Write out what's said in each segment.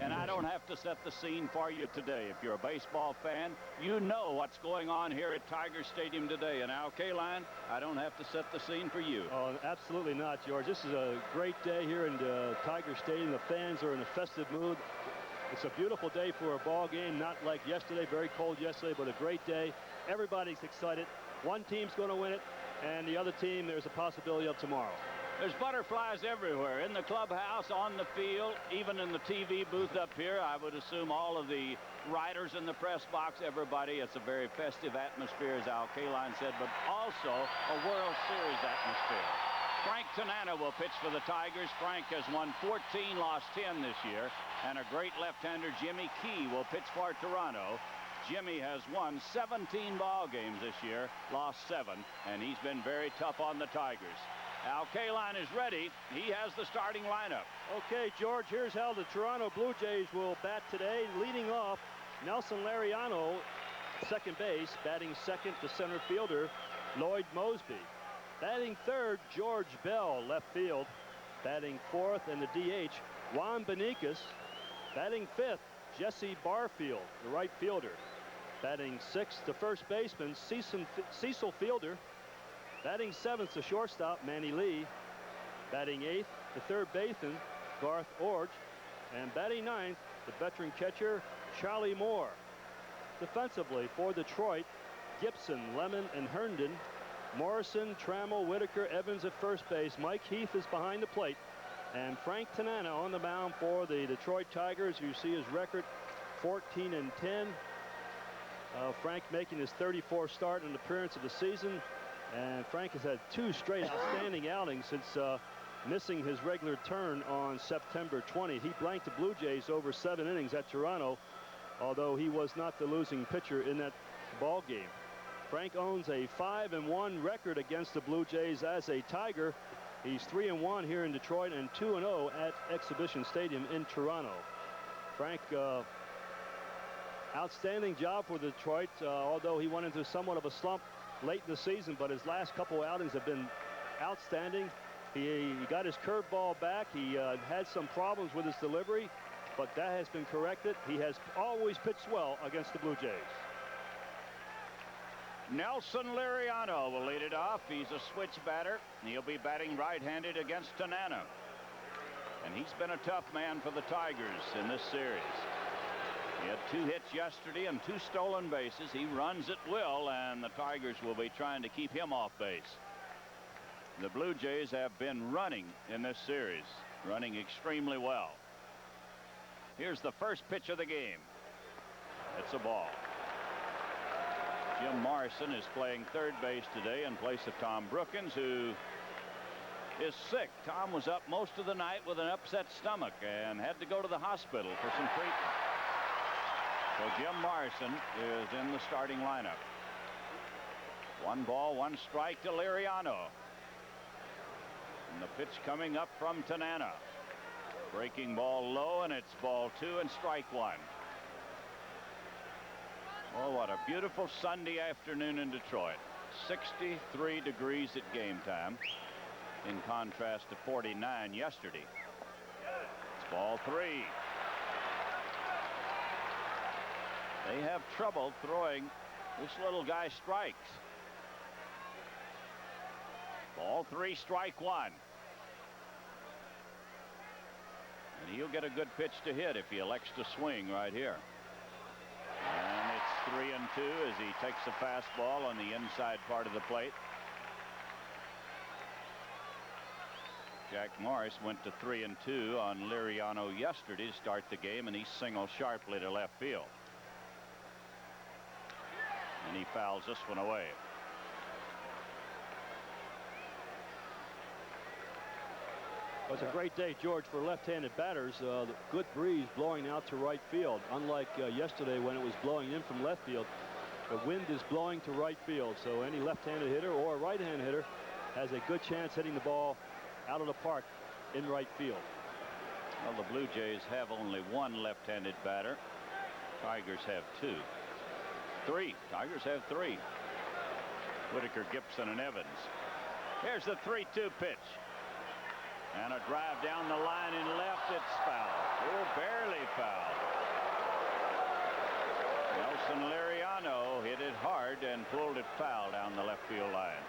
And I don't have to set the scene for you today. If you're a baseball fan, you know what's going on here at Tiger Stadium today. And Al Kaline, I don't have to set the scene for you. Oh, absolutely not, George. This is a great day here in Tiger Stadium. The fans are in a festive mood. It's a beautiful day for a ball game, not like yesterday, very cold yesterday, but a great day. Everybody's excited. One team's going to win it, and the other team, there's a possibility of tomorrow. There's butterflies everywhere, in the clubhouse, on the field, even in the TV booth up here. I would assume all of the writers in the press box, everybody. It's a very festive atmosphere, as Al Kaline said, but also a World Series atmosphere. Frank Tanana will pitch for the Tigers. Frank has won 14, lost 10 this year, and a great left-hander, Jimmy Key, will pitch for Toronto. Jimmy has won 17 ball games this year, lost 7, and he's been very tough on the Tigers. Al Kaline is ready. He has the starting lineup. Okay, George, here's how the Toronto Blue Jays will bat today. Leading off, Nelson Lariano, second base. Batting second, the center fielder, Lloyd Mosby. Batting third, George Bell, left field. Batting fourth, and the DH, Juan Beniquez. Batting fifth, Jesse Barfield, the right fielder. Batting sixth, the first baseman, Cecil Fielder. Batting seventh, the shortstop, Manny Lee. Batting eighth, the third baseman, Garth Orge. And batting ninth, the veteran catcher, Charlie Moore. Defensively for Detroit, Gibson, Lemon, and Herndon. Morrison, Trammell, Whitaker, Evans at first base. Mike Heath is behind the plate. And Frank Tanana on the mound for the Detroit Tigers. You see his record, 14-10. Frank making his 34th start and appearance of the season. And Frank has had 2 straight outstanding outings since missing his regular turn on September 20. He blanked the Blue Jays over 7 innings at Toronto, although he was not the losing pitcher in that ball game. Frank owns a 5-1 record against the Blue Jays as a Tiger. He's 3-1 here in Detroit and 2-0 at Exhibition Stadium in Toronto. Frank, outstanding job for Detroit, although he went into somewhat of a slump late in the season, but his last couple outings have been outstanding. He got his curveball back. He had some problems with his delivery, but that has been corrected. He has always pitched well against the Blue Jays. Nelson Lariano will lead it off. He's a switch batter. He'll be batting right-handed against Tanana. And he's been a tough man for the Tigers in this series. He had 2 hits yesterday and 2 stolen bases. He runs at will, and the Tigers will be trying to keep him off base. The Blue Jays have been running in this series, running extremely well. Here's the first pitch of the game. It's a ball. Jim Morrison is playing third base today in place of Tom Brookins, who is sick. Tom was up most of the night with an upset stomach and had to go to the hospital for some treatment. So Jim Morrison is in the starting lineup. 1 ball, 1 strike to Lariano. And the pitch coming up from Tanana. Breaking ball low, and it's ball 2 and strike 1. Oh, what a beautiful Sunday afternoon in Detroit. 63 degrees at game time, in contrast to 49 yesterday. It's ball 3. They have trouble throwing this little guy strikes. Ball 3, strike 1. And he'll get a good pitch to hit if he elects to swing right here. And it's 3-2 as he takes a fastball on the inside part of the plate. Jack Morris went to 3-2 on Lariano yesterday to start the game, and he singled sharply to left field. And he fouls this one away. It was a great day, George, for left-handed batters. The good breeze blowing out to right field, unlike yesterday when it was blowing in from left field. The wind is blowing to right field, so any left-handed hitter or right-handed hitter has a good chance hitting the ball out of the park in right field. Well, the Blue Jays have only 1 left-handed batter. Tigers have 2. 3. Tigers have 3. Whitaker, Gibson, and Evans. Here's the 3-2 pitch. And a drive down the line and left. It's foul. Oh, barely foul. Nelson Liriano hit it hard and pulled it foul down the left field line.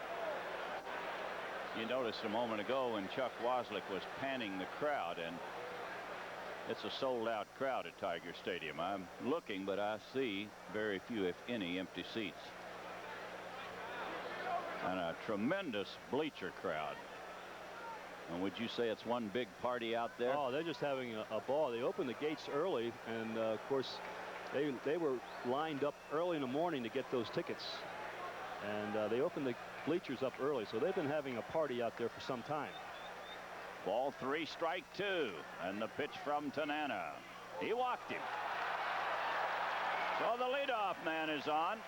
You noticed a moment ago when Chuck Waslick was panning the crowd, and it's a sold-out crowd at Tiger Stadium. I'm looking, but I see very few, if any, empty seats. And a tremendous bleacher crowd. And would you say it's one big party out there? Oh, they're just having a ball. They opened the gates early, and of course they were lined up early in the morning to get those tickets, and they opened the bleachers up early, so they've been having a party out there for some time. Ball 3, strike 2, and the pitch from Tanana. He walked him. So the leadoff man is on.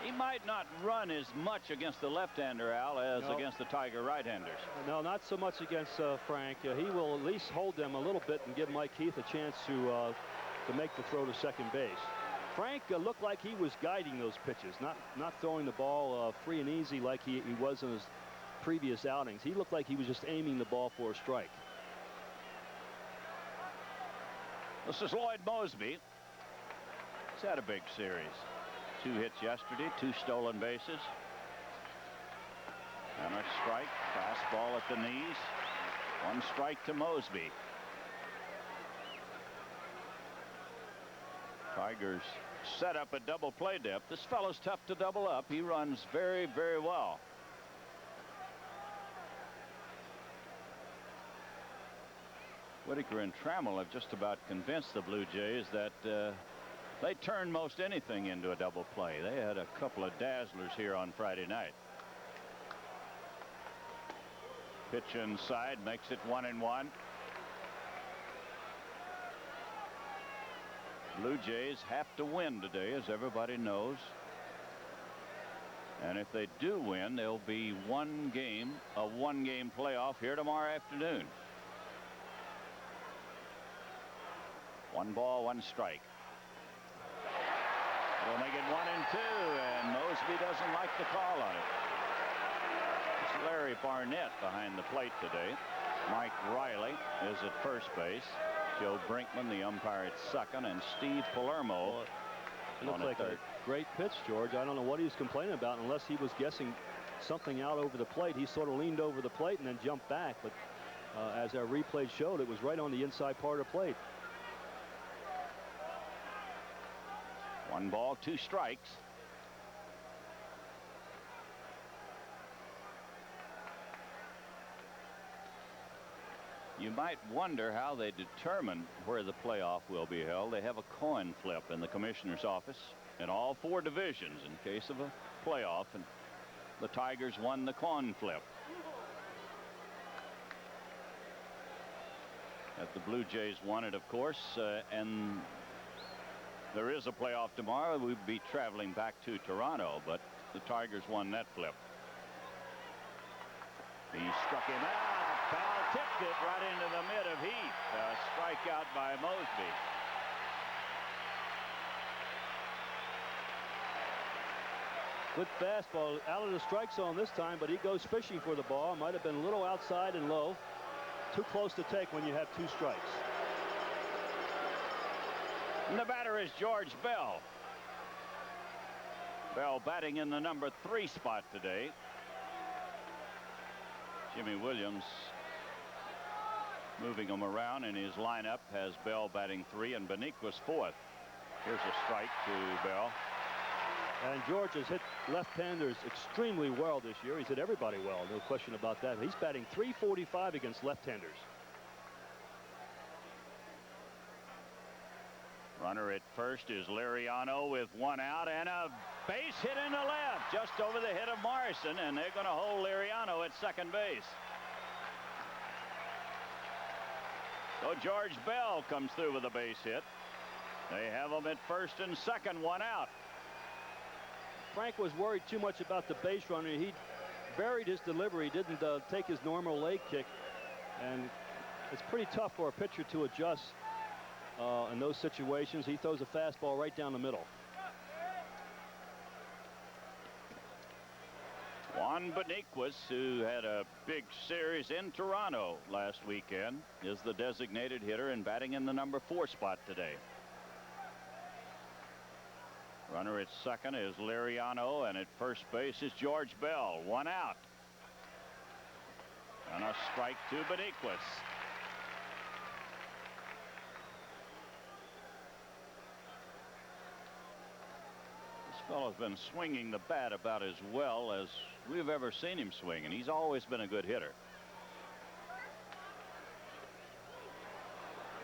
He might not run as much against the left-hander, Al, as against the Tiger right-handers. No, not so much against Frank. He will at least hold them a little bit and give Mike Heath a chance to make the throw to second base. Frank looked like he was guiding those pitches, not throwing the ball free and easy like he was in his previous outings. He looked like he was just aiming the ball for a strike. This is Lloyd Moseby. He's had a big series. 2 hits yesterday, 2 stolen bases. And a strike. Fastball at the knees. 1 strike to Moseby. Tigers set up a double play depth. This fellow's tough to double up. He runs very, very well. Whitaker and Trammell have just about convinced the Blue Jays that they turn most anything into a double play. They had a couple of dazzlers here on Friday night. Pitch inside makes it 1-1. Blue Jays have to win today, as everybody knows. And if they do win, there'll be a one-game playoff here tomorrow afternoon. 1 ball, 1 strike. They'll make it 1-2, and Moseby doesn't like the call on it. It's Larry Barnett behind the plate today. Mike Riley is at first base. Joe Brinkman, the umpire, at second, and Steve Palermo on at third. A great pitch, George. I don't know what he was complaining about unless he was guessing something out over the plate. He sort of leaned over the plate and then jumped back, but as our replay showed, it was right on the inside part of the plate. 1 ball, 2 strikes. You might wonder how they determine where the playoff will be held. They have a coin flip in the commissioner's office in all 4 divisions in case of a playoff, and the Tigers won the coin flip. That the Blue Jays won it, of course, and there is a playoff tomorrow. We'd be traveling back to Toronto, but the Tigers won that flip. He struck him out. Foul tipped it right into the mid of Heath. A strikeout by Moseby. Good fastball out of the strike zone this time, but he goes fishing for the ball. Might have been a little outside and low. Too close to take when you have 2 strikes. And the batter is George Bell. Bell batting in the number 3 spot today. Jimmy Williams moving him around in his lineup has Bell batting 3 and Beniquist 4th. Here's a strike to Bell. And George has hit left-handers extremely well this year. He's hit everybody well, no question about that. He's batting .345 against left-handers. Runner at first is Liriano with 1 out and a base hit in the left just over the head of Morrison, and they're going to hold Liriano at second base. So George Bell comes through with a base hit. They have him at first and second, 1 out. Frank was worried too much about the base runner. He buried his delivery, didn't take his normal leg kick, and it's pretty tough for a pitcher to adjust in those situations. He throws a fastball right down the middle. 1-0 Juan Beniquez, who had a big series in Toronto last weekend, is the designated hitter and batting in the number 4 spot today. Runner at second is Liriano, and at first base is George Bell. 1 out. And a strike to Beniquez. This fellow's been swinging the bat about as well as we've ever seen him swing, and he's always been a good hitter.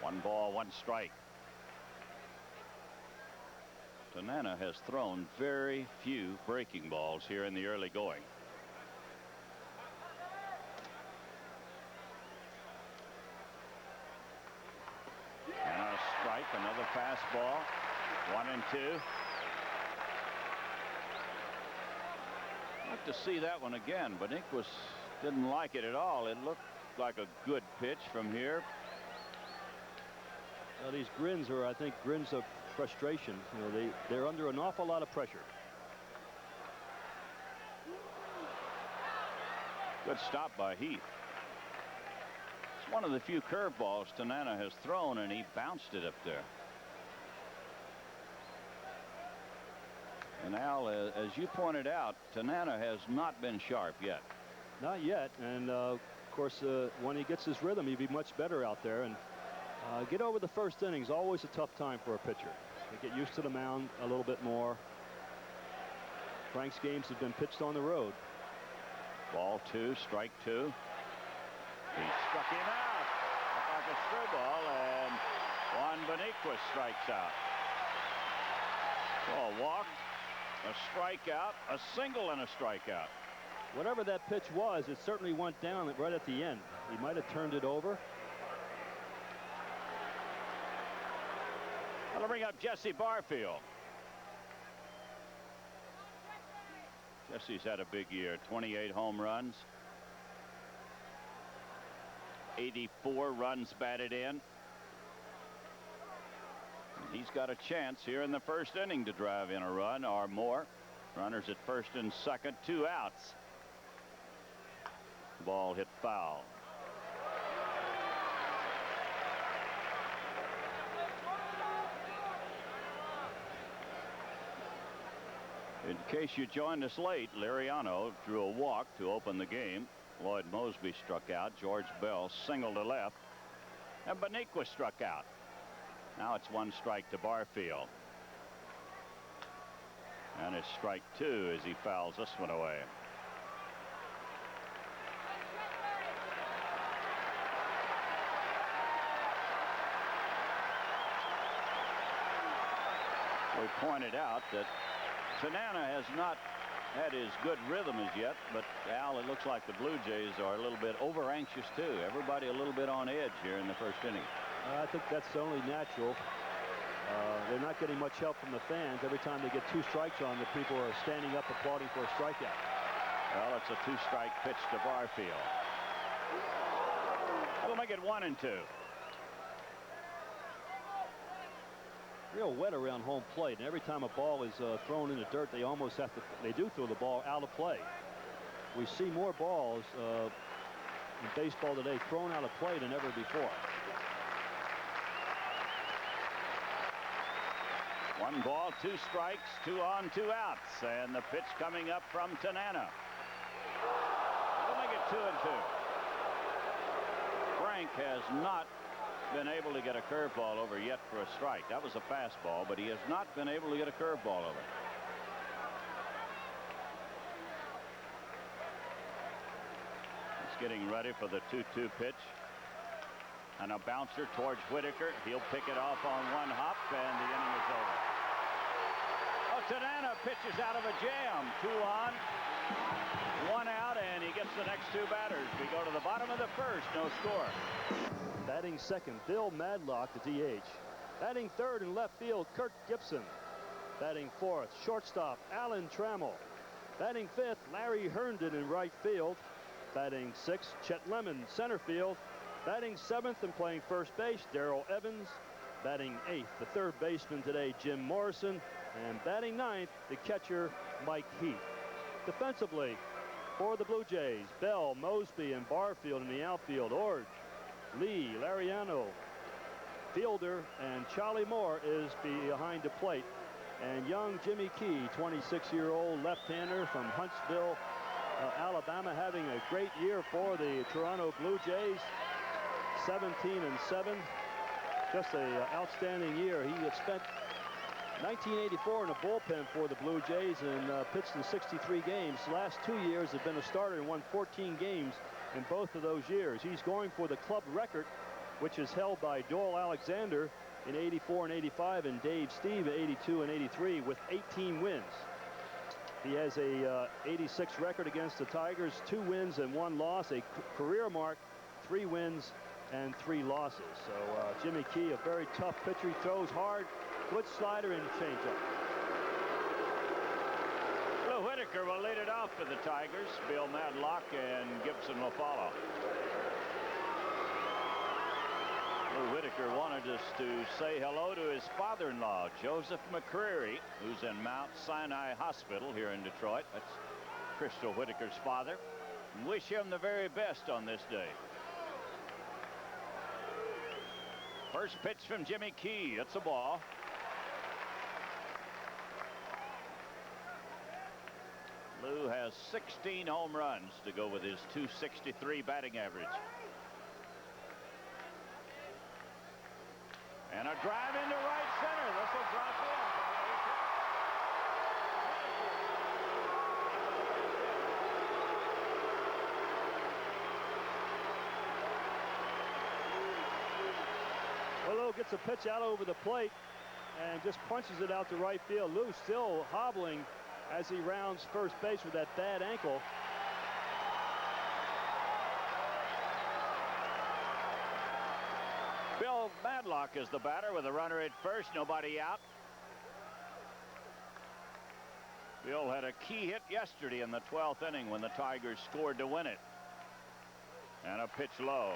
1 ball, 1 strike. Tanana has thrown very few breaking balls here in the early going. And a strike, another fastball. 1 and 2. I'd like to see that one again, but Beniquez didn't like it at all. It looked like a good pitch from here. Well, these grins are, I think, grins of frustration. You know, they're under an awful lot of pressure. Good stop by Heath. It's one of the few curveballs Tanana has thrown, and he bounced it up there. And Al, as you pointed out, Tanana has not been sharp yet. Not yet. And of course, when he gets his rhythm, he'd be much better out there. And get over the first inning is always a tough time for a pitcher. They get used to the mound a little bit more. Frank's games have been pitched on the road. Ball 2, strike 2. He struck him out like a screwball, and Juan Beniquez strikes out. So a walk, a strikeout, a single, and a strikeout. Whatever that pitch was, it certainly went down right at the end. He might have turned it over. I'll bring up Jesse Barfield. Jesse's had a big year. 28 home runs. 84 runs batted in. And he's got a chance here in the first inning to drive in a run or more. Runners at first and second, 2 outs. Ball hit foul. In case you joined us late, Liriano drew a walk to open the game. Lloyd Mosby struck out. George Bell singled to left. And Beniquez struck out. Now it's 1 strike to Barfield. And it's strike 2 as he fouls this one away. We pointed out that Tanana has not had his good rhythm as yet, but Al, it looks like the Blue Jays are a little bit over anxious too. Everybody a little bit on edge here in the first inning. I think that's only natural. They're not getting much help from the fans. Every time they get 2 strikes on, the people are standing up applauding for a strikeout. Well, it's a 2-strike pitch to Barfield. That'll make it 1 and 2. Real wet around home plate, and every time a ball is thrown in the dirt, they almost have to, they do throw the ball out of play. We see more balls in baseball today thrown out of play than ever before. 1 ball, 2 strikes, 2 on, 2 outs, and the pitch coming up from Tanana. We'll make it 2 and 2. Frank has not been able to get a curveball over yet for a strike. That was a fastball, but he has not been able to get a curveball over. He's getting ready for the 2-2 pitch. And a bouncer towards Whitaker. He'll pick it off on 1 hop, and the inning is over. Oh, Tanana pitches out of a jam. 2 on, 1 out, and he gets the next 2 batters. We go to the bottom of the first, no score. Batting second, Bill Madlock, the DH. Batting third in left field, Kirk Gibson. Batting fourth, shortstop, Alan Trammell. Batting fifth, Larry Herndon in right field. Batting sixth, Chet Lemon, center field. Batting seventh and playing first base, Darrell Evans. Batting eighth, the third baseman today, Jim Morrison. And batting ninth, the catcher, Mike Heath. Defensively, For the Blue Jays, Bell, Mosby, and Barfield in the outfield. Orge, Lee, Lariano, Fielder, and Charlie Moore is behind the plate. And young Jimmy Key, 26-year-old left-hander from Huntsville, Alabama, having a great year for the Toronto Blue Jays. 17-7. Just an outstanding year. He had spent 1984 in a bullpen for the Blue Jays and pitched in 63 games. The last 2 years have been a starter and won 14 games in both of those years. He's going for the club record, which is held by Doyle Alexander in 84 and 85 and Dave Steve in 82 and 83 with 18 wins. He has a 86 record against the Tigers, 2 wins and 1 loss, a career mark, 3 wins and 3 losses. So Jimmy Key, a very tough pitcher. He throws hard, good slider and changeup. Lou Whitaker will lead it off for the Tigers. Bill Madlock and Gibson will follow. Lou Whitaker wanted us to say hello to his father-in-law, Joseph McCreary, who's in Mount Sinai Hospital here in Detroit. That's Crystal Whitaker's father. And wish him the very best on this day. First pitch from Jimmy Key. It's a ball. Lou has 16 home runs to go with his .263 batting average. And a drive into right center. This will drop in. Well, Lou gets a pitch out over the plate and just punches it out to right field. Lou still hobbling as he rounds first base with that bad ankle. Bill Madlock is the batter with a runner at first, nobody out. Bill had a key hit yesterday in the 12th inning when the Tigers scored to win it. And a pitch low.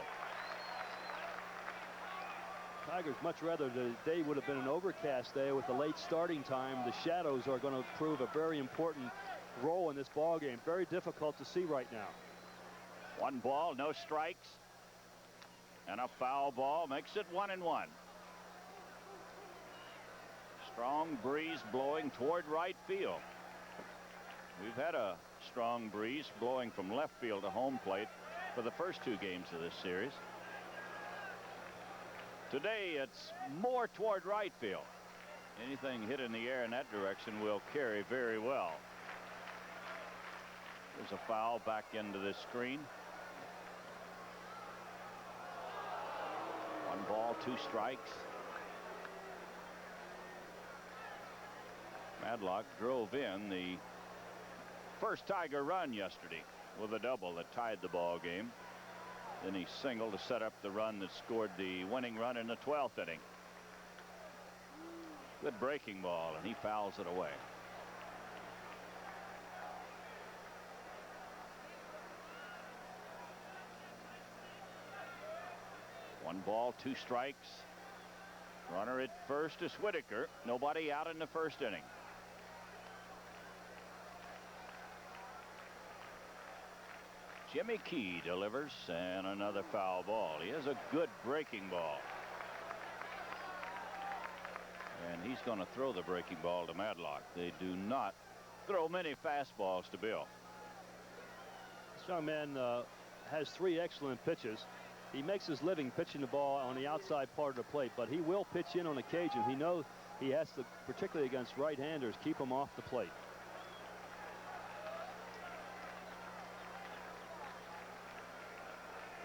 Tigers much rather the day would have been an overcast day with the late starting time. The shadows are going to prove a very important role in this ball game. Very difficult to see right now. 1 ball, no strikes. And a foul ball makes it 1-1. Strong breeze blowing toward right field. We've had a strong breeze blowing from left field to home plate for the first 2 games of this series. Today it's more toward right field. Anything hit in the air in that direction will carry very well. There's a foul back into this screen. 1 ball, 2 strikes. Madlock drove in the first Tiger run yesterday with a double that tied the ball game. Then he singled to set up the run that scored the winning run in the 12th inning. Good breaking ball, and he fouls it away. One ball, 2 strikes. Runner at first is Whitaker. Nobody out in the first inning. Jimmy Key delivers, and another foul ball. He has a good breaking ball. And he's going to throw the breaking ball to Madlock. They do not throw many fastballs to Bill. This young man has 3 excellent pitches. He makes his living pitching the ball on the outside part of the plate, but he will pitch in on occasion. He knows he has to, particularly against right-handers, keep them off the plate.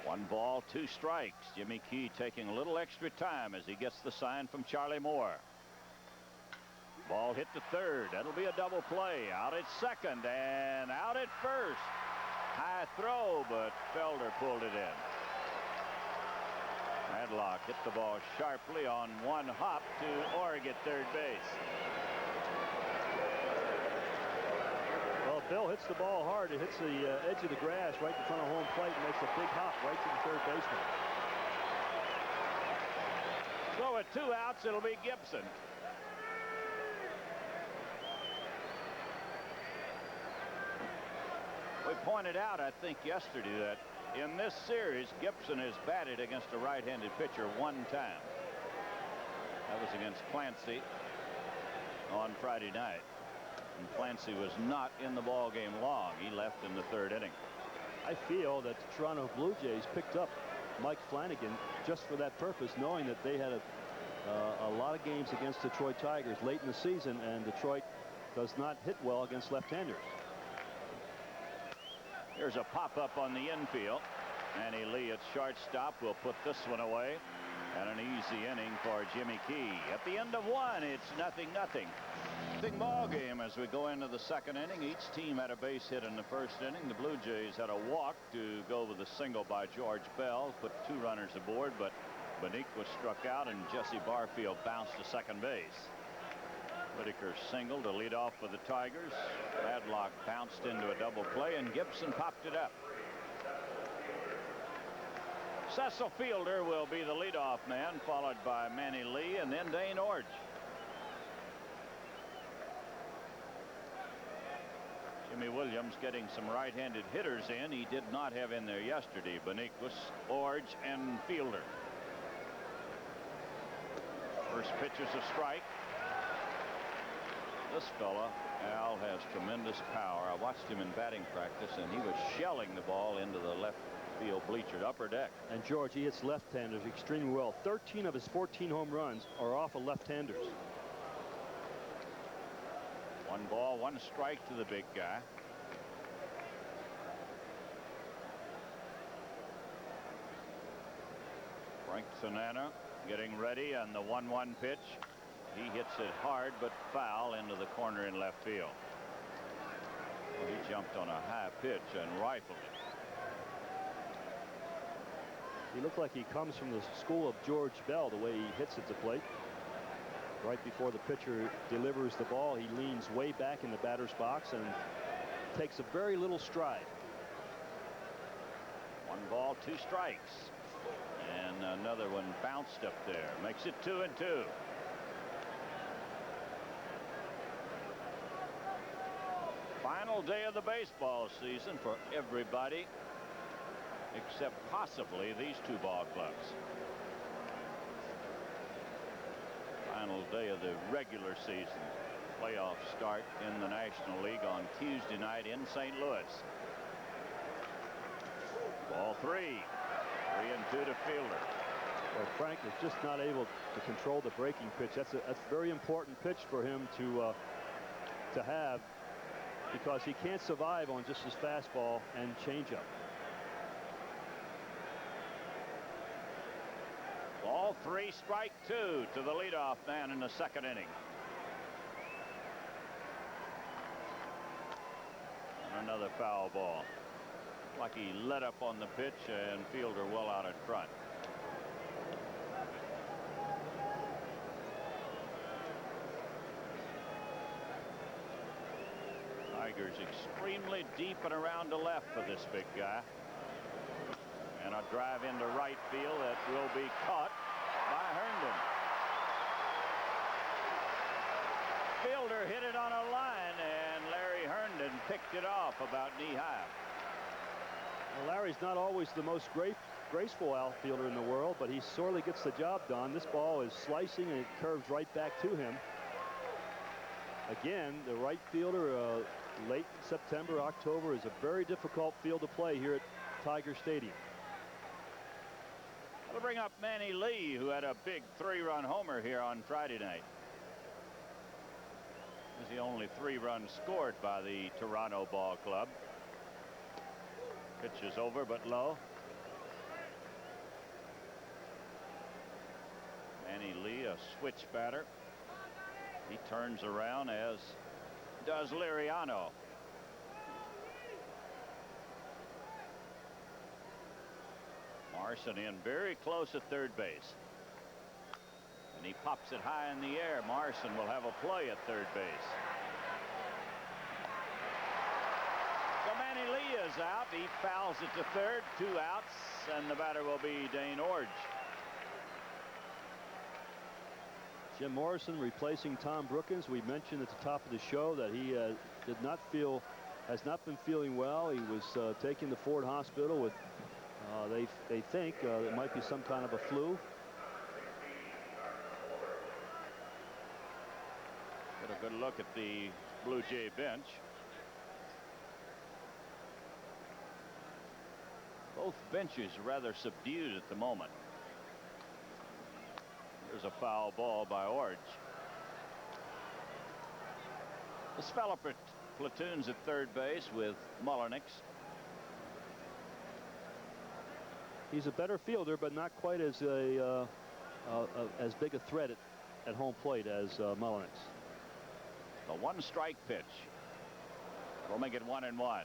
One ball, 2 strikes. Jimmy Key taking a little extra time as he gets the sign from Charlie Moore. Ball hit to third. That'll be a double play. Out at second and out at first. High throw, but Felder pulled it in. Madlock hit the ball sharply on 1 hop to Org at third base. Well, Bill hits the ball hard. It hits the edge of the grass right in front of home plate and makes a big hop right to the third baseman. So at 2 outs, it'll be Gibson. We pointed out, I think, yesterday that in this series, Gibson has batted against a right-handed pitcher one time. That was against Clancy on Friday night. And Clancy was not in the ball game long. He left in the third inning. I feel that the Toronto Blue Jays picked up Mike Flanagan just for that purpose, knowing that they had a lot of games against Detroit Tigers late in the season, and Detroit does not hit well against left-handers. Here's a pop-up on the infield. Manny Lee at shortstop will put this one away. And an easy inning for Jimmy Key. At the end of one, it's 0-0. Big ball game as we go into the second inning. Each team had a base hit in the first inning. The Blue Jays had a walk to go with a single by George Bell, put 2 runners aboard, but Bonique was struck out and Jesse Barfield bounced to second base. Whitaker singled to lead off for the Tigers. Madlock bounced into a double play and Gibson popped it up. Cecil Fielder will be the leadoff man, followed by Manny Lee and then Dane Orge. Jimmy Williams getting some right-handed hitters in. He did not have in there yesterday. Boniquis, Orge, and Fielder. First pitch is a strike. This fella, Al, has tremendous power. I watched him in batting practice, and he was shelling the ball into the left field bleacher, upper deck. And George, he hits left-handers extremely well. 13 of his 14 home runs are off of left-handers. 1 ball, 1 strike to the big guy. Frank Tanana getting ready, and the 1-1 pitch. He hits it hard but foul into the corner in left field. Well, he jumped on a high pitch and rifled it. He looked like he comes from the school of George Bell, the way he hits at the plate. Right before the pitcher delivers the ball, he leans way back in the batter's box and takes a very little stride. 1 ball, 2 strikes. And another one bounced up there. Makes it 2-2. Final day of the baseball season for everybody, except possibly these 2 ball clubs. Final day of the regular season. Playoffs start in the National League on Tuesday night in St. Louis. Ball 3. 3-2 to Fielder. Well, Frank is just not able to control the breaking pitch. That's a very important pitch for him to have, because he can't survive on just his fastball and changeup. Ball 3, strike 2 to the leadoff man in the second inning. And another foul ball. Like he let up on the pitch and Fielder well out in front. Tigers extremely deep and around to left for this big guy. And a drive into right field that will be caught by Herndon. Fielder hit it on a line, and Larry Herndon picked it off about knee-high. Well, Larry's not always the most graceful outfielder in the world, but he sorely gets the job done. This ball is slicing, and it curves right back to him. Again, the right fielder, late September, October, is a very difficult field to play here at Tiger Stadium. We'll bring up Manny Lee, who had a big 3-run homer here on Friday night. This is the only 3 runs scored by the Toronto Ball Club. Pitch is over but low. Manny Lee, a switch batter. He turns around, as does Liriano. Morrison in very close at third base. And he pops it high in the air. Morrison will have a play at third base. So Manny Lee is out. He fouls it to third. 2 outs, and the batter will be Dane Orge. Jim Morrison replacing Tom Brookins. We mentioned at the top of the show that he did not feel has not been feeling well. He was taken to Ford Hospital with, they think it might be some kind of a flu. Get a good look at the Blue Jay bench. Both benches rather subdued at the moment. There's a foul ball by Orge. This fella platoons at third base with Mullenix. He's a better fielder, but not quite as big a threat at home plate as Mullenix. The one-strike pitch. We'll make it 1-1.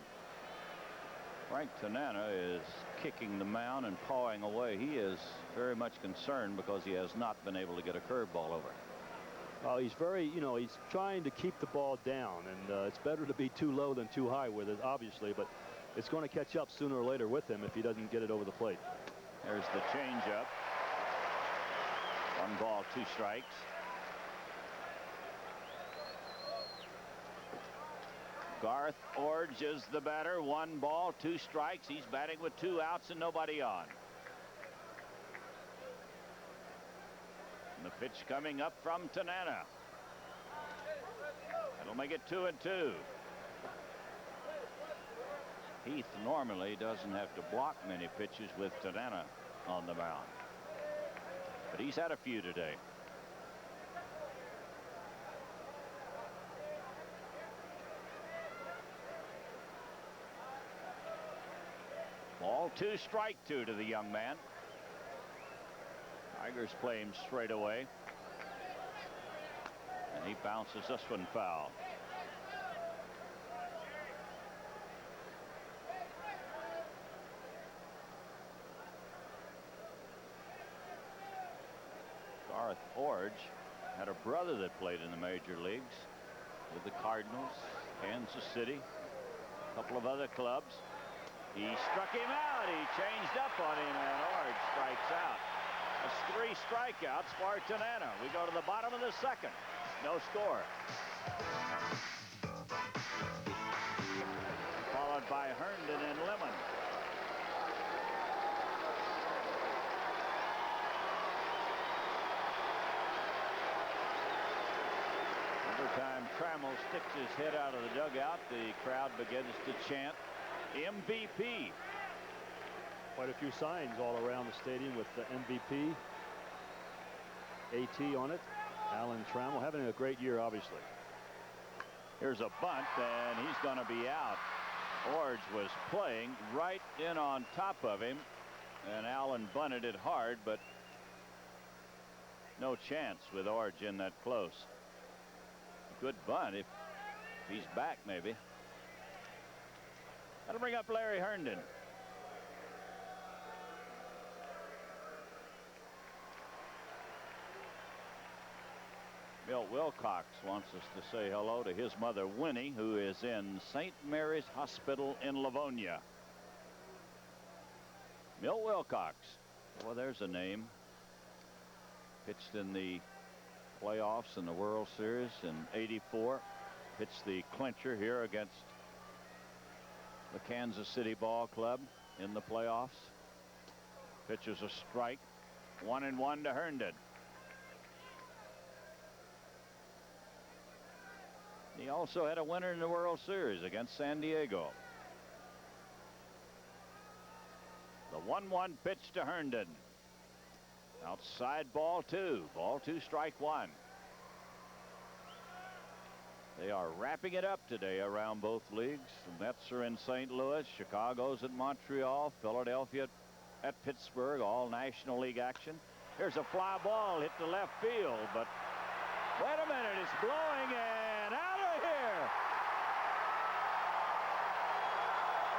Frank Tanana is kicking the mound and pawing away. He is very much concerned because he has not been able to get a curveball over. He's very, he's trying to keep the ball down, and it's better to be too low than too high with it, obviously, but it's going to catch up sooner or later with him if he doesn't get it over the plate. There's the changeup. 1 ball, 2 strikes. Garth Orge is the batter. 1 ball, 2 strikes. He's batting with 2 outs and nobody on. And the pitch coming up from Tanana. That'll make it 2-2. Heath normally doesn't have to block many pitches with Tanana on the mound, but he's had a few today. Ball 2, strike 2 to the young man. Tigers play him straight away, and he bounces this one foul. Garth Orge had a brother that played in the major leagues with the Cardinals, Kansas City, a couple of other clubs. He struck him out. He changed up on him, and Orge strikes out. That's 3 strikeouts for Tanana. We go to the bottom of the 2nd. No score. Followed by Herndon and Lemon. Every time Trammell sticks his head out of the dugout, the crowd begins to chant MVP. Quite a few signs all around the stadium with the MVP, AT on it. Alan Trammell having a great year, obviously. Here's a bunt, and he's going to be out. Orge was playing right in on top of him, and Allen bunted it hard, but no chance with Orge in that close. Good bunt if he's back, maybe. That'll bring up Larry Herndon. Milt Wilcox wants us to say hello to his mother Winnie, who is in St. Mary's Hospital in Livonia. Milt Wilcox. Well, there's a name. Pitched in the playoffs in the World Series in '84. Pitched the clincher here against the Kansas City Ball Club in the playoffs. Pitches a strike. 1-1 to Herndon. He also had a winner in the World Series against San Diego. The 1-1 pitch to Herndon. Outside ball 2. Ball 2, strike 1. They are wrapping it up today around both leagues. The Mets are in St. Louis. Chicago's at Montreal. Philadelphia at Pittsburgh. All National League action. Here's a fly ball hit to left field, but wait a minute, it's blowing and out of here.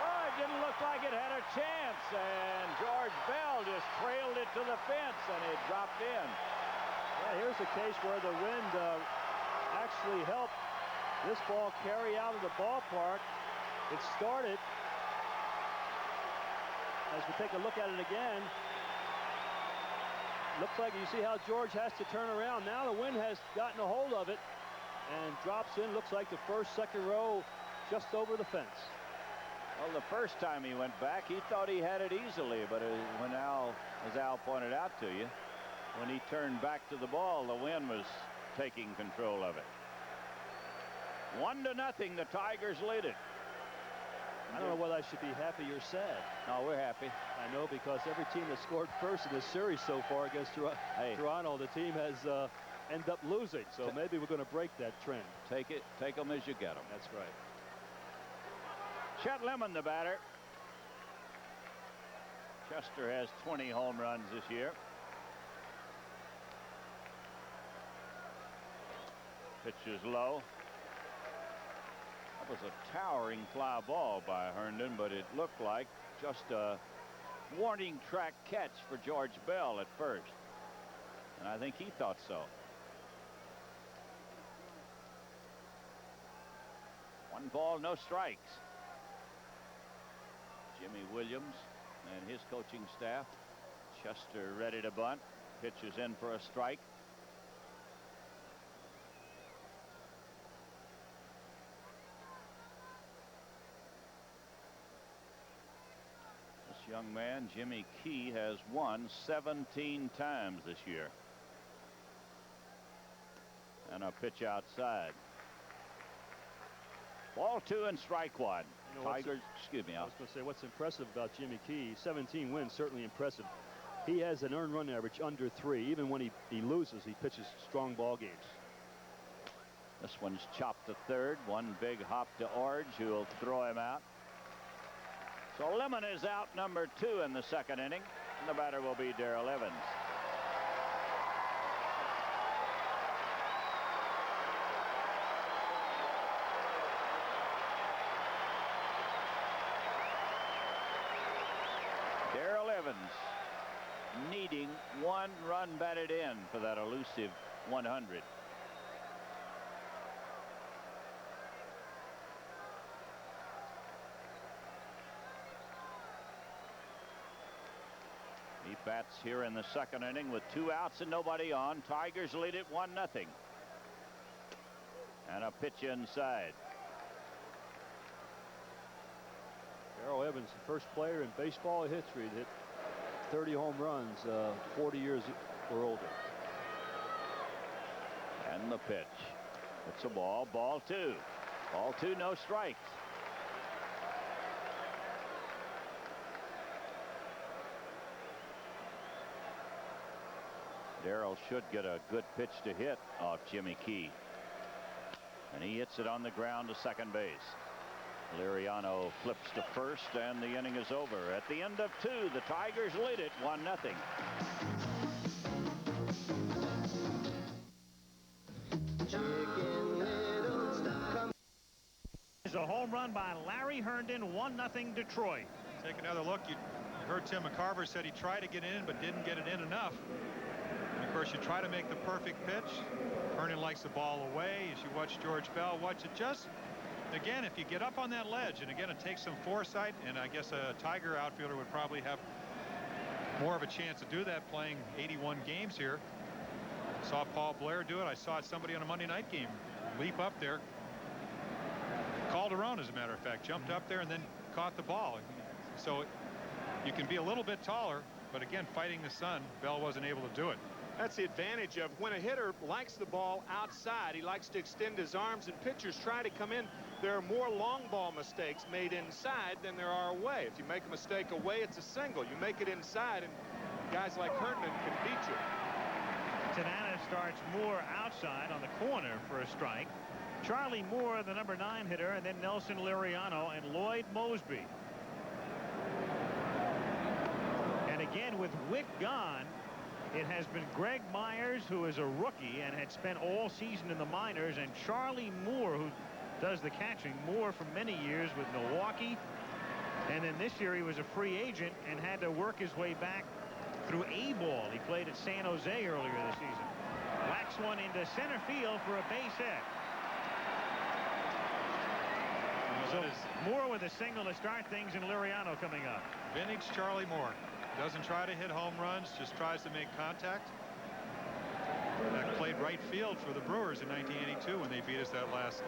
Oh, it didn't look like it had a chance, and George Bell just trailed it to the fence, and it dropped in. Yeah, here's a case where the wind actually helped this ball carry out of the ballpark. It started, as we take a look at it again, looks like you see how George has to turn around. Now the wind has gotten a hold of it and drops in. Looks like the first, second row just over the fence. Well, the first time he went back, he thought he had it easily, but when as Al pointed out to you, when he turned back to the ball, the wind was taking control of it. 1-0, the Tigers lead it. I don't know whether I should be happy or sad. No, we're happy. I know, because every team that scored first in this series so far against Toronto, the team has ended up losing. So maybe we're going to break that trend. Take them as you get them. That's right. Chet Lemon, the batter. Chester has 20 home runs this year. Pitch is low. That was a towering fly ball by Herndon, but it looked like just a warning track catch for George Bell at first. And I think he thought so. 1 ball, no strikes. Jimmy Williams and his coaching staff. Chester ready to bunt. Pitch is in for a strike. This young man, Jimmy Key, has won 17 times this year. And a pitch outside. Ball 2 and strike 1. You know, Tigers, excuse me. I was going to say, what's impressive about Jimmy Key, 17 wins, certainly impressive. He has an earned run average under 3. Even when he loses, he pitches strong ball games. This one's chopped to third. One big hop to Orge, who will throw him out. So Lemon is out, number 2 in the second inning. And the batter will be Darrell Evans. Darrell Evans needing 1 run batted in for that elusive 100. He bats here in the second inning with 2 outs and nobody on. Tigers lead it 1-0. And a pitch inside. Darrell Evans, the first player in baseball history that hit 30 home runs 40 years or older. And the pitch. It's a ball. Ball 2. Ball 2, no strikes. Darrell should get a good pitch to hit off Jimmy Key. And he hits it on the ground to second base. Liriano flips to first, and the inning is over. At the end of 2, the Tigers lead it 1-0. Is a home run by Larry Herndon, 1-0 Detroit. Take another look. You heard Tim McCarver said he tried to get in but didn't get it in enough. And of course, you try to make the perfect pitch. Herndon likes the ball away. As you watch George Bell, watch it just. Again, if you get up on that ledge, and again, it takes some foresight, and I guess a Tiger outfielder would probably have more of a chance to do that playing 81 games here. Saw Paul Blair do it. I saw somebody on a Monday night game leap up there. Calderon, as a matter of fact, jumped up there and then caught the ball. So you can be a little bit taller, but again, fighting the sun, Bell wasn't able to do it. That's the advantage of when a hitter likes the ball outside. He likes to extend his arms, and pitchers try to come in. There are more long ball mistakes made inside than there are away. If you make a mistake away, it's a single. You make it inside, and guys like Herndon can beat you. Tanana starts Moore outside on the corner for a strike. Charlie Moore, the number 9 hitter, and then Nelson Liriano and Lloyd Mosby. And again, with Wick gone, it has been Greg Myers, who is a rookie and had spent all season in the minors, and Charlie Moore, who does the catching. Moore for many years with Milwaukee, and then this year he was a free agent and had to work his way back through A-ball. He played at San Jose earlier this season. Whacks one into center field for a base hit. So Moore with a single to start things, and Liriano coming up. Vintage Charlie Moore. Doesn't try to hit home runs, just tries to make contact. That played right field for the Brewers in 1982 when they beat us that last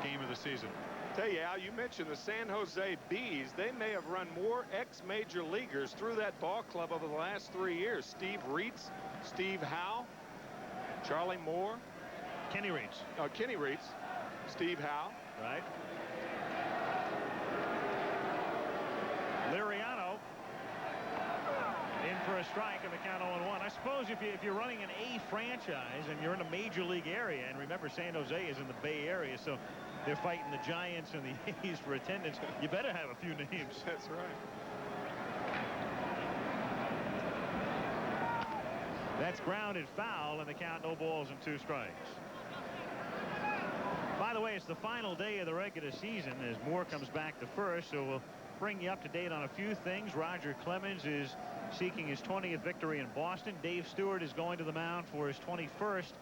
game of the season. Tell you, Al, you mentioned the San Jose Bees. They may have run more ex-major leaguers through that ball club over the last 3 years. Steve Reitz, Steve Howe, Charlie Moore. Kenny Reitz. Kenny Reitz, Steve Howe. Right. Liriano in for a strike and the count 0-1. I suppose if you're running an A franchise and you're in a major league area, and remember San Jose is in the Bay Area, so they're fighting the Giants and the A's for attendance, you better have a few names. That's right. That's grounded foul, and the count, no balls and 2 strikes. By the way, it's the final day of the regular season as Moore comes back to first, so we'll bring you up to date on a few things. Roger Clemens is seeking his 20th victory in Boston. Dave Stewart is going to the mound for his 21st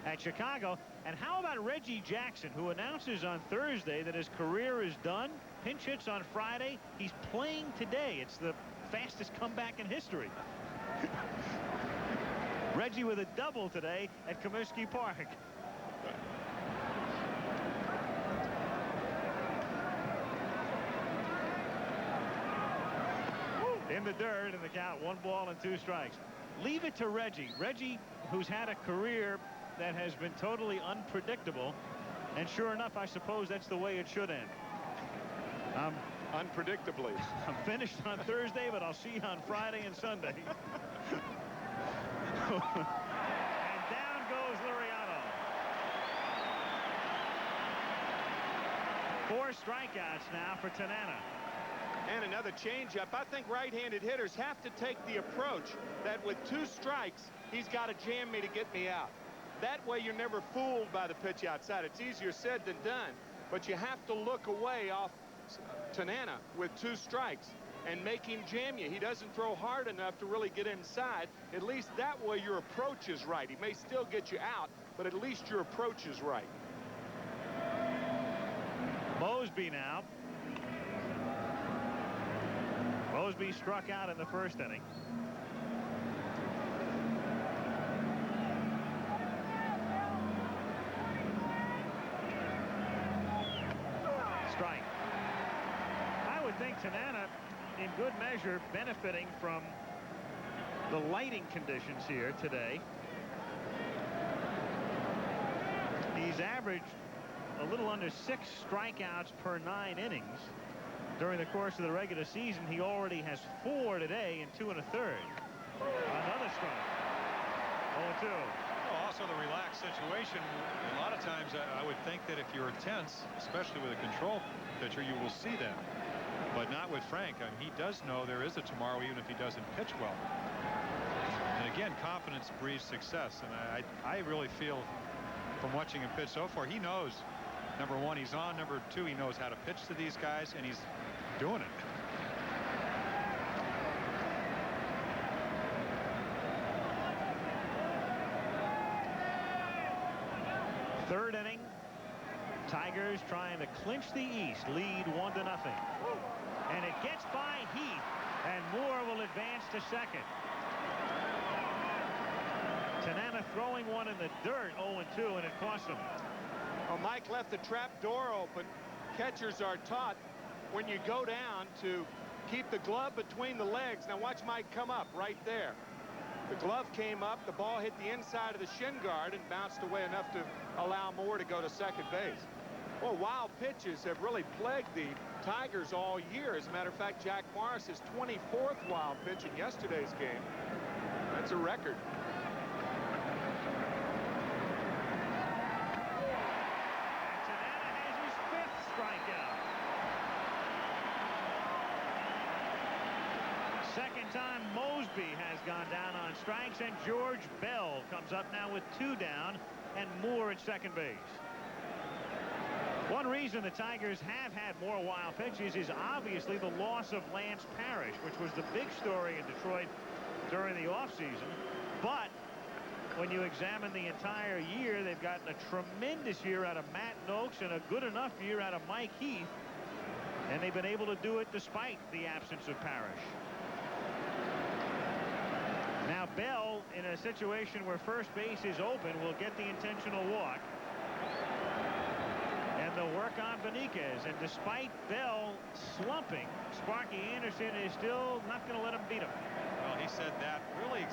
at Chicago. And how about Reggie Jackson, who announces on Thursday that his career is done? Pinch hits on Friday. He's playing today. It's the fastest comeback in history. Reggie with a double today at Comiskey Park. In the dirt, and the count 1 ball and 2 strikes. Leave it to Reggie. Reggie, who's had a career that has been totally unpredictable, and sure enough, I suppose that's the way it should end. Unpredictably. I'm finished on Thursday, but I'll see you on Friday and Sunday. And down goes Liriano. 4 strikeouts now for Tanana. And another changeup. I think right-handed hitters have to take the approach that with 2 strikes, he's got to jam me to get me out. That way you're never fooled by the pitch outside. It's easier said than done, but you have to look away off Tanana with 2 strikes and make him jam you. He doesn't throw hard enough to really get inside. At least that way your approach is right. He may still get you out, but at least your approach is right. Mosby now. Mosby struck out in the first inning. Strike. I would think Tanana, in good measure, benefiting from the lighting conditions here today. He's averaged a little under 6 strikeouts per 9 innings. During the course of the regular season, he already has 4 today and 2 1/3. Another strike. 0-2. Well, also the relaxed situation. A lot of times I would think that if you're tense, especially with a control pitcher, you will see that. But not with Frank. I mean, he does know there is a tomorrow even if he doesn't pitch well. And again, confidence breeds success. And I really feel from watching him pitch so far, he knows, number 1, he's on. Number 2, he knows how to pitch to these guys, and he's doing it. Third inning. Tigers trying to clinch the East, lead 1-0. And it gets by Heath, and Moore will advance to second. Tanana throwing one in the dirt, 0-2, and it cost him. Well, Mike left the trap door open. Catchers are taught when you go down to keep the glove between the legs. Now watch Mike come up right there. The glove came up, the ball hit the inside of the shin guard and bounced away enough to allow Moore to go to second base. Well, wild pitches have really plagued the Tigers all year. As a matter of fact, Jack Morris, his 24th wild pitch in yesterday's game. That's a record. Second time Mosby has gone down on strikes, and George Bell comes up now with 2 down and Moore at second base. One reason the Tigers have had more wild pitches is obviously the loss of Lance Parrish, which was the big story in Detroit during the offseason. But when you examine the entire year, they've gotten a tremendous year out of Matt Noakes and a good enough year out of Mike Heath, and they've been able to do it despite the absence of Parrish. Now Bell, in a situation where first base is open, will get the intentional walk. And they'll work on Benitez. And despite Bell slumping, Sparky Anderson is still not going to let him beat him. Well, he said that really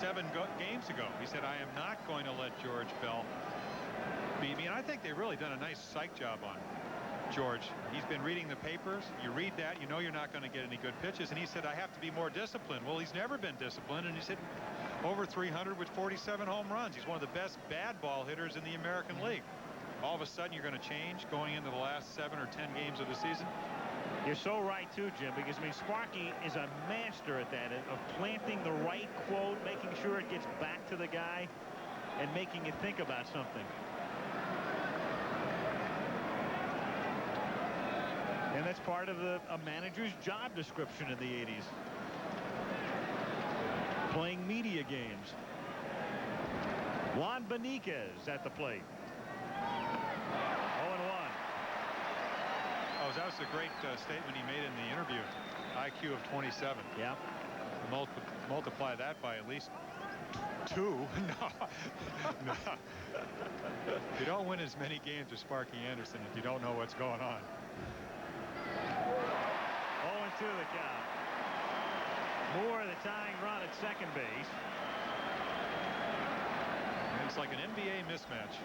7 games ago. He said, I am not going to let George Bell beat me. And I think they've really done a nice psych job on George. He's been reading the papers. You read that, you know you're not going to get any good pitches. And he said, I have to be more disciplined. Well, he's never been disciplined, and he's hit over 300 with 47 home runs. He's one of the best bad ball hitters in the American League. All of a sudden, you're going to change going into the last 7 or 10 games of the season. You're so right, too, Jim, because, I mean, Sparky is a master at that, of planting the right quote, making sure it gets back to the guy, and making you think about something. And that's part of a manager's job description in the 80s. Playing media games. Juan Benitez at the plate. 0-1. Oh, that was a great statement he made in the interview. IQ of 27. Yeah. Multiply that by at least 2. No. No. You don't win as many games as Sparky Anderson if you don't know what's going on. 0-2 the count. Moore the tying run at second base. And it's like an NBA mismatch.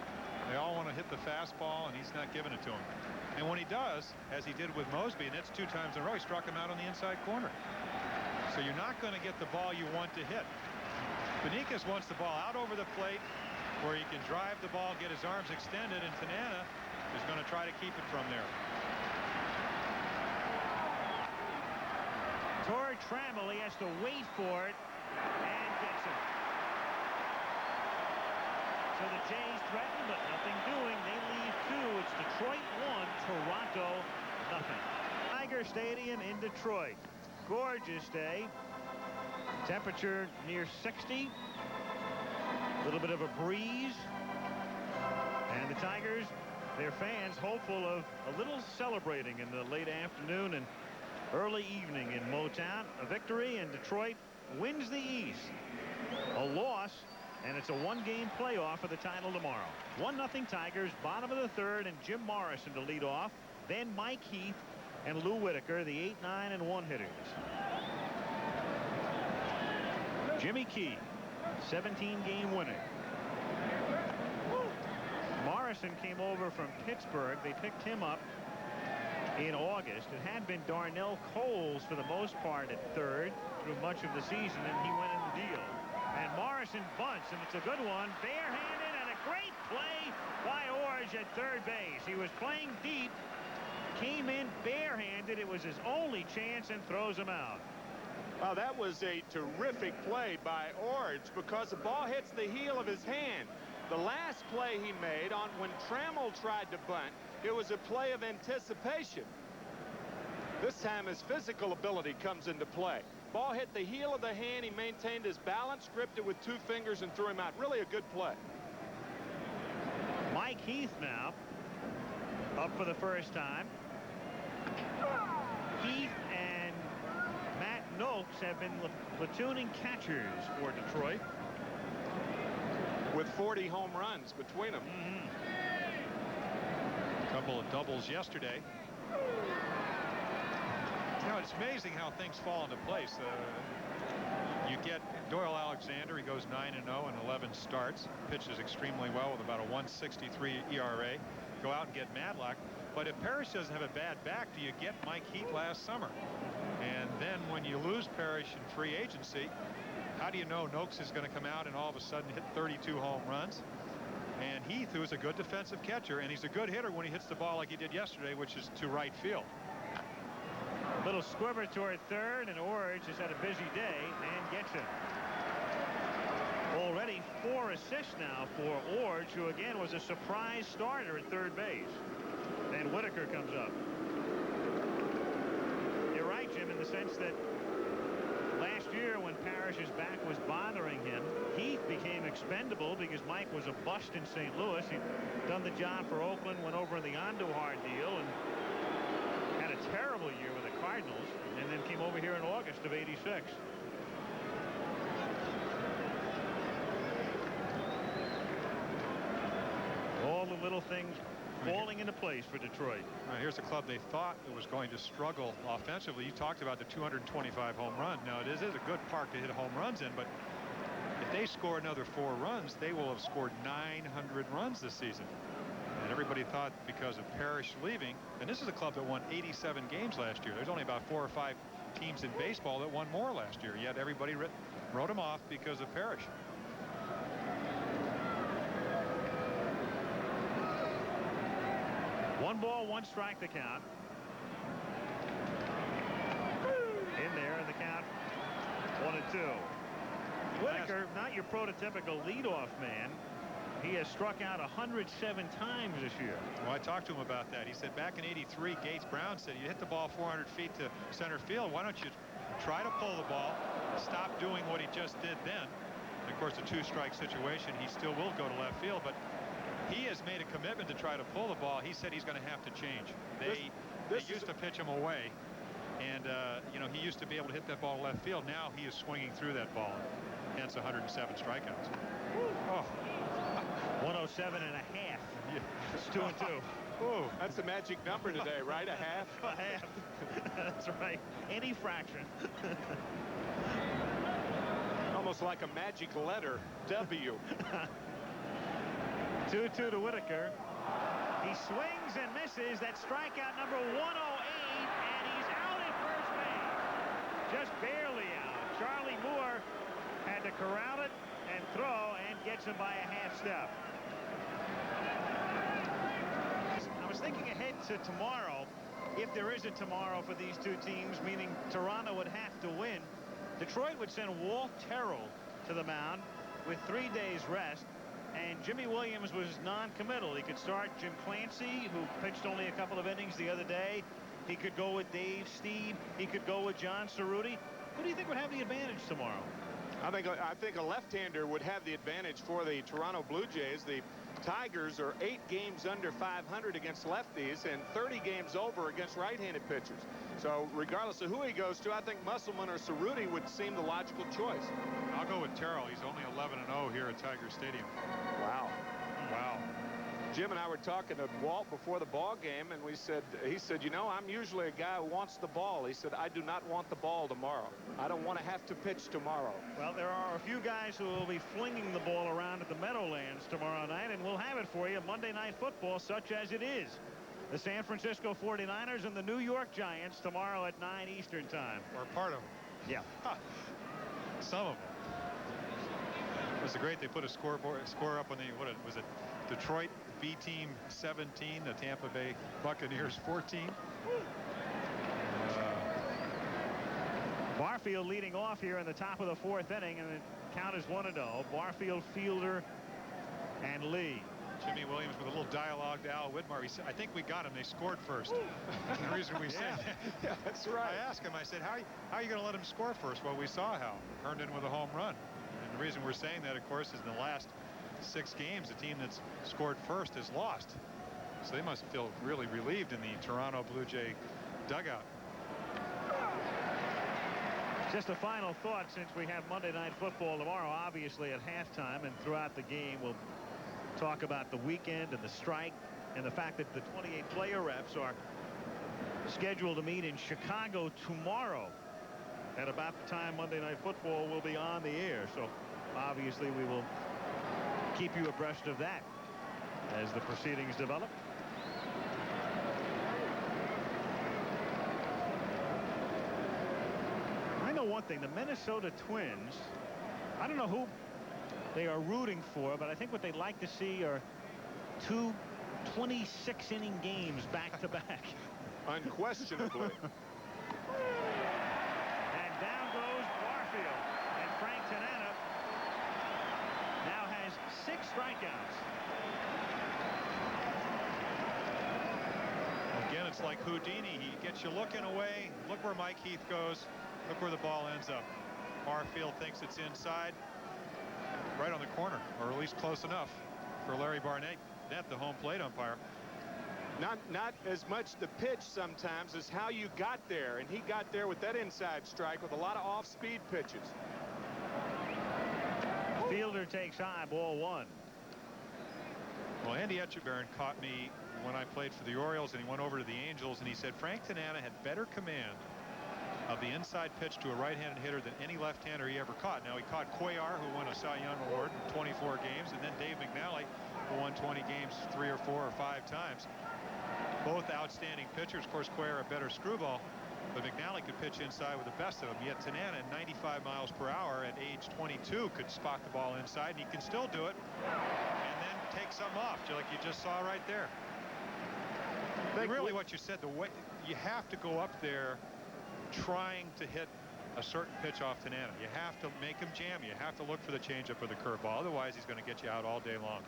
They all want to hit the fastball, and he's not giving it to him. And when he does, as he did with Mosby, and that's 2 times in a row, he struck him out on the inside corner. So you're not going to get the ball you want to hit. Benitez wants the ball out over the plate where he can drive the ball, get his arms extended, and Tanana is going to try to keep it from there. Toward Trammell, he has to wait for it and gets it. So the Jays threaten, but nothing doing. They leave 2. It's Detroit 1, Toronto nothing. Tiger Stadium in Detroit. Gorgeous day. Temperature near 60. A little bit of a breeze. And the Tigers, their fans, hopeful of a little celebrating in the late afternoon and early evening in Motown. A victory, and Detroit wins the East. A loss, and it's a 1-game playoff for the title tomorrow. 1-0 Tigers, bottom of the 3rd, and Jim Morrison to lead off. Then Mike Heath and Lou Whitaker, the 8, 9, and 1 hitters. Jimmy Key, 17-game winner. Morrison came over from Pittsburgh. They picked him up in August. It had been Darnell Coles for the most part at 3rd through much of the season, and he went in the deal. And Morrison bunts, and it's a good one, barehanded, and a great play by Orge at 3rd base. He was playing deep, came in barehanded. It was his only chance, and throws him out. Well, that was a terrific play by Orge because the ball hits the heel of his hand. The last play he made on when Trammell tried to bunt, it was a play of anticipation. This time his physical ability comes into play. Ball hit the heel of the hand. He maintained his balance, gripped it with 2 fingers, and threw him out. Really a good play. Mike Heath now up for the first time. Heath and Matt Noakes have been platooning catchers for Detroit. With 40 home runs between them. A couple of doubles yesterday. You know, it's amazing how things fall into place. You get Doyle Alexander. He goes 9-0 in 11 starts. Pitches extremely well with about a 1.63 ERA. Go out and get Madlock. But if Parrish doesn't have a bad back, do you get Mike Heath last summer? And then when you lose Parrish in free agency, how do you know Noakes is going to come out and all of a sudden hit 32 home runs? And Heath, who is a good defensive catcher, and he's a good hitter when he hits the ball like he did yesterday, which is to right field. Little squibber toward 3rd, and Orge has had a busy day and gets it. Already 4 assists now for Orge, who again was a surprise starter at 3rd base. And Whitaker comes up. You're right, Jim, in the sense that last year when Parrish's back was bothering him, Heath became expendable because Mike was a bust in St. Louis. He'd done the job for Oakland, went over in the Andujar deal, and had a terrible year with the Cardinals, and then came over here in August of '86. little things falling into place for Detroit. Here's a club they thought it was going to struggle offensively. You talked about the 225 home run. Now, this is a good park to hit home runs in, but if they score another 4 runs, they will have scored 900 runs this season. And everybody thought because of Parrish leaving, and this is a club that won 87 games last year. There's only about 4 or 5 teams in baseball that won more last year, yet everybody wrote him off because of Parrish. One ball, one strike the count. In there, and the count 1-2. Whitaker, not your prototypical leadoff man. He has struck out 107 times this year. Well, I talked to him about that. He said back in '83, Gates Brown said you hit the ball 400 feet to center field. Why don't you try to pull the ball, stop doing what he just did then? And of course, the 2-strike situation, he still will go to left field, but he has made a commitment to try to pull the ball. He said he's going to have to change. They used to pitch him away, and you know, he used to be able to hit that ball left field. Now he is swinging through that ball, hence 107 strikeouts. Oh. 107 and a half. Yeah. It's 2-2. Oh, that's the magic number today, right? A half? A half. That's right. Any fraction. Almost like a magic letter, W. 2-2 to Whitaker. He swings and misses. That strikeout number 108, and he's out at first base. Just barely out. Charlie Moore had to corral it and throw, and gets him by a half step. I was thinking ahead to tomorrow. If there is a tomorrow for these two teams, meaning Toronto would have to win, Detroit would send Walt Terrell to the mound with 3 days rest, and Jimmy Williams was non-committal. He could start Jim Clancy, who pitched only a couple of innings the other day. He could go with Dave Steed. He could go with John Cerruti. Who do you think would have the advantage tomorrow? I think a left-hander would have the advantage for the Toronto Blue Jays. The Tigers are 8 games under 500 against lefties and 30 games over against right-handed pitchers. So regardless of who he goes to, I think Musselman or Cerruti would seem the logical choice. I'll go with Terrell. He's only 11-0 here at Tiger Stadium. Wow. Wow. Jim and I were talking to Walt before the ball game, and he said, you know, I'm usually a guy who wants the ball. He said, I do not want the ball tomorrow. I don't want to have to pitch tomorrow. Well, there are a few guys who will be flinging the ball around at the Meadowlands tomorrow night, and we'll have it for you Monday Night Football, such as it is. The San Francisco 49ers and the New York Giants tomorrow at 9 Eastern time. Or part of them. Yeah. Some of them. It was great. They put a score up on the, what was it? Detroit B team 17, the Tampa Bay Buccaneers 14. Barfield leading off here in the top of the 4th inning, and the count is 1-0. Barfield, Fielder, and Lee. Jimmy Williams with a little dialogue to Al Whitmore. He said, I think we got him. They scored first. And the reason we said yeah, that's right. I asked him, I said, how are you going to let him score first? Well, we saw how. Herndon with a home run. And the reason we're saying that, of course, is in the last 6 games, the team that's scored first has lost. So they must feel really relieved in the Toronto Blue Jay dugout. Just a final thought, since we have Monday Night Football tomorrow, obviously at halftime and throughout the game, we'll talk about the weekend and the strike and the fact that the 28 player reps are scheduled to meet in Chicago tomorrow at about the time Monday Night Football will be on the air. So obviously we will keep you abreast of that as the proceedings develop. I know one thing, the Minnesota Twins, I don't know who they are rooting for, but I think what they'd like to see are 2 26-inning games back-to-back. Unquestionably. And down goes Barfield. And Frank Tanana now has 6 strikeouts. Again, it's like Houdini. He gets you looking away. Look where Mike Heath goes. Look where the ball ends up. Barfield thinks it's inside. Right on the corner, or at least close enough for Larry Barnett, the home plate umpire. Not as much the pitch sometimes as how you got there, and he got there with that inside strike with a lot of off-speed pitches. Fielder takes high, ball 1. Well, Andy Etchebarren caught me when I played for the Orioles, and he went over to the Angels, and he said Frank Tanana had better command of the inside pitch to a right-handed hitter than any left-hander he ever caught. Now, he caught Cuellar, who won a Cy Young Award in 24 games, and then Dave McNally, who won 20 games 3 or 4 or 5 times. Both outstanding pitchers. Of course, Cuellar a better screwball, but McNally could pitch inside with the best of them. Yet Tanana, at 95 miles per hour at age 22, could spot the ball inside, and he can still do it and then take some off, like you just saw right there. Really, what you said, the way you have to go up there trying to hit a certain pitch off Tanana. You have to make him jam. You have to look for the changeup or the curveball. Otherwise, he's going to get you out all day long.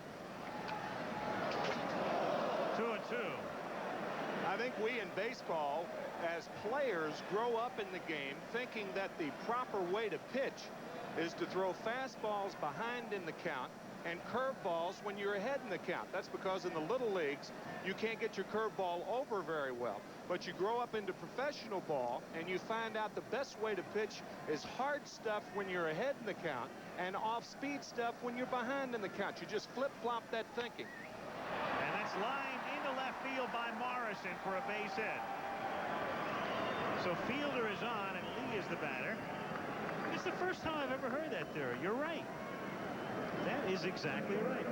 2-2. I think we in baseball, as players, grow up in the game thinking that the proper way to pitch is to throw fastballs behind in the count and curveballs when you're ahead in the count. That's because in the little leagues, you can't get your curveball over very well. But you grow up into professional ball, and you find out the best way to pitch is hard stuff when you're ahead in the count and off-speed stuff when you're behind in the count. You just flip-flop that thinking. And that's lined into left field by Morrison for a base hit. So Fielder is on, and Lee is the batter. It's the first time I've ever heard that theory. You're right. That is exactly right.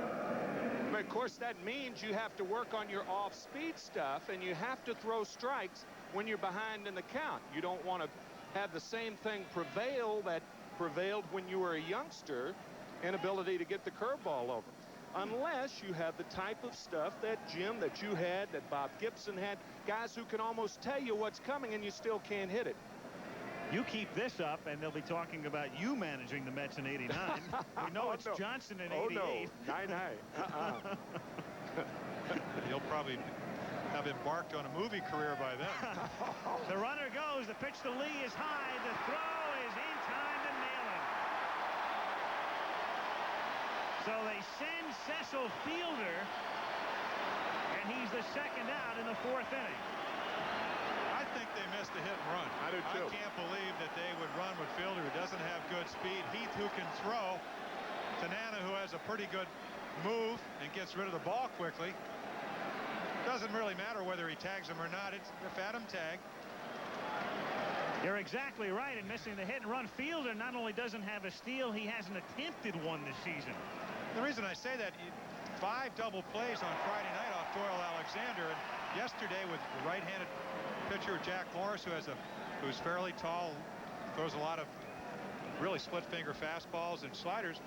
But of course, that means you have to work on your off-speed stuff, and you have to throw strikes when you're behind in the count. You don't want to have the same thing prevail that prevailed when you were a youngster, inability to get the curveball over. Unless you have the type of stuff that Jim, that you had, that Bob Gibson had, guys who can almost tell you what's coming and you still can't hit it. You keep this up, and they'll be talking about you managing the Mets in '89. We know it's no. Johnson in '88. Oh, no. 9-9. He'll probably have embarked on a movie career by then. The runner goes. The pitch to Lee is high. The throw is in time to nail him. So they send Cecil Fielder, and he's the second out in the 4th inning. I think they missed a hit and run. I do too. I can't believe that they would run with Fielder, who doesn't have good speed. Heath, who can throw. Tanana, who has a pretty good move and gets rid of the ball quickly. Doesn't really matter whether he tags him or not. It's a phantom tag. You're exactly right in missing the hit and run. Fielder not only doesn't have a steal, he hasn't attempted one this season. The reason I say that, 5 double plays on Friday night off Doyle Alexander, and yesterday with the right-handed pitcher Jack Morris, who's fairly tall, throws a lot of really split finger fastballs and sliders.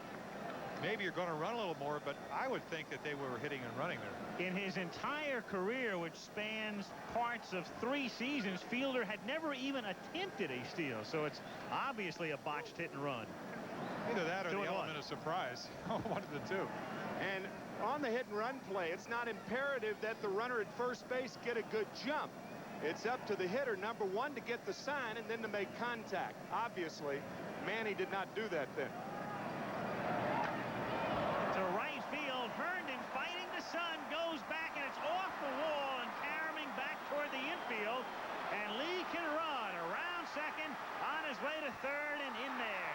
Maybe you're going to run a little more, but I would think that they were hitting and running there. In his entire career, which spans parts of 3 seasons, Fielder had never even attempted a steal, so it's obviously a botched hit and run. Either that or the 2-1. element of surprise. One of the two. And on the hit and run play, it's not imperative that the runner at first base get a good jump. It's up to the hitter, number 1, to get the sign and then to make contact. Obviously, Manny did not do that then. To right field, Herndon fighting the sun, goes back, and it's off the wall and caroming back toward the infield. And Lee can run around second, on his way to third, and in there.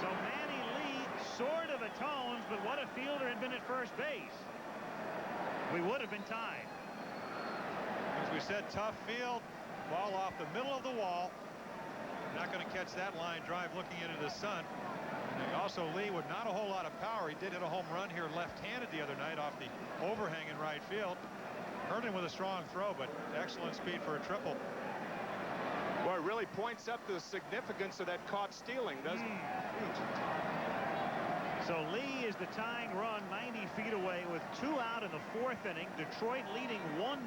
So Manny Lee sort of atones, but what if Fielder had been at first base? We would have been tied. As we said, tough field. Ball off the middle of the wall. Not going to catch that line drive looking into the sun. And also, Lee with not a whole lot of power. He did hit a home run here left-handed the other night off the overhang in right field. Herndon with a strong throw, but excellent speed for a triple. Boy, it really points up the significance of that caught stealing, doesn't it? So Lee is the tying run 90 feet away with 2 out in the 4th inning. Detroit leading 1-0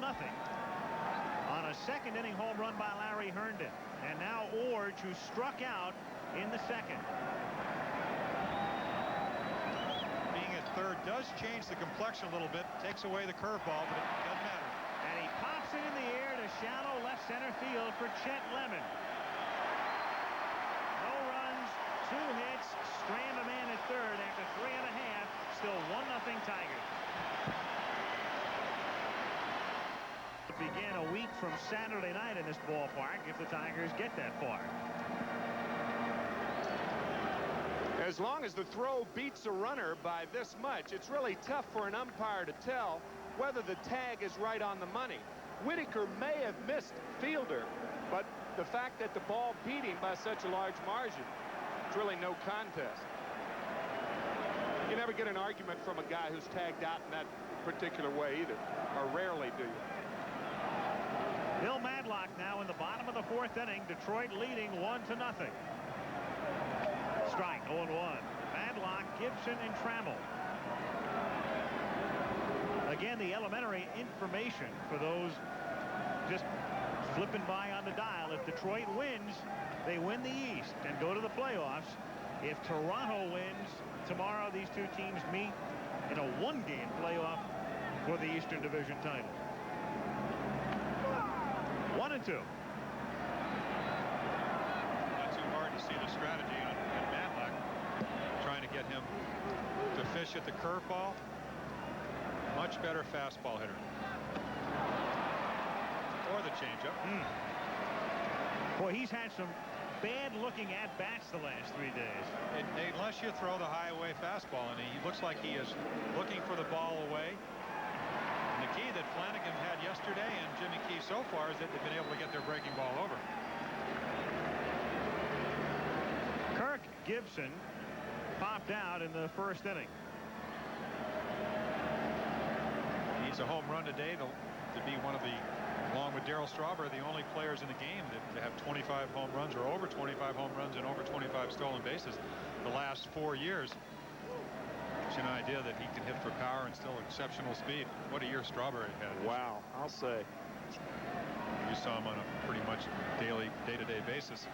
on a second-inning home run by Larry Herndon. And now Orge, who struck out in the 2nd. Being at third does change the complexion a little bit. Takes away the curveball, but it doesn't matter. And he pops it in the air to shallow left center field for Chet Lemon. No runs, 2 hits, strand a man at third after 3 1/2. Still 1-0 Tigers. Begin a week from Saturday night in this ballpark if the Tigers get that far. As long as the throw beats a runner by this much, it's really tough for an umpire to tell whether the tag is right on the money. Whitaker may have missed Fielder, but the fact that the ball beat him by such a large margin, it's really no contest. You never get an argument from a guy who's tagged out in that particular way either, or rarely do you. Bill Madlock now in the bottom of the 4th inning. Detroit leading 1-0. Strike 0-1. Madlock, Gibson, and Trammell. Again, the elementary information for those just flipping by on the dial. If Detroit wins, they win the East and go to the playoffs. If Toronto wins tomorrow, these two teams meet in a 1-game playoff for the Eastern Division title. 1-2. Not too hard to see the strategy on Matlack, trying to get him to fish at the curveball. Much better fastball hitter. Or the changeup. Boy, he's had some bad-looking at-bats the last 3 days. Unless you throw the high-away fastball, and he looks like he is looking for the ball away. And the key that Flanagan had yesterday and Jimmy Key so far is that they've been able to get their breaking ball over. Kirk Gibson popped out in the 1st inning. Needs a home run today to be one of the, along with Darryl Strawberry, the only players in the game that have 25 home runs or over 25 home runs and over 25 stolen bases the last 4 years. Gives you an idea that he can hit for power and still exceptional speed. What a year Strawberry had. Wow, I'll say. You saw him on a pretty much daily, day-to-day basis.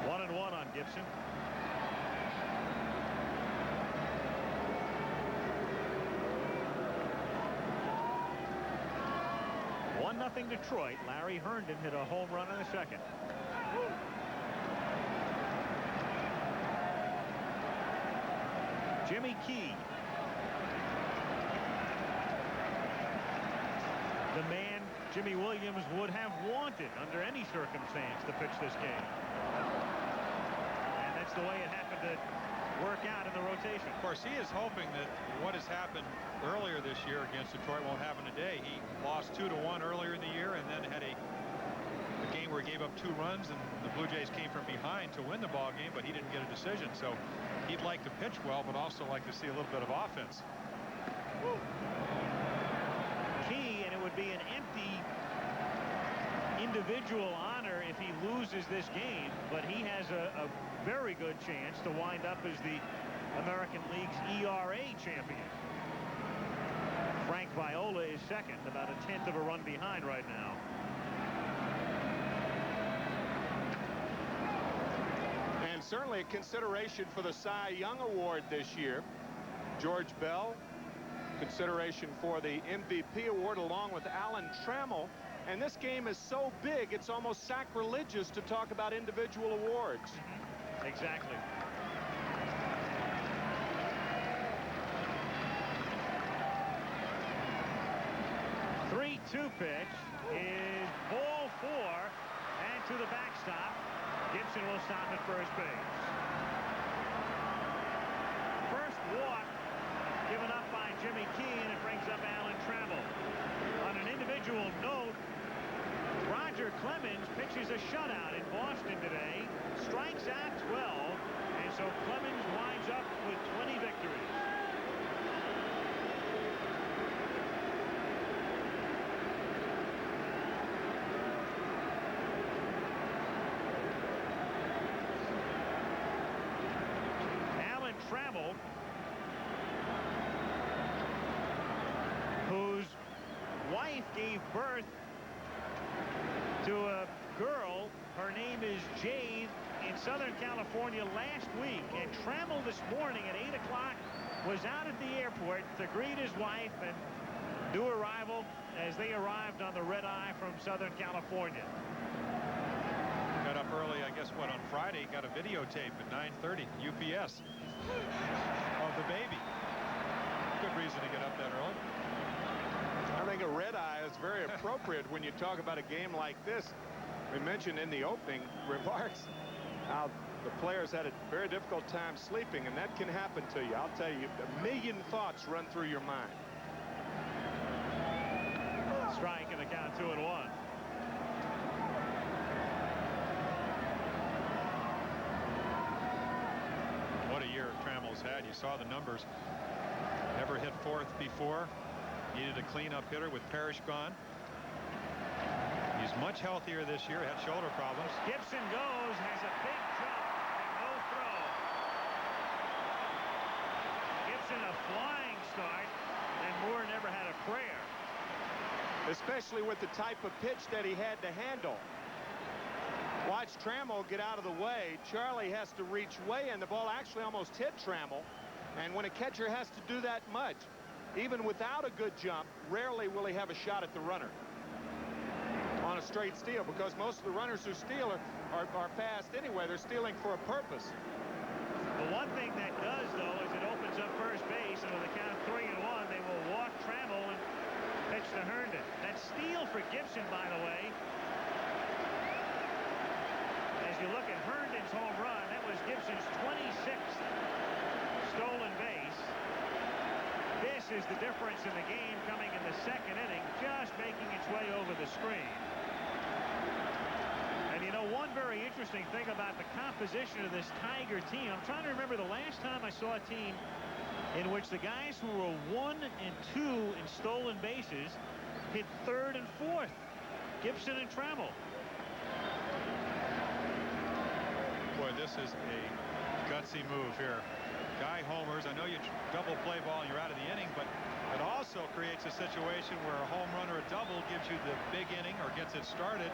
1-1 on Gibson. Nothing Detroit. Larry Herndon hit a home run in the 2nd. Jimmy Key. The man Jimmy Williams would have wanted under any circumstance to pitch this game. And that's the way it happened to work out in the rotation. Of course, he is hoping that what has happened earlier this year against Detroit won't happen today. He lost 2-1 earlier in the year and then had a game where he gave up 2 runs and the Blue Jays came from behind to win the ball game, but he didn't get a decision. So he'd like to pitch well, but also like to see a little bit of offense. Key, and it would be an empty individual honor if he loses this game, but he has a very good chance to wind up as the American League's ERA champion. Frank Viola is 2nd, about a 1/10 of a run behind right now. And certainly a consideration for the Cy Young Award this year. George Bell, consideration for the MVP award along with Alan Trammell. And this game is so big, it's almost sacrilegious to talk about individual awards. Exactly. Two pitch is ball 4 and to the backstop. Gibson will stop at first base. First walk given up by Jimmy Key, and it brings up Alan Trammell. On an individual note, Roger Clemens pitches a shutout in Boston today, strikes out 12, and so Clemens winds up with 20 victories. Trammell, whose wife gave birth to a girl, her name is Jade, in Southern California last week, and Trammell this morning at 8 o'clock was out at the airport to greet his wife and new arrival as they arrived on the red eye from Southern California. Got up early, I guess, what, on Friday, got a videotape at 9:30, UPS. Of the baby. Good reason to get up that early. I think a red eye is very appropriate when you talk about a game like this. We mentioned in the opening remarks how the players had a very difficult time sleeping, and that can happen to you. I'll tell you, a million thoughts run through your mind. Strike and the count 2-1. What a year Trammell's had. You saw the numbers. Never hit fourth before. Needed a cleanup hitter with Parrish gone. He's much healthier this year. Had shoulder problems. Gibson goes, has a big jump, and no throw. Gibson a flying start, and Moore never had a prayer. Especially with the type of pitch that he had to handle. Watch Trammell get out of the way. Charlie has to reach way, and the ball actually almost hit Trammell. And when a catcher has to do that much, even without a good jump, rarely will he have a shot at the runner on a straight steal, because most of the runners who steal are fast anyway. They're stealing for a purpose. The one thing that does, though, is it opens up first base, and with a count 3-1, they will walk Trammell and pitch to Herndon. That steal for Gibson, by the way. As you look at Herndon's home run, that was Gibson's 26th stolen base. This is the difference in the game coming in the second inning, just making its way over the screen. And you know, one very interesting thing about the composition of this Tiger team, I'm trying to remember the last time I saw a team in which the guys who were 1 and 2 in stolen bases hit third and fourth. Gibson and Trammell. Boy, this is a gutsy move here. Guy homers. I know you double play ball and you're out of the inning, but it also creates a situation where a home run or a double gives you the big inning or gets it started.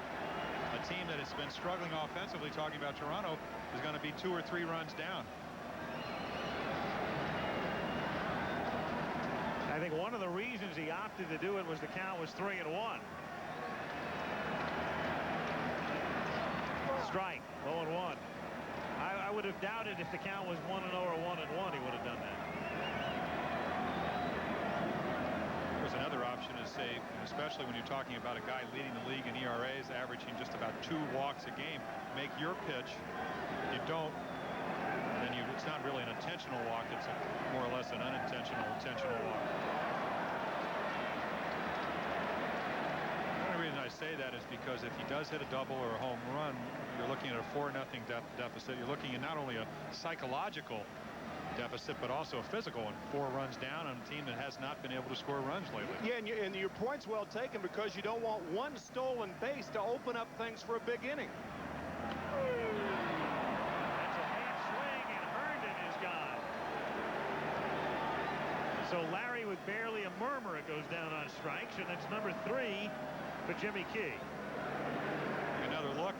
A team that has been struggling offensively, talking about Toronto, is going to be 2 or 3 runs down. I think one of the reasons he opted to do it was the count was 3-1. Strike, 0-1. I would have doubted if the count was 1-0 or 1-1, he would have done that. There's another option is say, especially when you're talking about a guy leading the league in ERAs, averaging just about 2 walks a game. Make your pitch. If you don't, then it's not really an intentional walk. It's more or less an unintentional intentional walk. The only reason I say that is because if he does hit a double or a home run, you're looking at a 4-0 deficit. You're looking at not only a psychological deficit, but also a physical, and 4 runs down on a team that has not been able to score runs lately. Yeah, and your point's well taken, because you don't want one stolen base to open up things for a big inning. That's a half swing, and Herndon is gone. So Larry, with barely a murmur, it goes down on strikes, and it's number 3 for Jimmy Key. Another look.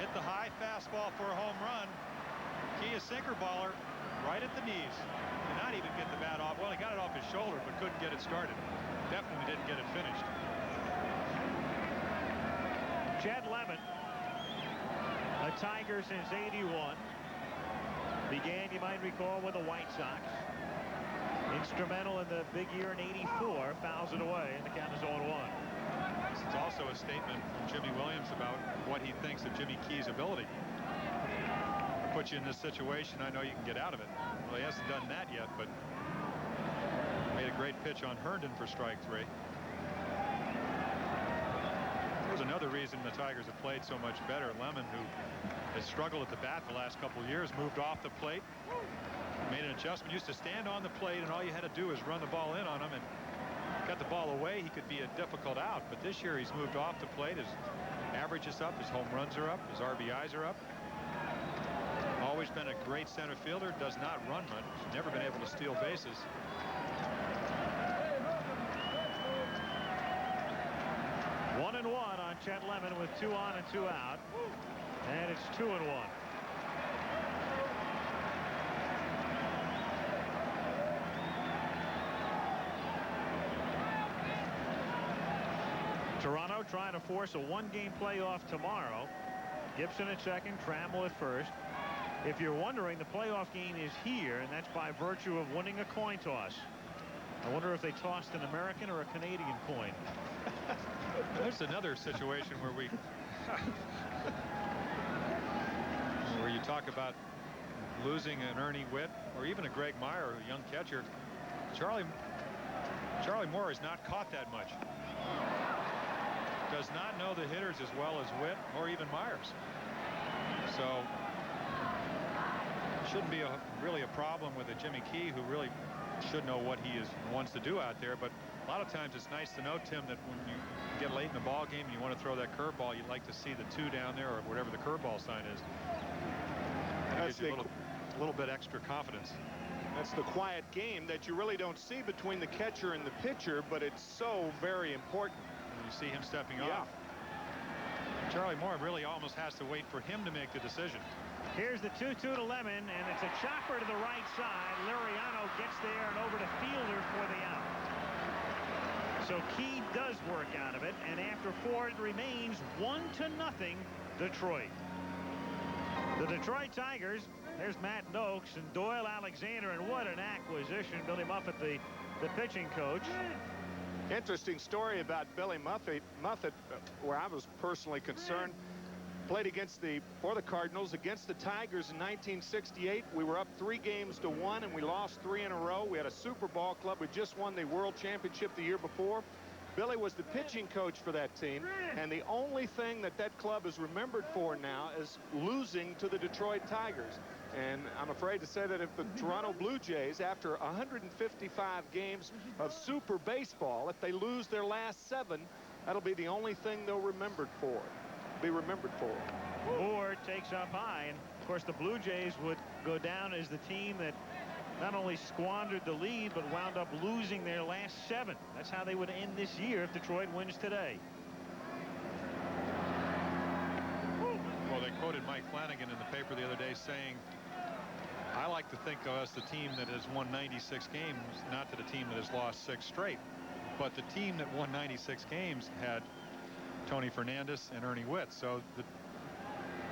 Hit the high fastball for a home run. Key, a sinker baller, right at the knees. Did not even get the bat off. Well, he got it off his shoulder, but couldn't get it started. Definitely didn't get it finished. Jed Lemon, a Tiger since '81. Began, you might recall, with the White Sox. Instrumental in the big year in '84. Fouls it away, and the count is 0-1. It's also a statement from Jimmy Williams about what he thinks of Jimmy Key's ability. I put you in this situation, I know you can get out of it. Well, he hasn't done that yet, but made a great pitch on Herndon for strike 3. There's another reason the Tigers have played so much better. Lemon, who has struggled at the bat the last couple of years, moved off the plate, made an adjustment, used to stand on the plate, and all you had to do is run the ball in on him, and got the ball away, he could be a difficult out. But this year he's moved off the plate. His average is up, his home runs are up, his RBIs are up. Always been a great center fielder, does not run much, never been able to steal bases. One and one on Chet Lemon with 2 on and 2 out, and it's 2-1. Toronto trying to force a 1-game playoff tomorrow. Gibson at second, Trammell at first. If you're wondering, the playoff game is here, and that's by virtue of winning a coin toss. I wonder if they tossed an American or a Canadian coin. There's another situation where we Where you talk about losing an Ernie Witt or even a Greg Meyer, a young catcher, Charlie Moore has not caught that much. Does not know the hitters as well as Witt or even Myers. So shouldn't be really a problem with a Jimmy Key, who really should know what he wants to do out there. But a lot of times it's nice to know, Tim, that when you get late in the ball game and you want to throw that curveball, you'd like to see the 2 down there or whatever the curveball sign is. That gives you a little bit extra confidence. That's the quiet game that you really don't see between the catcher and the pitcher, but it's so very important. And you see him stepping off. Charlie Moore really almost has to wait for him to make the decision. Here's the 2-2 to Lemon, and it's a chopper to the right side. Liriano gets there and over to Fielder for the out. So Key does work out of it, and after 4 it remains 1-0 Detroit. The Detroit Tigers, there's Matt Noakes and Doyle Alexander, and what an acquisition. Billy Muffet, the pitching coach. Interesting story about Billy Muffet, where I was personally concerned. Played for the Cardinals against the Tigers in 1968. We were up 3-1, and we lost 3 in a row. We had a Super Ball club. We just won the World Championship the year before. Billy was the pitching coach for that team, and the only thing that club is remembered for now is losing to the Detroit Tigers. And I'm afraid to say that if the Toronto Blue Jays, after 155 games of Super Baseball, if they lose their last 7, that'll be the only thing they'll be remembered for. Moore takes up high, and of course the Blue Jays would go down as the team that not only squandered the lead but wound up losing their last 7. That's how they would end this year if Detroit wins today. Well, they quoted Mike Flanagan in the paper the other day saying, I like to think of us the team that has won 96 games, not to the team that has lost 6 straight. But the team that won 96 games had Tony Fernandez and Ernie Witt. So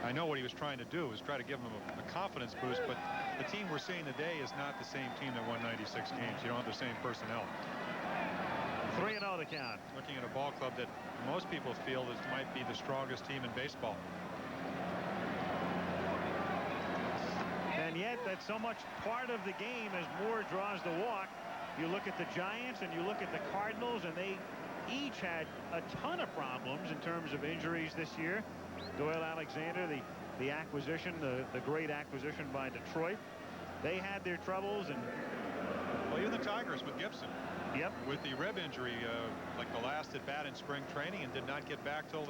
I know what he was trying to do was try to give them a confidence boost, but the team we're seeing today is not the same team that won 96 games. You don't have the same personnel. 3-0 the count. Looking at a ball club that most people feel might be the strongest team in baseball. And yet that's so much part of the game as Moore draws the walk. You look at the Giants and you look at the Cardinals, and they each had a ton of problems in terms of injuries this year. Doyle Alexander, the acquisition, the great acquisition by Detroit. They had their troubles, and well, even the Tigers with Gibson. Yep. With the rib injury, like the last at bat in spring training, and did not get back till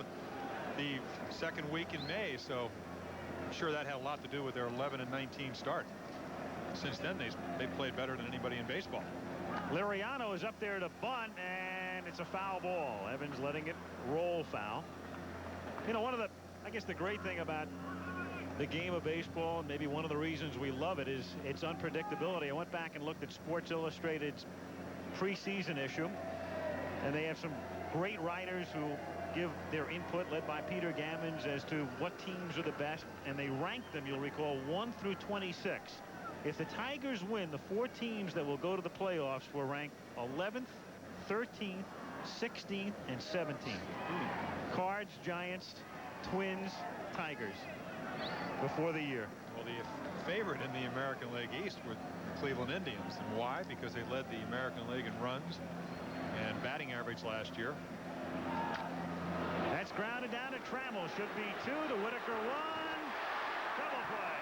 the second week in May. So I'm sure that had a lot to do with their 11-19 start. Since then, they played better than anybody in baseball. Liriano is up there to bunt, and it's a foul ball. Evans letting it roll foul. You know, I guess the great thing about the game of baseball, and maybe one of the reasons we love it, is its unpredictability. I went back and looked at Sports Illustrated's preseason issue, and they have some great writers who give their input, led by Peter Gammons, as to what teams are the best, and they rank them, you'll recall, 1 through 26. If the Tigers win, the 4 teams that will go to the playoffs will rank 11th, 13th, 16th, and 17th. Cards, Giants, Twins, Tigers before the year. Well, the favorite in the American League East were the Cleveland Indians. And why? Because they led the American League in runs and batting average last year. That's grounded down to Trammell. Should be 2 to Whitaker. 1. Double play.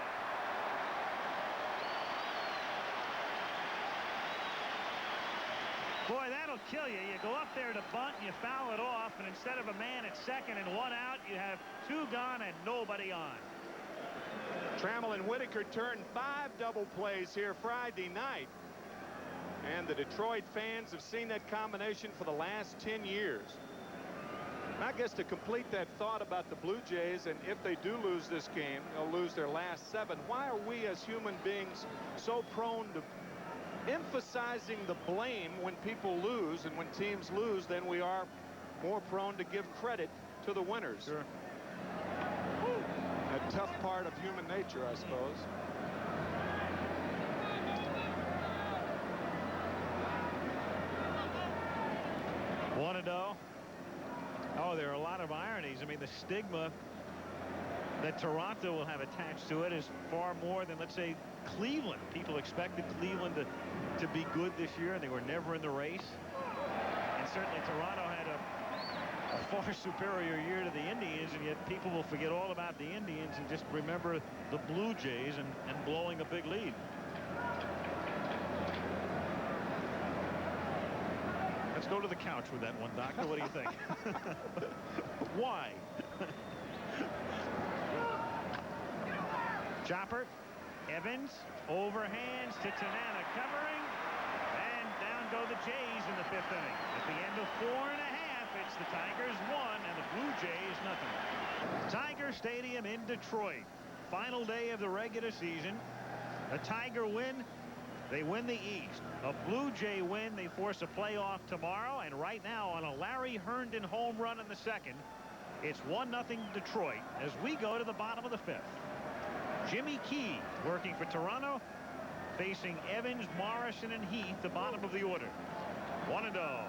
Boy, that'll kill you. You go up there to bunt, and you foul it off, and instead of a man at second and 1 out, you have 2 gone and nobody on. Trammell and Whitaker turned 5 double plays here Friday night. And the Detroit fans have seen that combination for the last 10 years. And I guess to complete that thought about the Blue Jays, and if they do lose this game, they'll lose their last 7. Why are we as human beings so prone to emphasizing the blame when people lose, and when teams lose, then we are more prone to give credit to the winners? Sure. A tough part of human nature, I suppose. Oh, there are a lot of ironies. I mean, the stigma that Toronto will have attached to it is far more than, let's say, Cleveland. People expected Cleveland to be good this year, and they were never in the race. And certainly Toronto had a far superior year to the Indians, and yet people will forget all about the Indians and just remember the Blue Jays and blowing a big lead. Let's go to the couch with that one, Doctor. What do you think? Why? Chopper, Evans, overhands to Tanana, covering, and down go the Jays in the 5th inning. At the end of 4 1/2, it's the Tigers 1 and the Blue Jays nothing. Tiger Stadium in Detroit. Final day of the regular season. A Tiger win. They win the East. A Blue Jay win. They force a playoff tomorrow. And right now, on a Larry Herndon home run in the 2nd, it's 1-0 Detroit as we go to the bottom of the 5th. Jimmy Key working for Toronto, facing Evans, Morrison, and Heath, the bottom of the order. 1-0.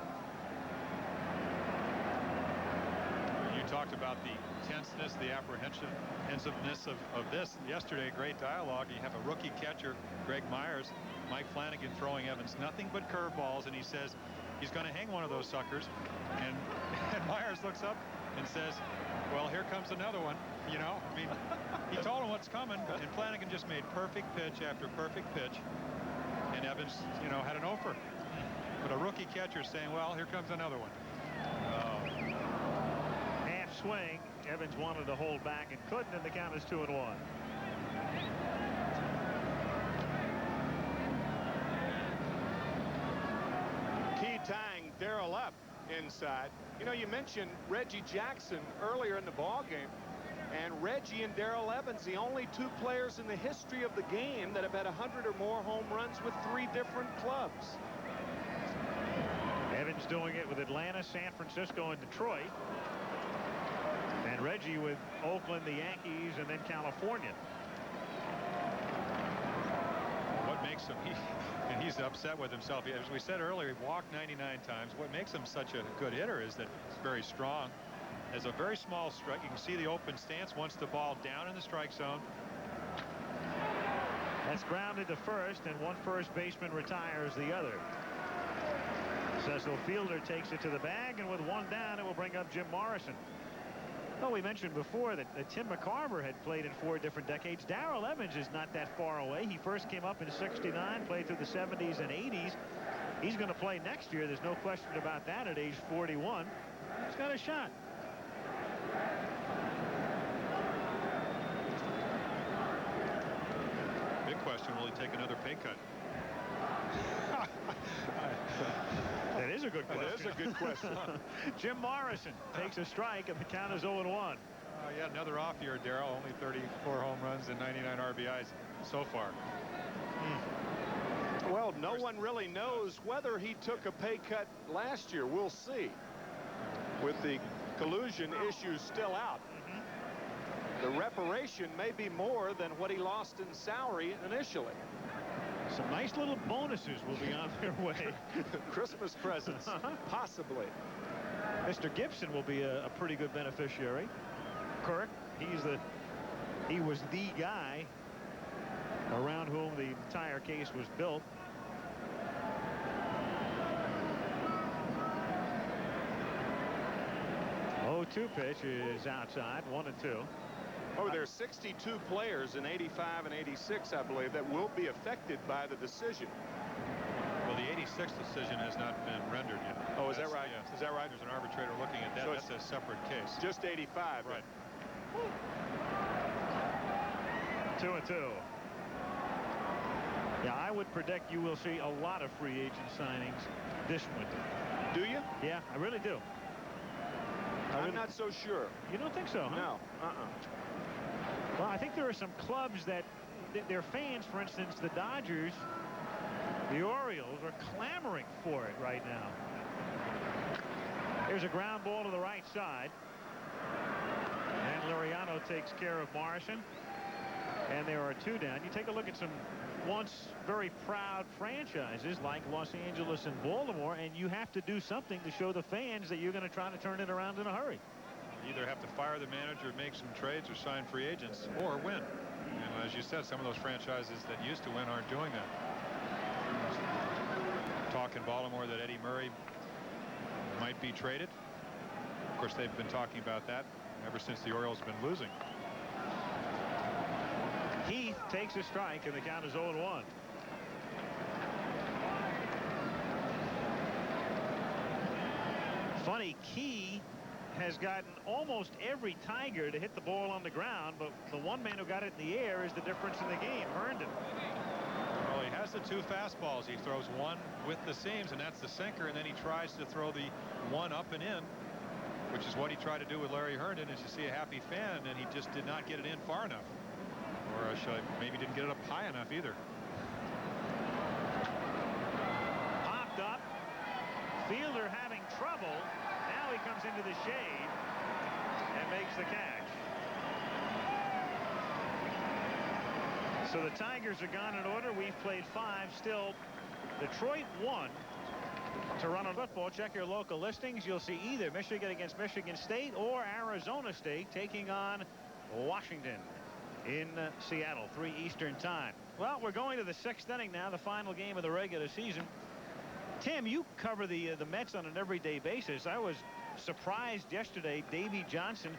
You talked about the tenseness, the apprehensiveness of this yesterday. Great dialogue. You have a rookie catcher, Greg Myers, Mike Flanagan throwing Evans nothing but curveballs, and he says he's going to hang one of those suckers. And Myers looks up and says, well, here comes another one. You know, I mean, he told him what's coming, and Flanagan just made perfect pitch after perfect pitch. And Evans, you know, had an offer. But a rookie catcher saying, well, here comes another one. Half swing. Evans wanted to hold back and couldn't, and the count is 2-1. Key tying Darrell up inside. You know, you mentioned Reggie Jackson earlier in the ball game, and Reggie and Darrell Evans, the only 2 players in the history of the game that have had 100 or more home runs with 3 different clubs. Evans doing it with Atlanta, San Francisco, and Detroit. And Reggie with Oakland, the Yankees, and then California. What makes him, and he's upset with himself. As we said earlier, he walked 99 times. What makes him such a good hitter is that he's very strong. Has a very small strike. You can see the open stance once the ball down in the strike zone. That's grounded to first, and one first baseman retires the other. Cecil Fielder takes it to the bag, and with 1 down, it will bring up Jim Morrison. Well, we mentioned before that Tim McCarver had played in 4 different decades. Darrell Evans is not that far away. He first came up in '69, played through the 70s and 80s. He's going to play next year. There's no question about that at age 41. He's got a shot. Big question, will he take another pay cut? That is a good question. That is a good question. Jim Morrison takes a strike, and the count is 0-1. Yeah, another off year, Darrell. Only 34 home runs and 99 RBIs so far. Well, no one really knows whether he took a pay cut last year. We'll see. With the collusion issues still out. The reparation may be more than what he lost in salary initially. Some nice little bonuses will be on their way. Christmas presents, possibly. Mr. Gibson will be a pretty good beneficiary. Kirk, he was the guy around whom the entire case was built. Oh, 2 pitch is outside, 1-2. Oh, there are 62 players in 85 and 86, I believe, that will be affected by the decision. Well, the 86 decision has not been rendered yet. Oh, is that right? Yeah. Is that right? There's an arbitrator looking at that. So that's a separate case. Just 85. Right. 2-2. Yeah, I would predict you will see a lot of free agent signings this winter. Do you? Yeah, I really do. I'm not so sure. You don't think so, huh? No. Well, I think there are some clubs that their fans, for instance, the Dodgers, the Orioles, are clamoring for it right now. Here's a ground ball to the right side. And Liriano takes care of Morrison. And there are 2 down. You take a look at some once very proud franchises like Los Angeles and Baltimore, and you have to do something to show the fans that you're going to try to turn it around in a hurry. You either have to fire the manager, make some trades, or sign free agents, or win. And as you said, some of those franchises that used to win aren't doing that. Talk in Baltimore that Eddie Murray might be traded. Of course, they've been talking about that ever since the Orioles have been losing. Heath takes a strike, and the count is 0-1. Funny, Key has gotten almost every Tiger to hit the ball on the ground, but the one man who got it in the air is the difference in the game, Herndon. Well, he has the two fastballs. He throws one with the seams, and that's the sinker, and then he tries to throw the one up and in, which is what he tried to do with Larry Herndon. As you see a happy fan, and he just did not get it in far enough. Or maybe didn't get it up high enough either. Popped up. Fielder having trouble. Now he comes into the shade and makes the catch. So the Tigers are gone in order. We've played 5 still. Detroit 1. Toronto football. Check your local listings. You'll see either Michigan against Michigan State or Arizona State taking on Washington in Seattle, 3 Eastern time. Well, we're going to the 6th inning now, the final game of the regular season. Tim, you cover the Mets on an everyday basis. I was surprised yesterday, Davey Johnson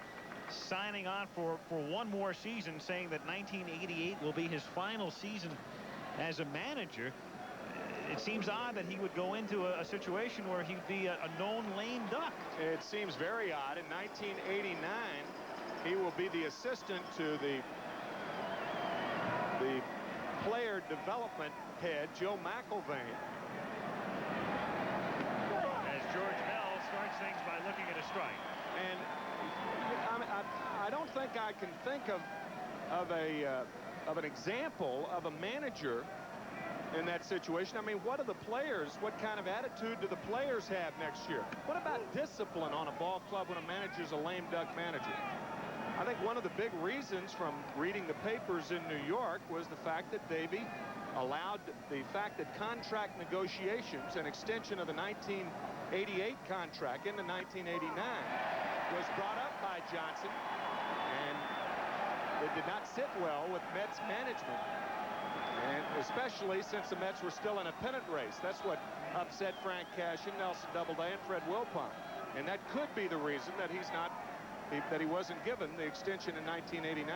signing on for one more season, saying that 1988 will be his final season as a manager. It seems odd that he would go into a situation where he'd be a known lame duck. It seems very odd. In 1989, he will be the assistant to the player development head, Joe McIlvaine. As George Bell starts things by looking at a strike. And I don't think I can think of an example of a manager in that situation. I mean, what kind of attitude do the players have next year? What about discipline on a ball club when a manager's a lame duck manager? I think one of the big reasons from reading the papers in New York was the fact that Davey allowed the fact that contract negotiations, an extension of the 1988 contract into 1989, was brought up by Johnson, and it did not sit well with Mets management, and especially since the Mets were still in a pennant race. That's what upset Frank Cashin, Nelson Doubleday, and Fred Wilpon, and that could be the reason that he wasn't given the extension in 1989.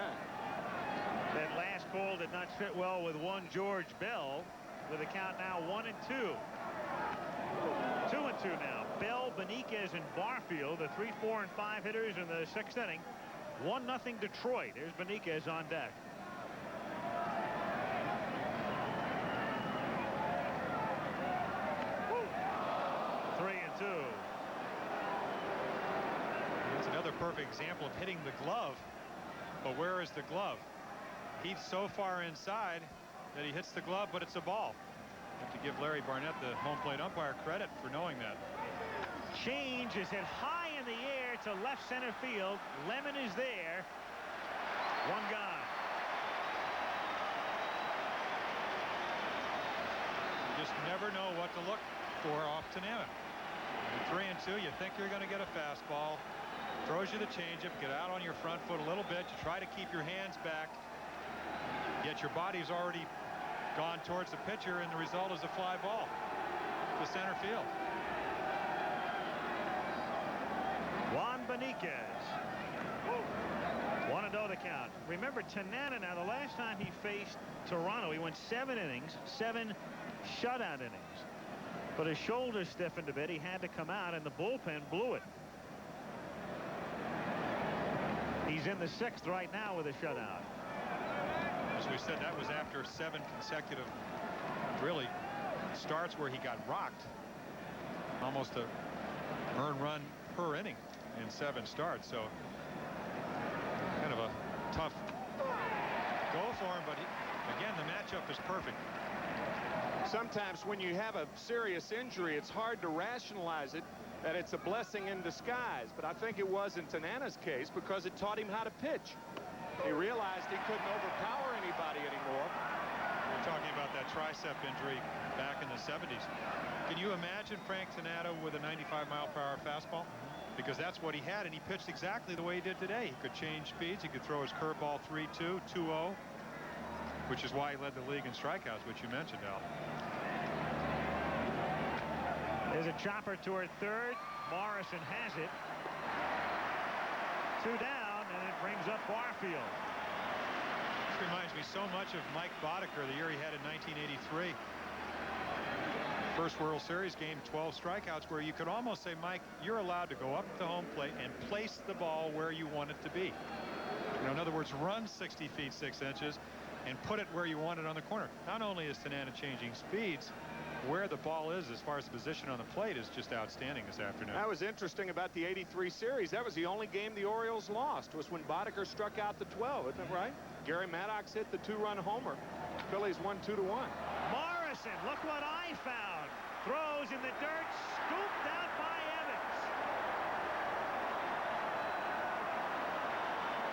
That last call did not fit well with one George Bell, with a count now 1-2. 2-2 now. Bell, Benitez, and Barfield, the 3, 4, and 5 hitters in the 6th inning. 1-0 Detroit. There's Benitez on deck. Woo. 3-2. That's another perfect example of hitting the glove. But where is the glove? He's so far inside that he hits the glove, but it's a ball. Have to give Larry Barnett, the home plate umpire, credit for knowing that. Change is hit high in the air to left center field. Lemon is there. One gone. You just never know what to look for off Tanana. 3-2, you think you're going to get a fastball. Throws you the changeup. Get out on your front foot a little bit. You try to keep your hands back. Yet your body's already gone towards the pitcher, and the result is a fly ball to center field. Juan Benitez. 1-0 the count. Remember, Tanana, now the last time he faced Toronto, he went 7 innings, 7 shutout innings. But his shoulder stiffened a bit. He had to come out, and the bullpen blew it. He's in the 6th right now with a shutout. As we said, that was after 7 consecutive, really, starts where he got rocked. Almost a earned run per inning in 7 starts. So kind of a tough go for him. But again, the matchup is perfect. Sometimes when you have a serious injury, it's hard to rationalize it, that it's a blessing in disguise. But I think it was in Tanana's case, because it taught him how to pitch. He realized he couldn't overpower anybody anymore, We're talking about that tricep injury back in the 70s. Can you imagine Frank Tanana with a 95-mile-per-hour fastball? Because that's what he had, and he pitched exactly the way he did today. He could change speeds. He could throw his curveball 3-2, 2-0, which is why he led the league in strikeouts, which you mentioned, Al. There's a chopper toward third. Morrison has it. 2 down, and it brings up Barfield. This reminds me so much of Mike Boddicker, the year he had in 1983. First World Series game, 12 strikeouts, where you could almost say, Mike, you're allowed to go up to home plate and place the ball where you want it to be. You know, in other words, run 60 feet 6 inches and put it where you want it on the corner. Not only is Tanana changing speeds, where the ball is as far as the position on the plate is just outstanding this afternoon. That was interesting about the 83 series. That was the only game the Orioles lost, was when Boddicker struck out the 12, isn't it right? Gary Maddox hit the 2-run homer. Phillies won 2-1. Morrison, look what I found. Throws in the dirt, scooped out by Evans.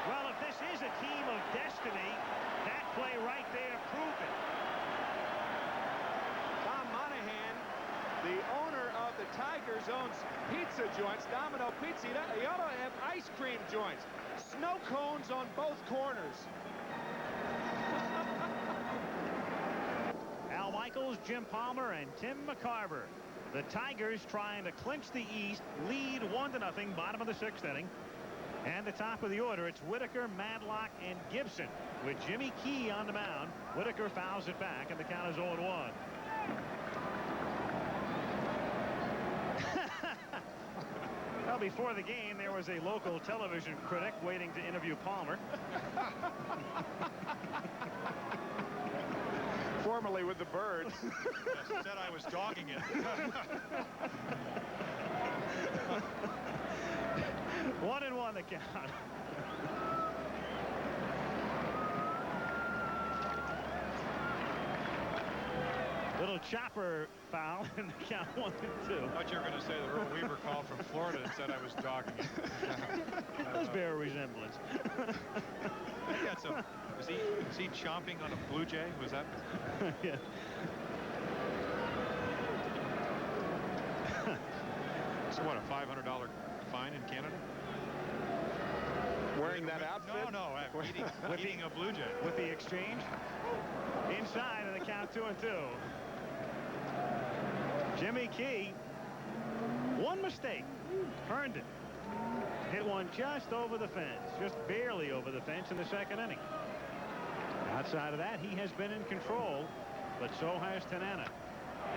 Well, if this is a team of destiny, that play right there proved it. Tom Monahan, the owner of the Tigers, owns pizza joints, Domino Pizza. He ought to have ice cream joints, snow cones on both corners. Al Michaels, Jim Palmer, and Tim McCarver. The Tigers trying to clinch the East, lead 1-0, bottom of the 6th inning. And the top of the order, it's Whitaker, Madlock, and Gibson. With Jimmy Key on the mound, Whitaker fouls it back, and the count is 0-1. Well, before the game, there was a local television critic waiting to interview Palmer. Formerly with the Birds. Yes, said I was dogging it. 1-1 the count. Little chopper foul and the count 1-2. I thought you were going to say that Earl Weaver called from Florida and said I was dogging it. Does bear a resemblance. He had some. Was he chomping on a Blue Jay? Was that? Yeah. So what, a $500 fine in Canada? Wearing that outfit? No, eating a Blue Jay. With the exchange? Inside of the count 2-2. Jimmy Key. One mistake. Herndon hit one just over the fence. Just barely over the fence in the 2nd inning. Outside of that, he has been in control, but so has Tanana.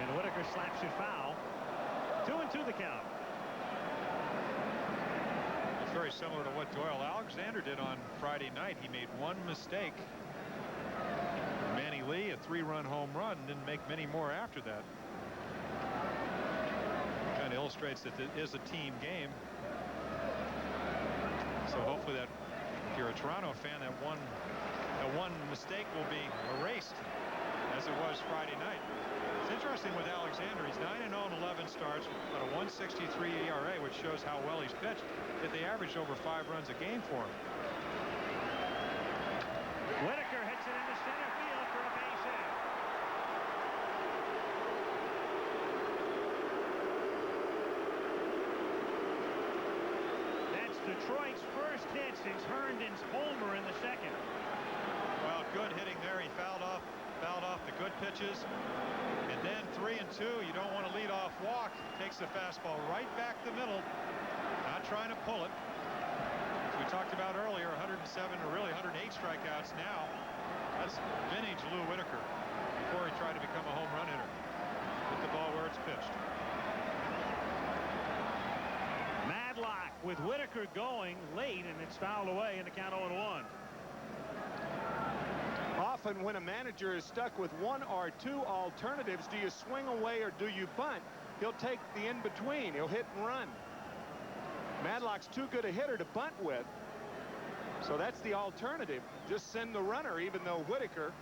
And Whitaker slaps it foul. 2-2 the count. It's very similar to what Doyle Alexander did on Friday night. He made one mistake. Manny Lee, a 3-run home run, didn't make many more after that. Kind of illustrates that it is a team game. So hopefully that, if you're a Toronto fan, that one mistake will be erased as it was Friday night. It's interesting with Alexander. He's 9-0 in 11 starts, at a 1.63 ERA, which shows how well he's pitched. Yet they averaged over 5 runs a game for him. Whitaker hits it into center field for a base hit. That's Detroit's first hit since Herndon's homer in the 2nd. Well, good hitting there. He fouled off the good pitches. And then 3-2, you don't want to lead off walk. Takes the fastball right back the middle. Not trying to pull it. As we talked about earlier, 107 or really 108 strikeouts now. That's vintage Lou Whitaker before he tried to become a home run hitter. Hit the ball where it's pitched. Madlock with Whitaker going late, and it's fouled away in the count 0-1. Often when a manager is stuck with 1 or 2 alternatives, do you swing away or do you bunt? He'll take the in-between. He'll hit and run. Madlock's too good a hitter to bunt with. So that's the alternative. Just send the runner, even though Whitaker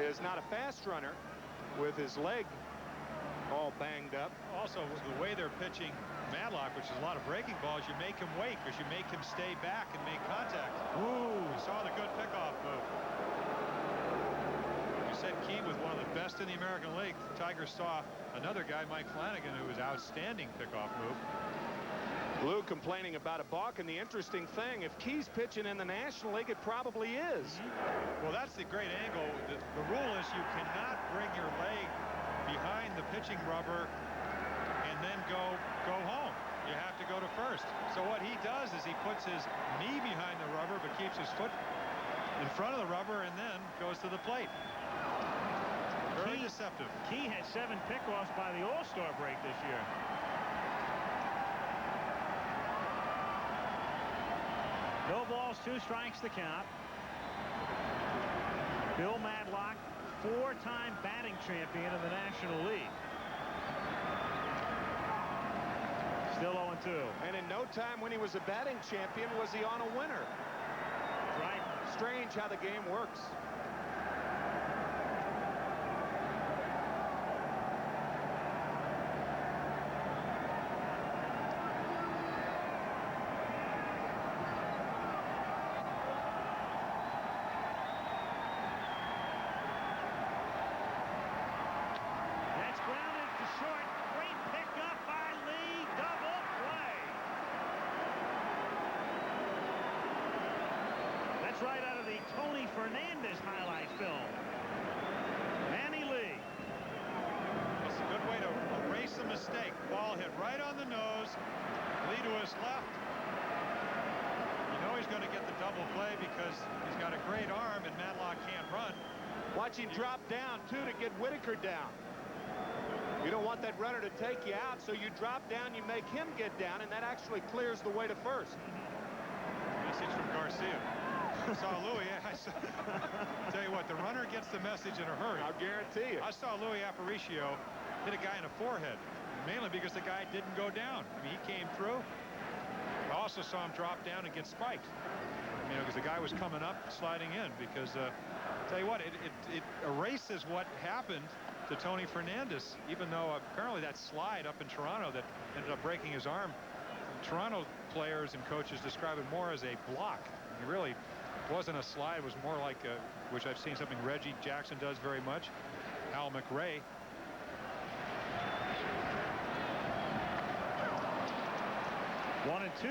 is not a fast runner with his leg all banged up. Also, the way they're pitching Madlock, which is a lot of breaking balls, you make him wait because you make him stay back and make contact. Ooh. You saw the good pickoff move. You said, Key was one of the best in the American League. The Tigers saw another guy, Mike Flanagan, who was outstanding pickoff move. Lou complaining about a balk, and the interesting thing, if Key's pitching in the National League, it probably is. Well, that's the great angle. The rule is you cannot bring your leg behind the pitching rubber and then go home. You have to go to first. So what he does is he puts his knee behind the rubber but keeps his foot in front of the rubber and then goes to the plate. Very deceptive. Key had 7 pickoffs by the All-Star break this year. No balls, 2 strikes the count. Bill Madlock, 4-time batting champion in the National League. Still 0-2. And in no time when he was a batting champion was he on a winner. Right. Strange how the game works. Right out of the Tony Fernandez highlight film. Manny Lee. It's a good way to erase a mistake. Ball hit right on the nose. Lee to his left. You know he's going to get the double play because he's got a great arm and Madlock can't run. Watch him drop down, too, to get Whitaker down. You don't want that runner to take you out, so you drop down, you make him get down, and that actually clears the way to first. Message from Garcia. I saw Louis. Tell you what, the runner gets the message in a hurry. I'll guarantee you. I saw Louis Aparicio hit a guy in the forehead, mainly because the guy didn't go down. I mean, he came through. I also saw him drop down and get spiked. You know, because the guy was coming up, sliding in. Because tell you what, it erases what happened to Tony Fernandez. Even though apparently that slide up in Toronto that ended up breaking his arm, Toronto players and coaches describe it more as a block. It really wasn't a slide. It was more like which I've seen something Reggie Jackson does very much. Al McRae. One and 2.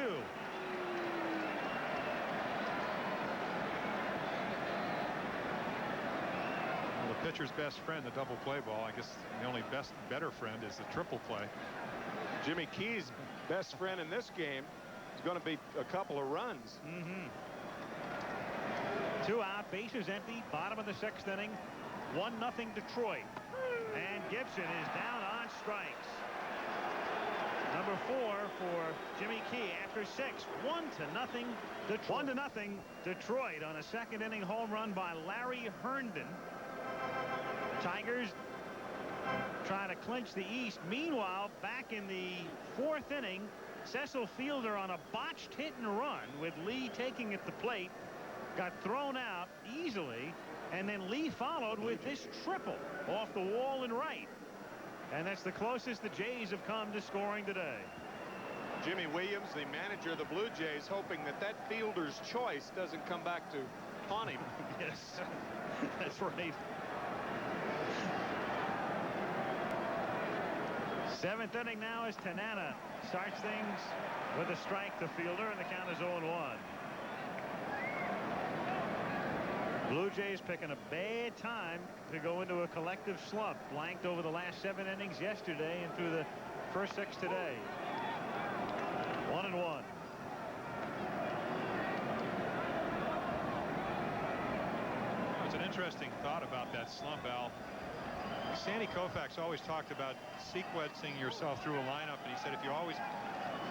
Well, the pitcher's best friend, the double play ball. I guess the only better friend is the triple play. Jimmy Key's best friend in this game is going to be a couple of runs. 2 out, bases empty, bottom of the 6th inning. 1-0 Detroit. And Gibson is down on strikes. Number 4 for Jimmy Key after 6. 1-0 Detroit. 1-0 Detroit on a 2nd inning home run by Larry Herndon. Tigers trying to clinch the East. Meanwhile, back in the 4th inning, Cecil Fielder on a botched hit and run with Lee taking at the plate got thrown out easily, and then Lee followed with this triple off the wall and right. And that's the closest the Jays have come to scoring today. Jimmy Williams, the manager of the Blue Jays, hoping that fielder's choice doesn't come back to haunt him. Yes, that's right. 7th inning now as Tanana starts things with a strike to Fielder, and the count is 0-1. Blue Jays picking a bad time to go into a collective slump. Blanked over the last 7 innings yesterday and through the first 6 today. 1-1. It's an interesting thought about that slump, Al. Sandy Koufax always talked about sequencing yourself through a lineup, and he said if you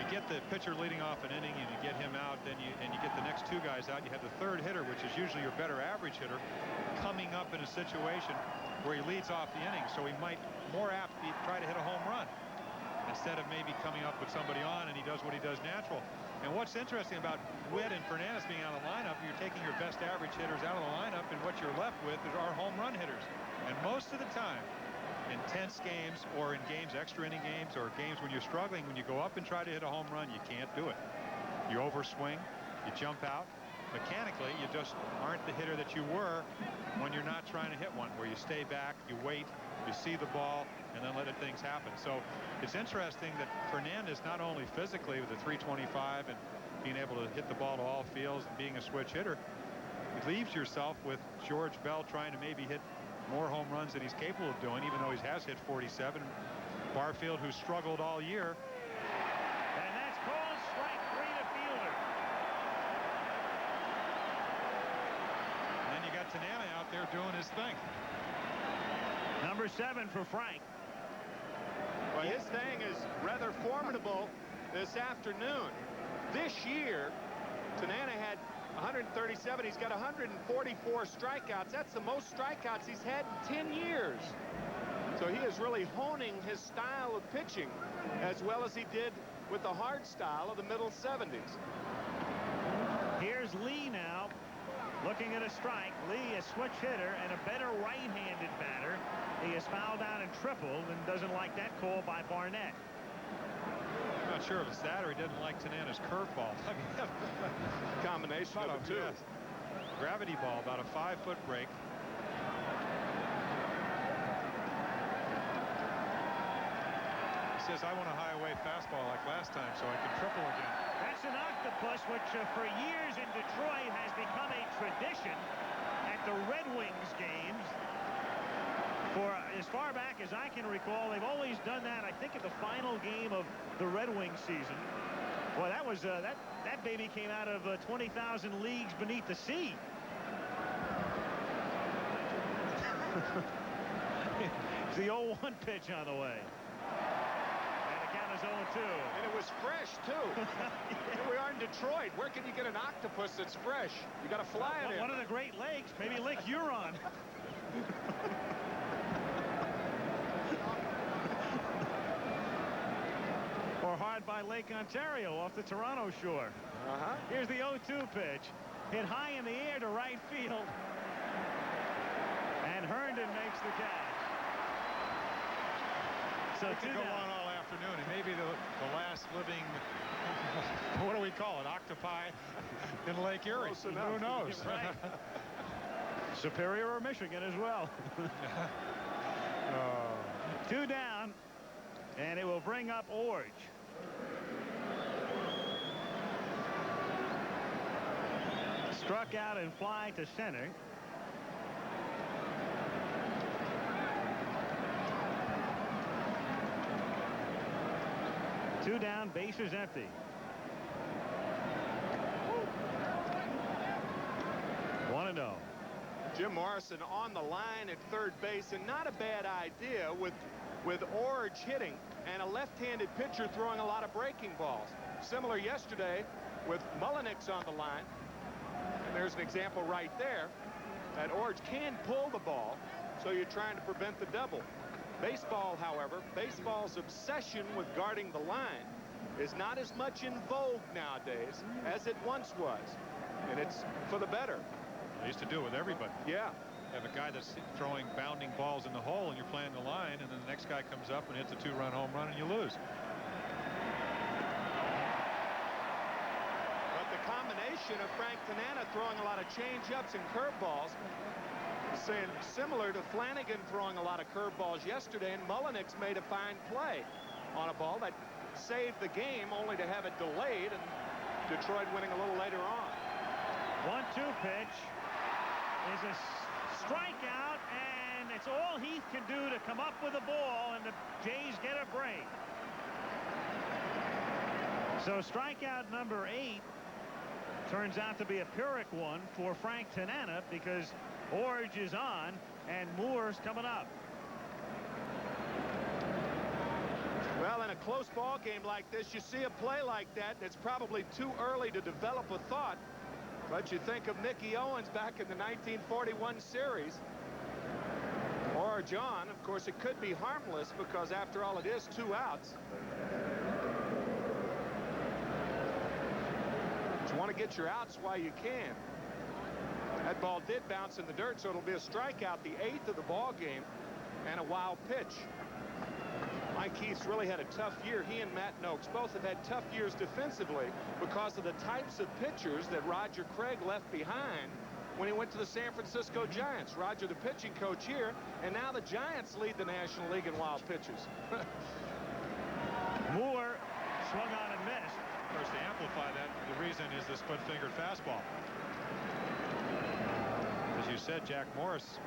get the pitcher leading off an inning and you get him out, then you get the next 2 guys out, you have the 3rd hitter, which is usually your better average hitter, coming up in a situation where he leads off the inning, so he might more apt to try to hit a home run instead of maybe coming up with somebody on and he does what he does natural. And what's interesting about Witt and Fernandez being out of the lineup, you're taking your best average hitters out of the lineup, and what you're left with are home run hitters. And most of the time, in tense games or in games, extra inning games, or games when you're struggling, when you go up and try to hit a home run, you can't do it. You overswing, you jump out, mechanically, you just aren't the hitter that you were when you're not trying to hit one, where you stay back, you wait, you see the ball, and then let things happen. So it's interesting that Fernandez, not only physically with the 325 and being able to hit the ball to all fields and being a switch hitter, it leaves yourself with George Bell trying to maybe hit more home runs than he's capable of doing, even though he has hit 47. Barfield, who struggled all year. And that's called strike 3 to Fielder. And then you got Tanana out there doing his thing. Number 7 for Frank. Well, his thing is rather formidable this afternoon. This year, Tanana had 137. He's got 144 strikeouts. That's the most strikeouts he's had in 10 years. So he is really honing his style of pitching as well as he did with the hard style of the middle 70s. Here's Lee now looking at a strike. Lee, a switch hitter and a better right-handed batter. He is fouled out and tripled and doesn't like that call by Barnett. I'm not sure if it's that or he didn't like Tanana's curveball. Combination of the two. Gravity ball, about a 5-foot break. He says, I want a high-away fastball like last time so I can triple again. That's an octopus, which for years in Detroit has become a tradition at the Red Wings games. For as far back as I can recall, they've always done that. I think at the final game of the Red Wings season. Boy, that was that baby came out of 20,000 leagues beneath the sea. It's the 0-1 pitch on the way. And the count is 0-2. And it was fresh, too. Here we are in Detroit. Where can you get an octopus that's fresh? You got to fly it in. One of the Great Lakes, maybe Lake Huron. Or hard by Lake Ontario off the Toronto shore. Here's the 0-2 pitch. Hit high in the air to right field. And Herndon makes the catch. So we could go on all afternoon, and maybe the last living, what do we call it, octopi in Lake Erie. Who knows? Right. Superior or Michigan as well. 2 down, and it will bring up Orge. Struck out and fly to center. Two down, bases empty. One and 0. Jim Morrison on the line at third base, and not a bad idea with Orge hitting and a left-handed pitcher throwing a lot of breaking balls. Similar yesterday with Mullenix on the line. And there's an example right there that Orge can pull the ball, so you're trying to prevent the double. Baseball, however, baseball's obsession with guarding the line is not as much in vogue nowadays as it once was. And it's for the better. They used to do it with everybody. Yeah. You have a guy that's throwing bounding balls in the hole and you're playing the line, and then the next guy comes up and hits a 2-run home run and you lose. But the combination of Frank Tanana throwing a lot of change-ups and curveballs, saying similar to Flanagan throwing a lot of curveballs yesterday, and Mullenix made a fine play on a ball that saved the game only to have it delayed and Detroit winning a little later on. 1-2 pitch is a strikeout, and it's all Heath can do to come up with the ball, and the Jays get a break. So strikeout number 8 turns out to be a Pyrrhic one for Frank Tanana, because Orge is on and Moore's coming up. Well, in a close ball game like this, you see a play like that, it's probably too early to develop a thought. But you think of Mickey Owens back in the 1941 series. Or John, of course, it could be harmless because, after all, it is 2 outs. But you want to get your outs while you can. That ball did bounce in the dirt, so it'll be a strikeout, the 8th of the ball game, and a wild pitch Mike Heath's really had a tough year. He and Matt Noakes both have had tough years defensively because of the types of pitchers that Roger Craig left behind when he went to the San Francisco Giants. Roger, the pitching coach here, and now the Giants lead the National League in wild pitches. Moore swung on and missed. Of course, to amplify that, the reason is the split-fingered fastball. As you said, Jack Morris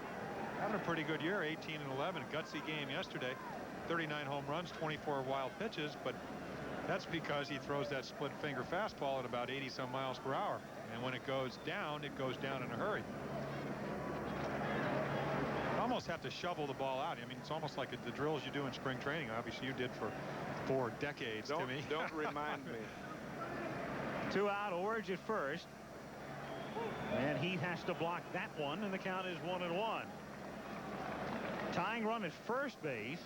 having a pretty good year, 18 and 11. Gutsy game yesterday. 39 home runs, 24 wild pitches, but that's because he throws that split-finger fastball at about 80-some miles per hour. And when it goes down in a hurry. You almost have to shovel the ball out. I mean, it's almost like the drills you do in spring training. Obviously, you did for 4 decades, Timmy. Don't remind me. 2 out, Orge at first. And he has to block that one, and the count is 1-1. Tying run at first base.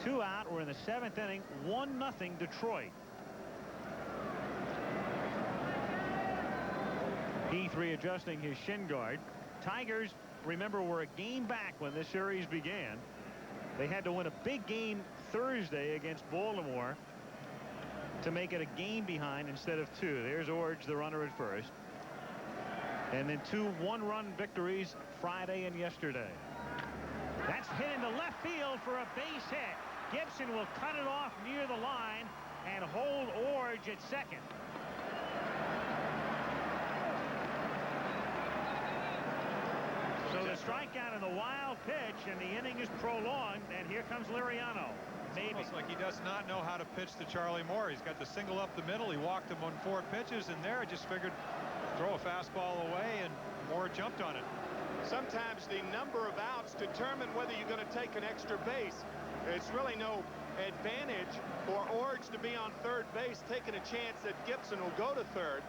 2 out. We're in the 7th inning. 1-0 Detroit. Heath readjusting his shin guard. Tigers, remember, were a game back when this series began. They had to win a big game Thursday against Baltimore to make it a game behind instead of 2. There's Orge, the runner at first. And then 2 one-run victories Friday and yesterday. That's hit into left field for a base hit. Gibson will cut it off near the line and hold Orge at second. So the strikeout and the wild pitch, and the inning is prolonged, and here comes Liriano. Maybe. Almost like he does not know how to pitch to Charlie Moore. He's got the single up the middle. He walked him on 4 pitches, and there I just figured throw a fastball away, and Moore jumped on it. Sometimes the number of outs determine whether you're going to take an extra base. It's really no advantage for Orge to be on third base, taking a chance that Gibson will go to third.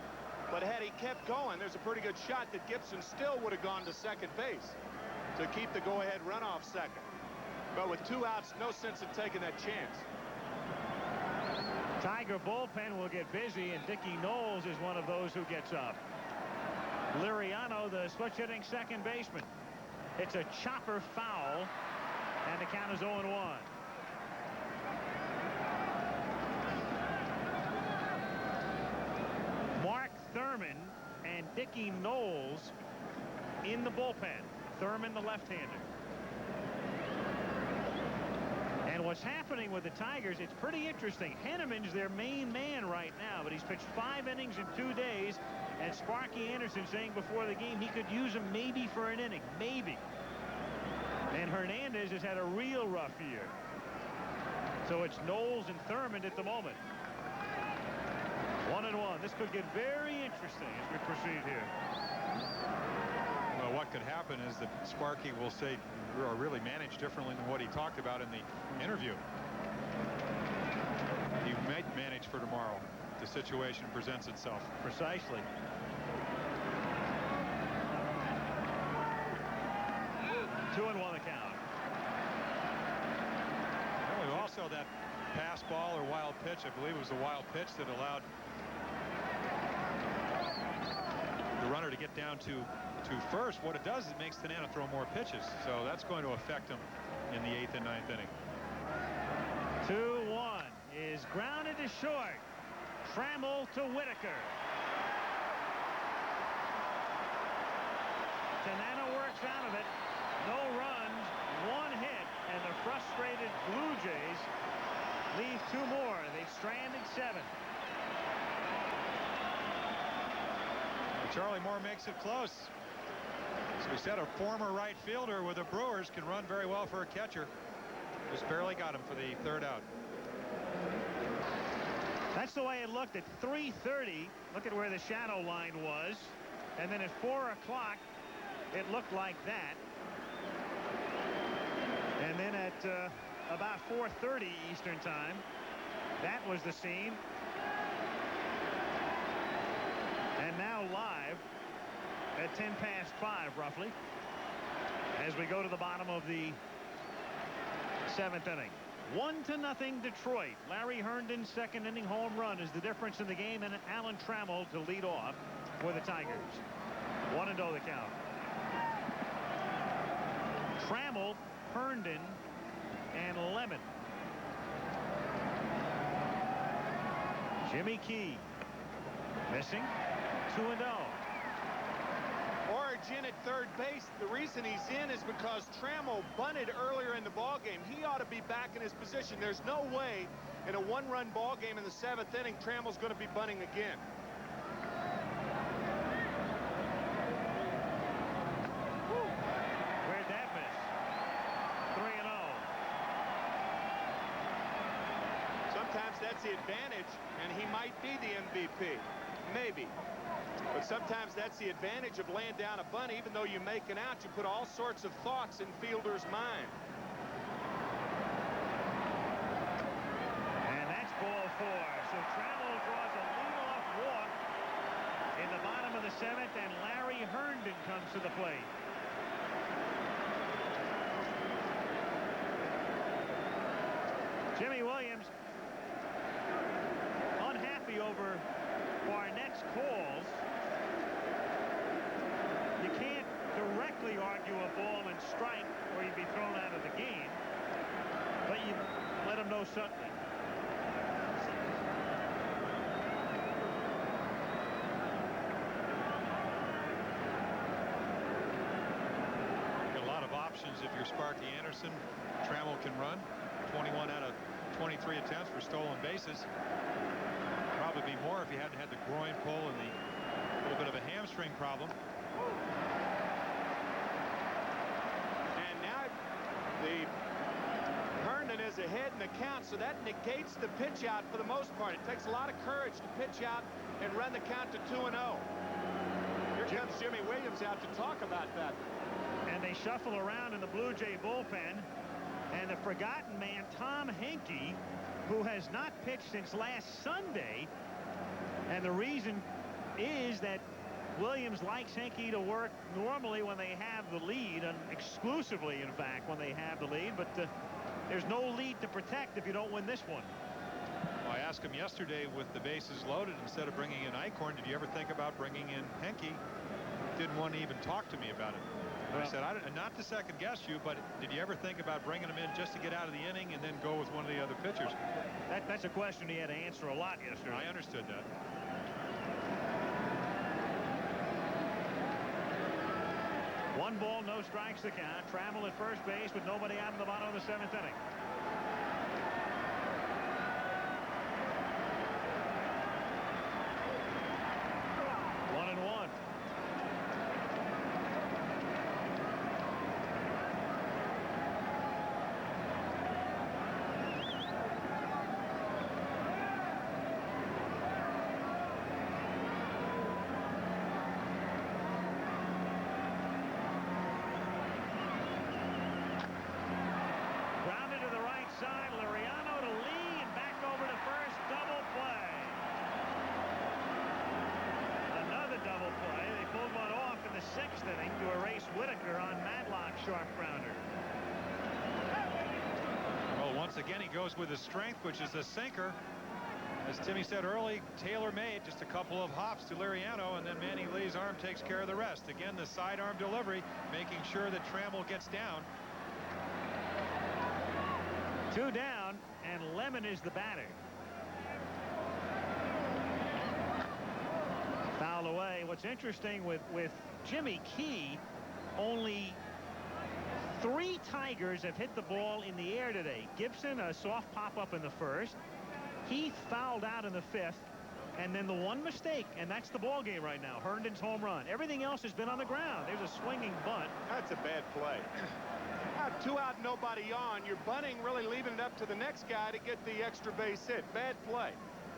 But had he kept going, there's a pretty good shot that Gibson still would have gone to second base to keep the go-ahead runoff second. But with 2 outs, no sense in taking that chance. Tiger bullpen will get busy, and Dickie Knowles is one of those who gets up. Liriano, the switch-hitting second baseman. It's a chopper foul, and the count is 0-1. Mark Thurman and Dickie Knowles in the bullpen. Thurman, the left-hander. And what's happening with the Tigers, it's pretty interesting. Henneman's their main man right now, but he's pitched 5 innings in 2 days. And Sparky Anderson saying before the game he could use him maybe for an inning. Maybe. And Hernandez has had a real rough year. So it's Knowles and Thurman at the moment. 1-1. This could get very interesting as we proceed here. Well, what could happen is that Sparky will say we are really managed differently than what he talked about in the interview. He might manage for tomorrow. The situation presents itself. Precisely. Two and 1 the count. Well, also that pass ball or wild pitch, I believe it was a wild pitch that allowed the runner to get down to first. What it does is it makes Tanana throw more pitches, so that's going to affect him in the 8th and 9th inning. 2-1 is grounded to short. Trammell to Whitaker. Tanana works out of it. No runs, 1 hit, and the frustrated Blue Jays leave 2 more. They've stranded 7. Charlie Moore makes it close. As we said, a former right fielder with the Brewers can run very well for a catcher. Just barely got him for the 3rd out. That's the way it looked at 3:30. Look at where the shadow line was. And then at 4 o'clock, it looked like that. And then at about 4:30 Eastern time, that was the scene. And now live at 5:10 roughly, as we go to the bottom of the 7th inning. 1-0 Detroit. Larry Herndon's 2nd inning home run is the difference in the game, and Alan Trammell to lead off for the Tigers. 1-0 the count. Trammell, Herndon, and Lemon Jimmy Key missing. 2-0. Origin at third base. The reason he's in is because Trammell bunted earlier in the ballgame. He ought to be back in his position. There's no way in a one-run ballgame in the 7th inning Trammell's going to be bunting again. Where'd that miss? 3-0. Sometimes that's the advantage, and he might be the MVP. Maybe. But sometimes that's the advantage of laying down a bunt. Even though you make an out, you put all sorts of thoughts in fielders' mind. And that's ball 4. So Trammell draws a leadoff walk in the bottom of the 7th, and Larry Herndon comes to the plate. Jimmy Williams unhappy over Barnett's calls. You can't directly argue a ball and strike or you'd be thrown out of the game, but you let him know something. A lot of options if you're Sparky Anderson. Trammell can run 21 out of 23 attempts for stolen bases. Probably be more if he hadn't had the groin pull and the little bit of a hamstring problem. And now the Herndon is ahead in the count, so that negates the pitch out for the most part. It takes a lot of courage to pitch out and run the count to 2-0. Here comes Jimmy Williams out to talk about that. And they shuffle around in the Blue Jay bullpen, and the forgotten man Tom Henke, who has not pitched since last Sunday, and the reason is that Williams likes Henke to work normally when they have the lead, and exclusively in fact when they have the lead, but there's no lead to protect if you don't win this one. Well, I asked him yesterday with the bases loaded, instead of bringing in Eichhorn, did you ever think about bringing in Henke? Didn't want to even talk to me about it. I said, not to second guess you, but did you ever think about bringing him in just to get out of the inning and then go with one of the other pitchers? That's a question he had to answer a lot yesterday. I understood that. One ball, no strikes the count. Trammell at first base with nobody out in the bottom of the 7th inning. Again, he goes with his strength, which is the sinker. As Timmy said early, tailor-made, just a couple of hops to Liriano, and then Manny Lee's arm takes care of the rest. Again, the sidearm delivery, making sure that Trammell gets down. 2 down, and Lemon is the batter. Foul away. What's interesting with Jimmy Key, only 3 Tigers have hit the ball in the air today. Gibson, a soft pop-up in the 1st. Heath fouled out in the 5th. And then the one mistake, and that's the ball game right now. Herndon's home run. Everything else has been on the ground. There's a swinging bunt. That's a bad play. 2 out, nobody on. You're bunting, really leaving it up to the next guy to get the extra base hit. Bad play.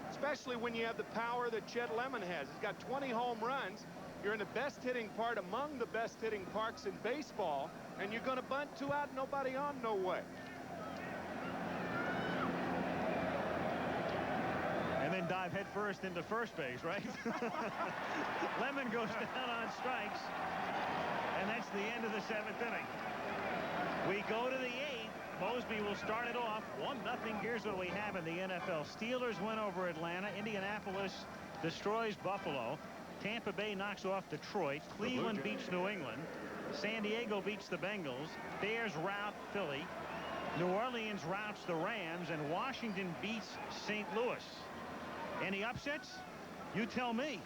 Especially when you have the power that Chet Lemon has. He's got 20 home runs. You're in the best hitting part, among the best hitting parks in baseball, and you're going to bunt 2 out, nobody on? No way. And then dive headfirst into first base, right? Lemon goes down on strikes, and that's the end of the 7th inning. We go to the 8th. Mosby will start it off 1-0. Here's what we have in the NFL. Steelers win over Atlanta. Indianapolis destroys Buffalo. Tampa Bay knocks off Detroit. Cleveland beats New England. San Diego beats the Bengals. Bears rout Philly. New Orleans routs the Rams, and Washington beats St. Louis. Any upsets? You tell me.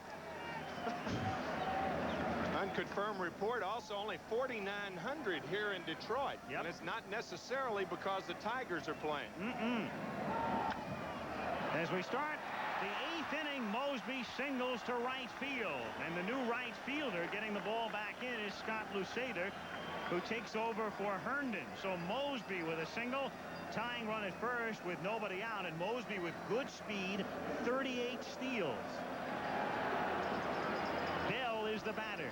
Unconfirmed report, also only 4,900 here in Detroit. Yep. And it's not necessarily because the Tigers are playing. As we start the 8th inning, Mosby singles to right field. And the new right fielder getting the ball back in is Scott Lusader, who takes over for Herndon. So Mosby with a single, tying run at first with nobody out, and Mosby with good speed, 38 steals. Bell is the batter.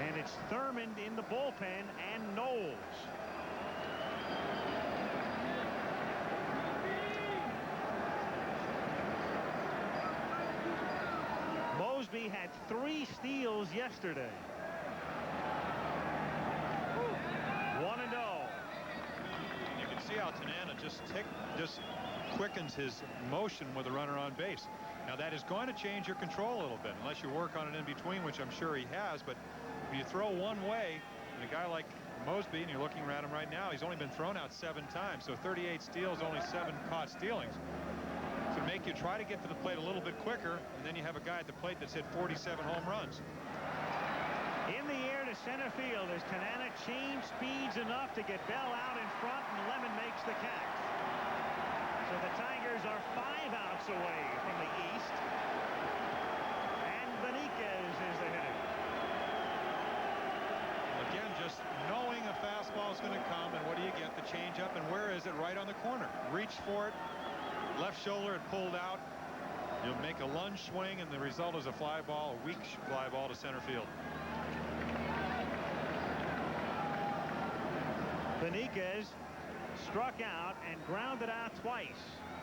And it's Thurmond in the bullpen and Knowles. Mosby had 3 steals yesterday. 1-0. You can see how Tanana just quickens his motion with a runner on base. Now that is going to change your control a little bit unless you work on it in between, which I'm sure he has. But when you throw one way, and a guy like Mosby, and you're looking at him right now, he's only been thrown out 7 times. So 38 steals, only 7 caught stealings. To make you try to get to the plate a little bit quicker, and then you have a guy at the plate that's hit 47 home runs. In the air to center field as Tanana changed speeds enough to get Bell out in front, and Lemon makes the catch. So the Tigers are 5 outs away from the East. And Benitez is the hitter. Again, just knowing a fastball is going to come, and what do you get? The changeup, and where is it? Right on the corner. Reach for it. Left shoulder, it pulled out. You'll make a lunge swing, and the result is a fly ball, a weak fly ball to center field. Benitez struck out and grounded out twice.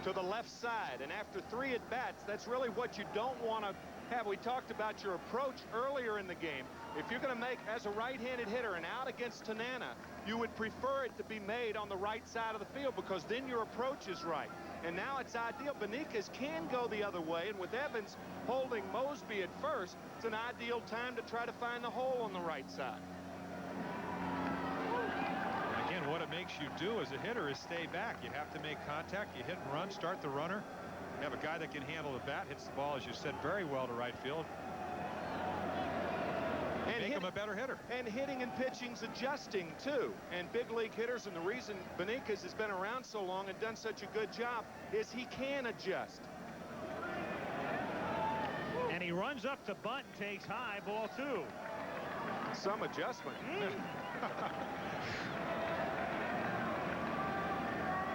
To the left side, and after 3 at-bats, that's really what you don't want to have. We talked about your approach earlier in the game. If you're going to make, as a right-handed hitter, an out against Tanana, you would prefer it to be made on the right side of the field, because then your approach is right. And now it's ideal. Benitez can go the other way, and with Evans holding Mosby at first, it's an ideal time to try to find the hole on the right side. Again, what it makes you do as a hitter is stay back. You have to make contact. You hit and run, start the runner. You have a guy that can handle the bat, hits the ball, as you said, very well to right field. And make him a better hitter. And hitting and pitching's adjusting too. And big league hitters, and the reason Benitez has been around so long and done such a good job is he can adjust. And he runs up to bunt, takes high, ball 2. Some adjustment.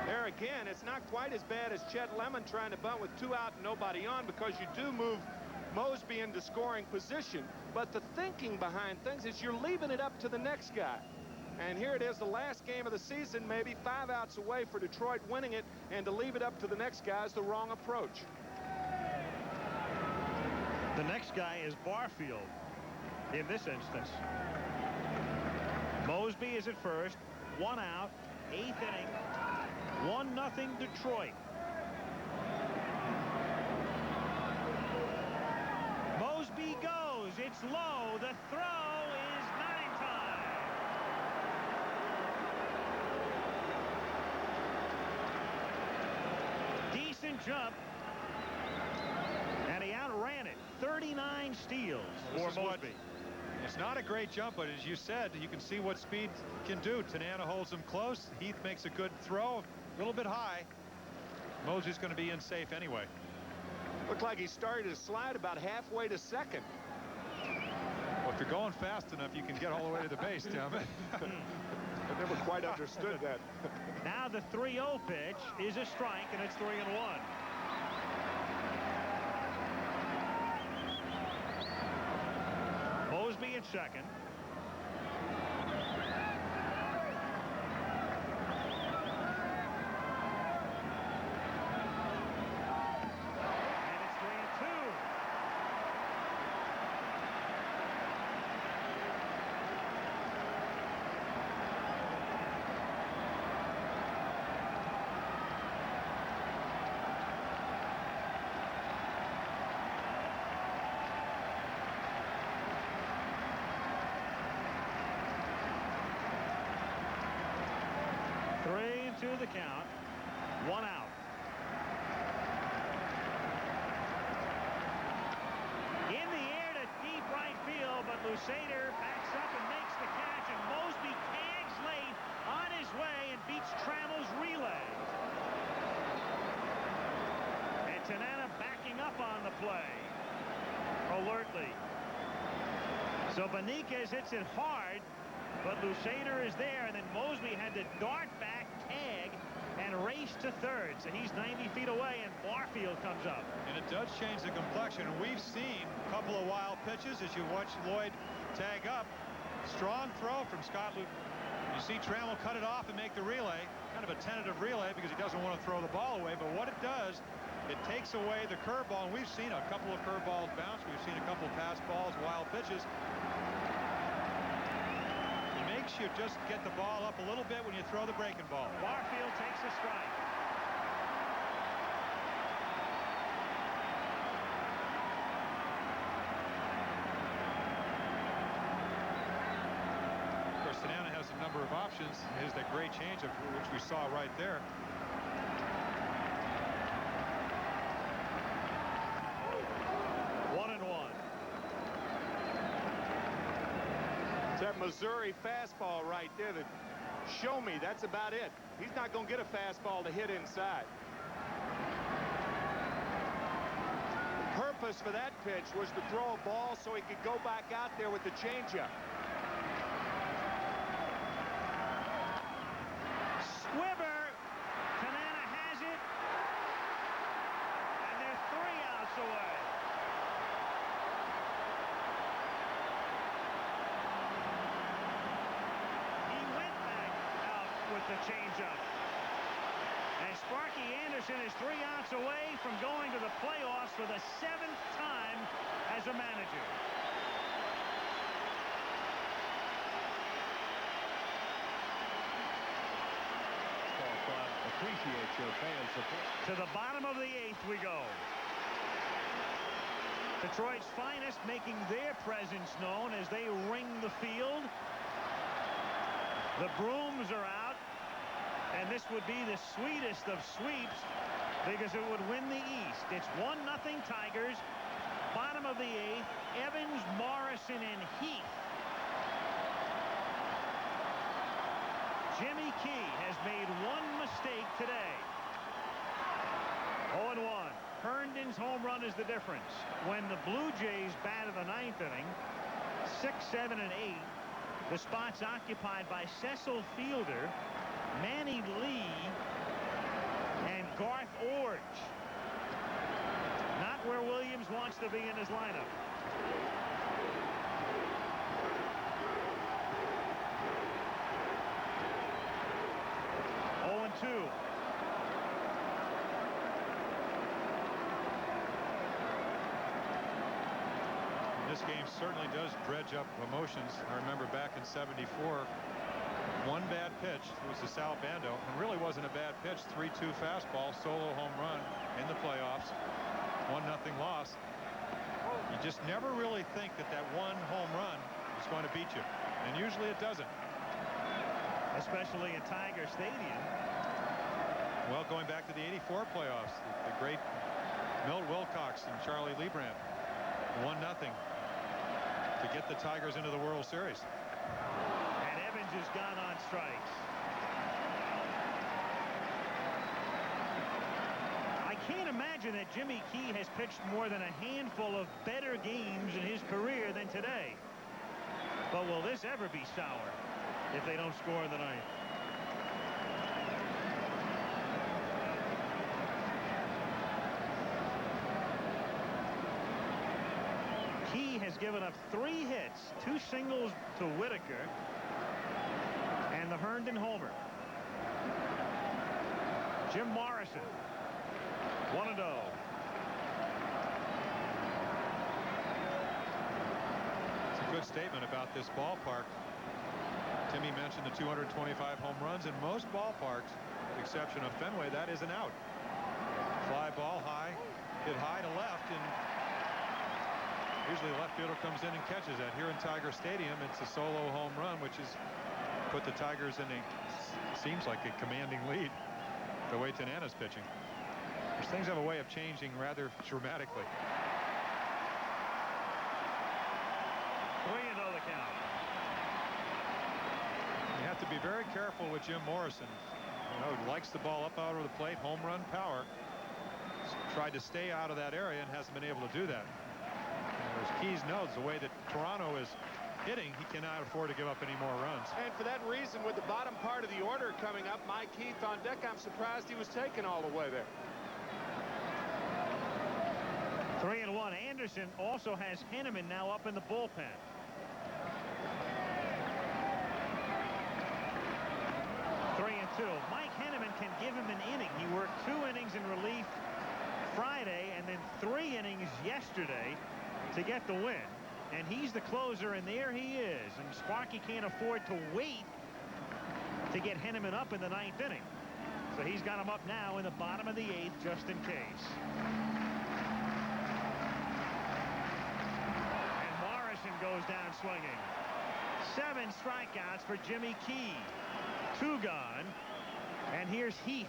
There again, it's not quite as bad as Chet Lemon trying to bunt with 2 out and nobody on, because you do move Mosby into scoring position. But the thinking behind things is you're leaving it up to the next guy. And here it is, the last game of the season, maybe 5 outs away for Detroit winning it, and to leave it up to the next guy is the wrong approach. The next guy is Barfield in this instance. Mosby is at first, 1 out, 8th inning, 1-0 Detroit. Mosby goes. It's low. The throw is not in time. Decent jump. And he outran it. 39 steals for Mosby. It's not a great jump, but as you said, you can see what speed can do. Tanana holds him close. Heath makes a good throw, a little bit high. Mosby's going to be in safe anyway. Looked like he started to slide about halfway to second. Well, if you're going fast enough, you can get all the way to the base, Tim. I never quite understood that. Now the 3-0 pitch is a strike, and it's 3-1. Mosby at second. And it's 3-2. To the count. 1 out. Lusader backs up and makes the catch, and Mosby tags late on his way and beats Trammell's relay. And Tanana backing up on the play alertly. So Benitez hits it hard, but Lusader is there, and then Mosby had to dart back, tag, and race to third. So he's 90 feet away, and Barfield comes up. And it does change the complexion. And we've seen a couple of wild pitches as you watch Lloyd tag up. Strong throw from Scott. You see Trammell cut it off and make the relay. Kind of a tentative relay because he doesn't want to throw the ball away. But what it does, it takes away the curveball. And we've seen a couple of curveballs bounce. We've seen a couple of pass balls, wild pitches. You just get the ball up a little bit when you throw the breaking ball. Barfield takes a strike. Of course, Tanana has a number of options. He has that great changeup, which we saw right there. That Missouri fastball right there that show me that's about it. He's not going to get a fastball to hit inside. The purpose for that pitch was to throw a ball so he could go back out there with the changeup. Squibber. Tanana has it. And they're 3 outs away. The changeup. And Sparky Anderson is 3 outs away from going to the playoffs for the 7th time as a manager. Ball club appreciates your fan support. To the bottom of the 8th we go. Detroit's finest making their presence known as they ring the field. The brooms are out. And this would be the sweetest of sweeps because it would win the East. It's 1-0 Tigers. Bottom of the 8th. Evans, Morrison, and Heath. Jimmy Key has made 1 mistake today. 0-1. Herndon's home run is the difference. When the Blue Jays batted the 9th inning, 6, 7, and 8, the spots occupied by Cecil Fielder, Manny Lee, and Garth Orge. Not where Williams wants to be in his lineup. Two. This game certainly does dredge up emotions. I remember back in '74, one bad pitch. It was to Sal Bando, and really wasn't a bad pitch. 3-2 fastball, solo home run in the playoffs. 1-0 loss. You just never really think that one home run is going to beat you, and usually it doesn't. Especially at Tiger Stadium. Well, going back to the '84 playoffs, the great Milt Wilcox and Charlie Leibrandt, 1-0 to get the Tigers into the World Series. And Evans has gone on strikes. I can't imagine that Jimmy Key has pitched more than a handful of better games in his career than today. But will this ever be sour if they don't score in the 9th? Key has given up 3 hits, 2 singles to Whitaker, and the Herndon homer. Jim Morrison, 1-0. It's a good statement about this ballpark. Timmy mentioned the 225 home runs. In most ballparks, with the exception of Fenway, that is an out. Fly ball high, hit high to left, and usually the left fielder comes in and catches that. Here in Tiger Stadium, it's a solo home run, which has put the Tigers in seems like a commanding lead the way Tanana's pitching. These things have a way of changing rather dramatically. 3-0 the careful with Jim Morrison. You know, likes the ball up out of the plate, home run power. Tried to stay out of that area and hasn't been able to do that. As Keys knows, the way that Toronto is hitting, he cannot afford to give up any more runs. And for that reason, with the bottom part of the order coming up, Mike Heath on deck, I'm surprised he was taken all the way there. 3-1. Anderson also has Henneman now up in the bullpen. Mike Henneman can give him an inning. He worked 2 innings in relief Friday and then 3 innings yesterday to get the win. And he's the closer, and there he is. And Sparky can't afford to wait to get Henneman up in the 9th inning. So he's got him up now in the bottom of the 8th just in case. And Morrison goes down swinging. 7 strikeouts for Jimmy Key. 2 gone. And here's Heath.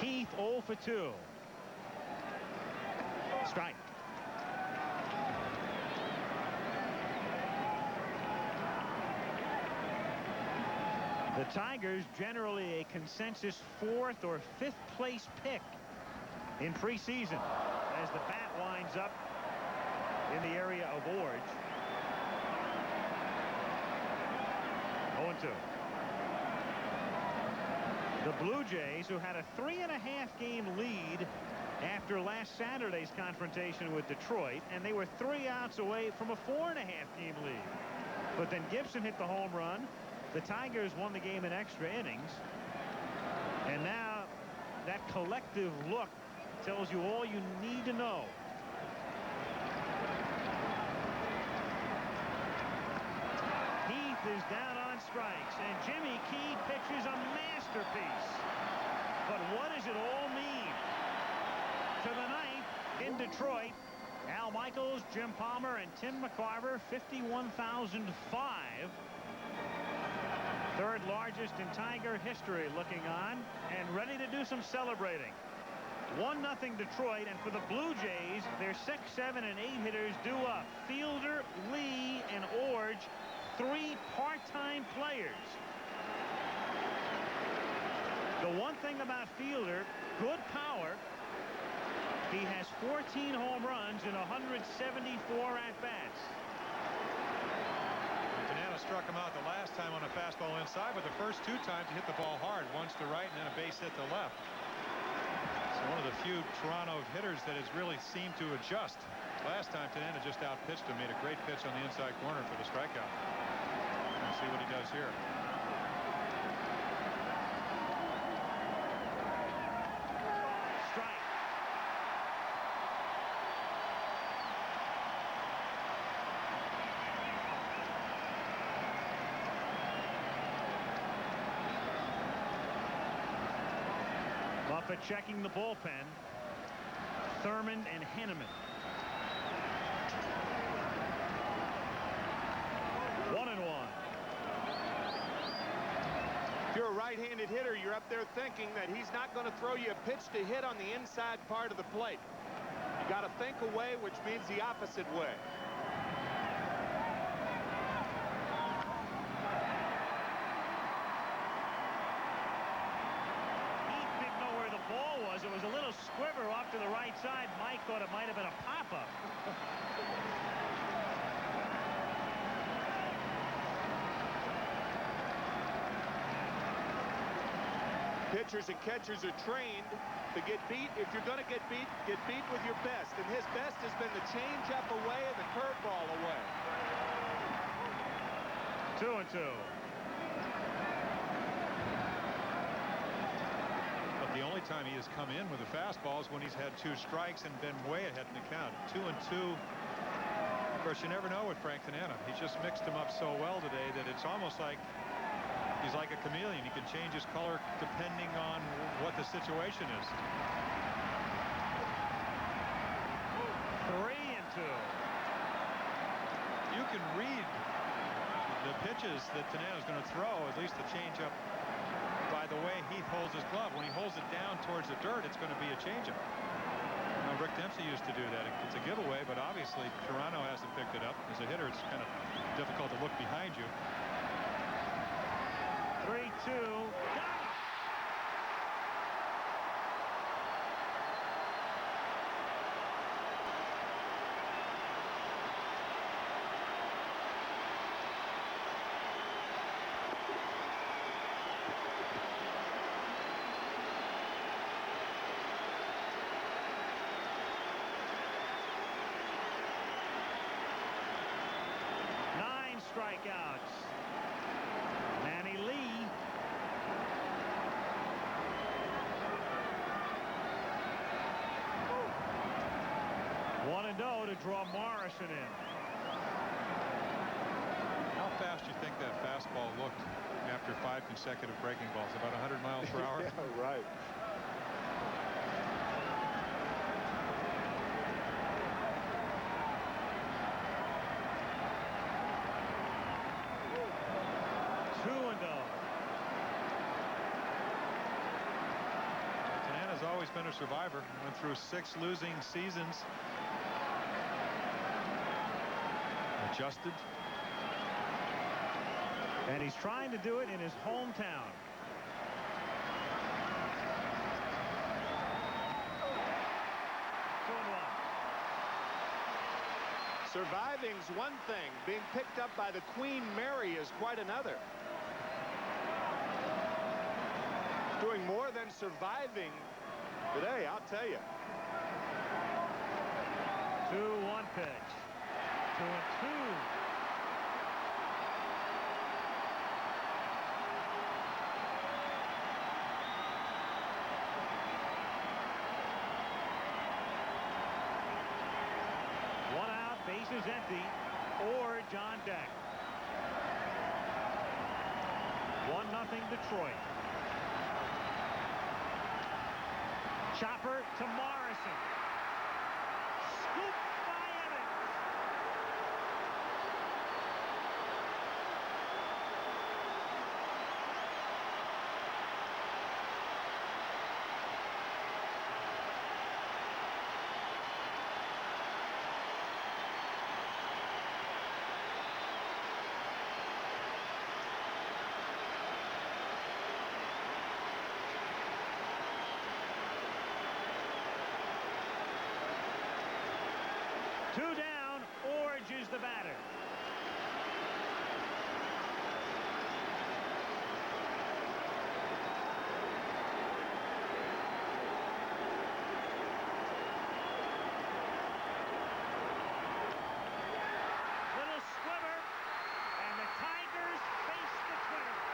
Heath 0 for 2. Strike. The Tigers generally a consensus 4th or 5th place pick in preseason as the bat winds up in the area of Orge. 0-2. The Blue Jays, who had a 3.5-game lead after last Saturday's confrontation with Detroit, and they were 3 outs away from a 4.5-game lead. But then Gibson hit the home run. The Tigers won the game in extra innings. And now that collective look tells you all you need to know. Heath is down on strikes, and Jimmy Key pitches a masterpiece. But what does it all mean? To the 9th in Detroit, Al Michaels, Jim Palmer, and Tim McCarver, 51,005. 3rd largest in Tiger history looking on and ready to do some celebrating. 1-0 Detroit, and for the Blue Jays, their 6, 7, and 8 hitters due up. Fielder, Lee, and Orge, 3 part-time players. The one thing about Fielder, good power. He has 14 home runs in 174 at-bats. Struck him out the last time on a fastball inside, but the first 2 times he hit the ball hard, once to right and then a base hit to left. So one of the few Toronto hitters that has really seemed to adjust. Last time Tanana just outpitched him, made a great pitch on the inside corner for the strikeout. Let's see what he does here. But checking the bullpen, Thurman and Henneman. 1-1. If you're a right-handed hitter, you're up there thinking that he's not going to throw you a pitch to hit on the inside part of the plate. You got to think away, which means the opposite way. It was a little squiver off to the right side. Mike thought it might have been a pop-up. Pitchers and catchers are trained to get beat. If you're going to get beat with your best. And his best has been the change-up away and the curveball away. 2-2. The only time he has come in with a fastball is when he's had 2 strikes and been way ahead in the count. 2-2. Of course, you never know with Frank Tanana. He just mixed him up so well today that it's almost like he's like a chameleon. He can change his color depending on what the situation is. 3-2. You can read the pitches that Tanana's going to throw, at least the changeup, by the way Heath holds his glove. When he holds it down towards the dirt, it's going to be a changeup. Rick Dempsey used to do that. It's a giveaway, but obviously Toronto hasn't picked it up. As a hitter, it's kind of difficult to look behind you. 3-2. Strikeouts. Manny Lee. One and oh to draw Morrison in. How fast do you think that fastball looked after 5 consecutive breaking balls? About 100 miles per hour? Yeah, right. Tanana's always been a survivor. Went through 6 losing seasons. Adjusted. And he's trying to do it in his hometown. Surviving's one thing. Being picked up by the Queen Mary is quite another. Doing more than surviving today, I'll tell you. 2-1 pitch. 2-2. One out, bases empty, or John Deck. 1-0 Detroit. Chopper to Morrison. Scoop by Evans. Two down, Orge is the batter. Little squibber, and the Tigers face the Twins.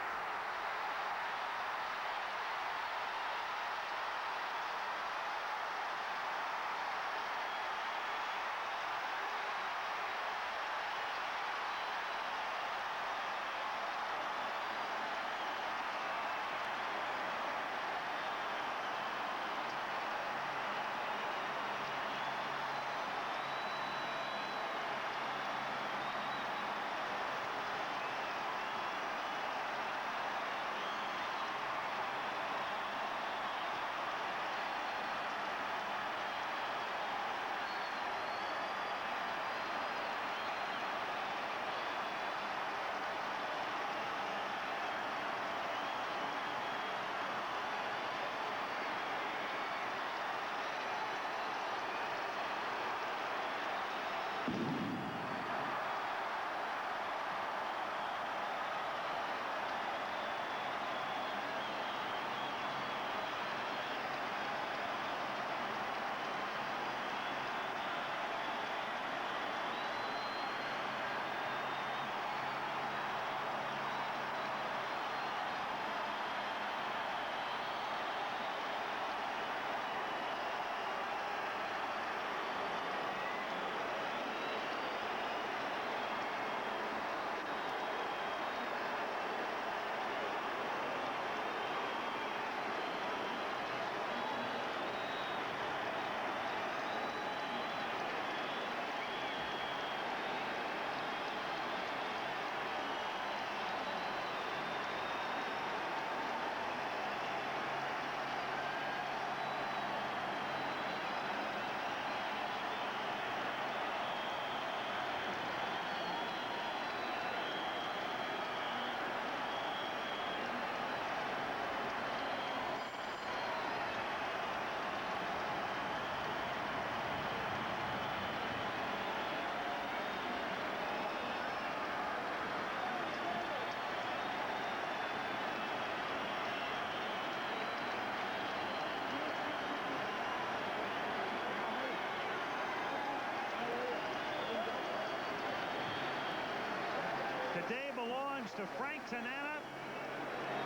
today belongs to Frank Tanana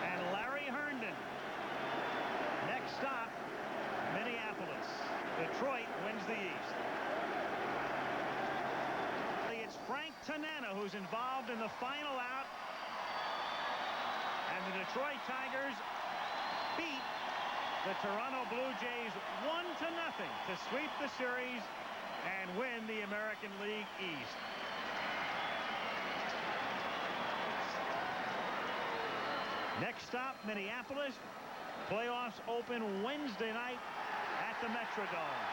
and Larry Herndon. Next stop, Minneapolis. Detroit wins the East. It's Frank Tanana who's involved in the final out. And the Detroit Tigers beat the Toronto Blue Jays 1-0 to sweep the series and win the American League East. Next stop, Minneapolis. Playoffs open Wednesday night at the Metrodome.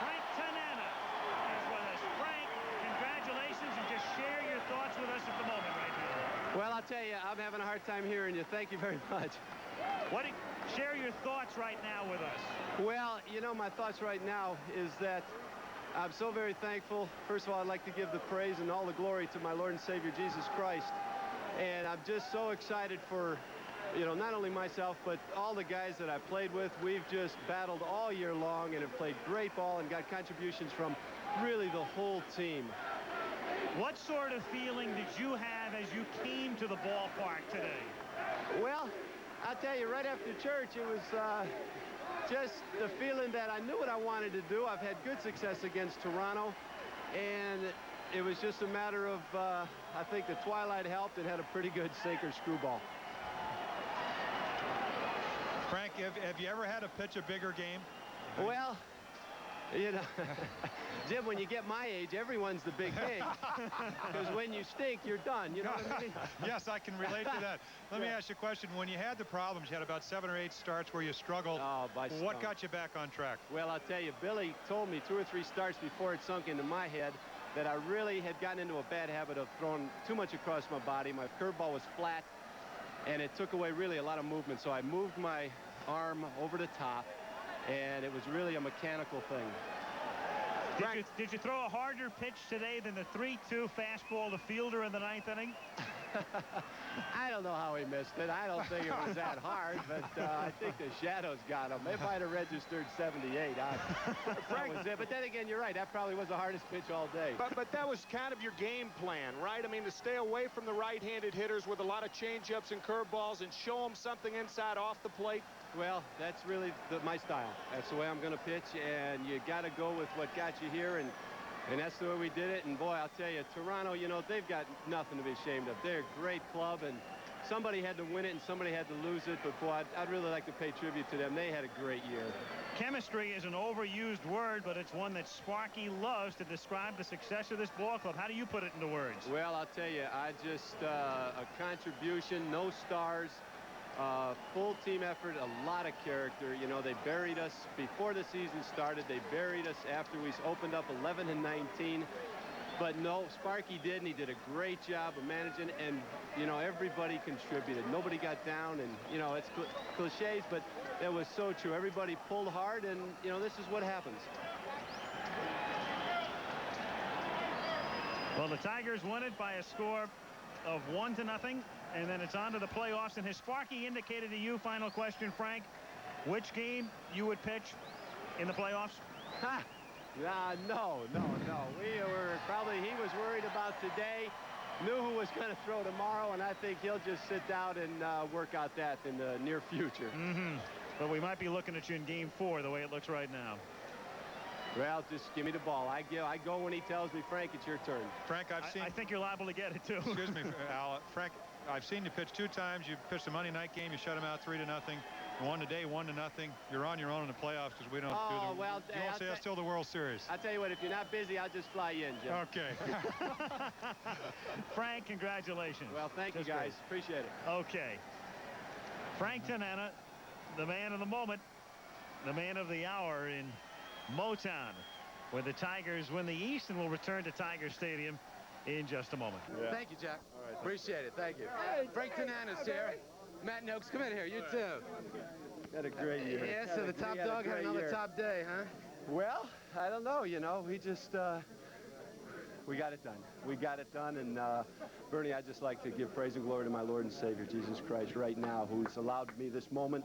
Frank Tanana is with us. Frank, congratulations, and just share your thoughts with us at the moment right now. Well, I'll tell you, I'm having a hard time hearing you. Thank you very much. Share your thoughts right now with us. Well, you know, my thoughts right now is that I'm so very thankful. First of all, I'd like to give the praise and all the glory to my Lord and Savior, Jesus Christ. And I'm just so excited for, you know, not only myself, but all the guys that I played with. We've just battled all year long and have played great ball and got contributions from really the whole team. What sort of feeling did you have as you came to the ballpark today? Well, I'll tell you, right after church, it was just the feeling that I knew what I wanted to do. I've had good success against Toronto, and it was just a matter of, I think the twilight helped and had a pretty good sinker screwball. Frank, have you ever had to pitch a bigger game? Well, you know, Jim, when you get my age, everyone's the big thing. Because when you stink, you're done. You know what I mean? Yes, I can relate to that. Let me ask you a question. When you had the problems, you had about 7 or 8 starts where you struggled. Oh, what got you back on track? Well, I'll tell you, Billy told me 2 or 3 starts before it sunk into my head that I really had gotten into a bad habit of throwing too much across my body. My curveball was flat, and it took away really a lot of movement. So I moved my arm over the top, and it was really a mechanical thing. Did you throw a harder pitch today than the 3-2 fastball to Fielder in the 9th inning? I don't know how he missed it. I don't think it was that hard, but I think the shadows got him. If I'd have registered 78, that was it. But then again, you're right. That probably was the hardest pitch all day. But that was kind of your game plan, right? I mean, to stay away from the right-handed hitters with a lot of changeups and curveballs and show them something inside off the plate. Well, that's really my style. That's the way I'm going to pitch, and you got to go with what got you here, and that's the way we did it. And boy, I'll tell you, Toronto, you know, they've got nothing to be ashamed of. They're a great club, and somebody had to win it and somebody had to lose it. But boy, I'd really like to pay tribute to them. They had a great year. Chemistry is an overused word, but it's one that Sparky loves to describe the success of this ball club. How do you put it into words? Well, I'll tell you, I just a contribution, no stars. Full team effort, a lot of character. You know, they buried us before the season started. They buried us after we opened up 11-19. But no, Sparky did, and he did a great job of managing, and, you know, everybody contributed. Nobody got down, and, you know, it's cliches, but it was so true. Everybody pulled hard, and, you know, this is what happens. Well, the Tigers won it by a score of 1-0. And then it's on to the playoffs. And has Sparky indicated to you, final question, Frank, which game you would pitch in the playoffs? Ha! No. We were probably, he was worried about today, knew who was going to throw tomorrow, and I think he'll just sit down and work out that in the near future. But we might be looking at you in game 4 the way it looks right now. Well, just give me the ball. I go when he tells me, Frank, it's your turn. Frank, I think you're liable to get it, too. Excuse me, Al. Frank, I've seen you pitch 2 times. You pitched a Monday night game. You shut him out 3-0. Won today, 1-0. You're on your own in the playoffs because we don't do the. Well, you won't see us till the World Series. I'll tell you what, if you're not busy, I'll just fly you in, Jim. Okay. Frank, congratulations. Well, thank you, guys. Appreciate it. Okay. Frank Tanana, the man of the moment, the man of the hour in Motown, where the Tigers win the East and will return to Tiger Stadium in just a moment. Yeah. Thank you, Jack. All right, appreciate it. Thank you. Frank Tanana's here. Matt Noakes, come in here. You too. Had a great year. Yeah, so the top dog had another top day, huh? Well, I don't know. You know, we just we got it done. We got it done. And Bernie, I'd just like to give praise and glory to my Lord and Savior, Jesus Christ, right now, who's allowed me this moment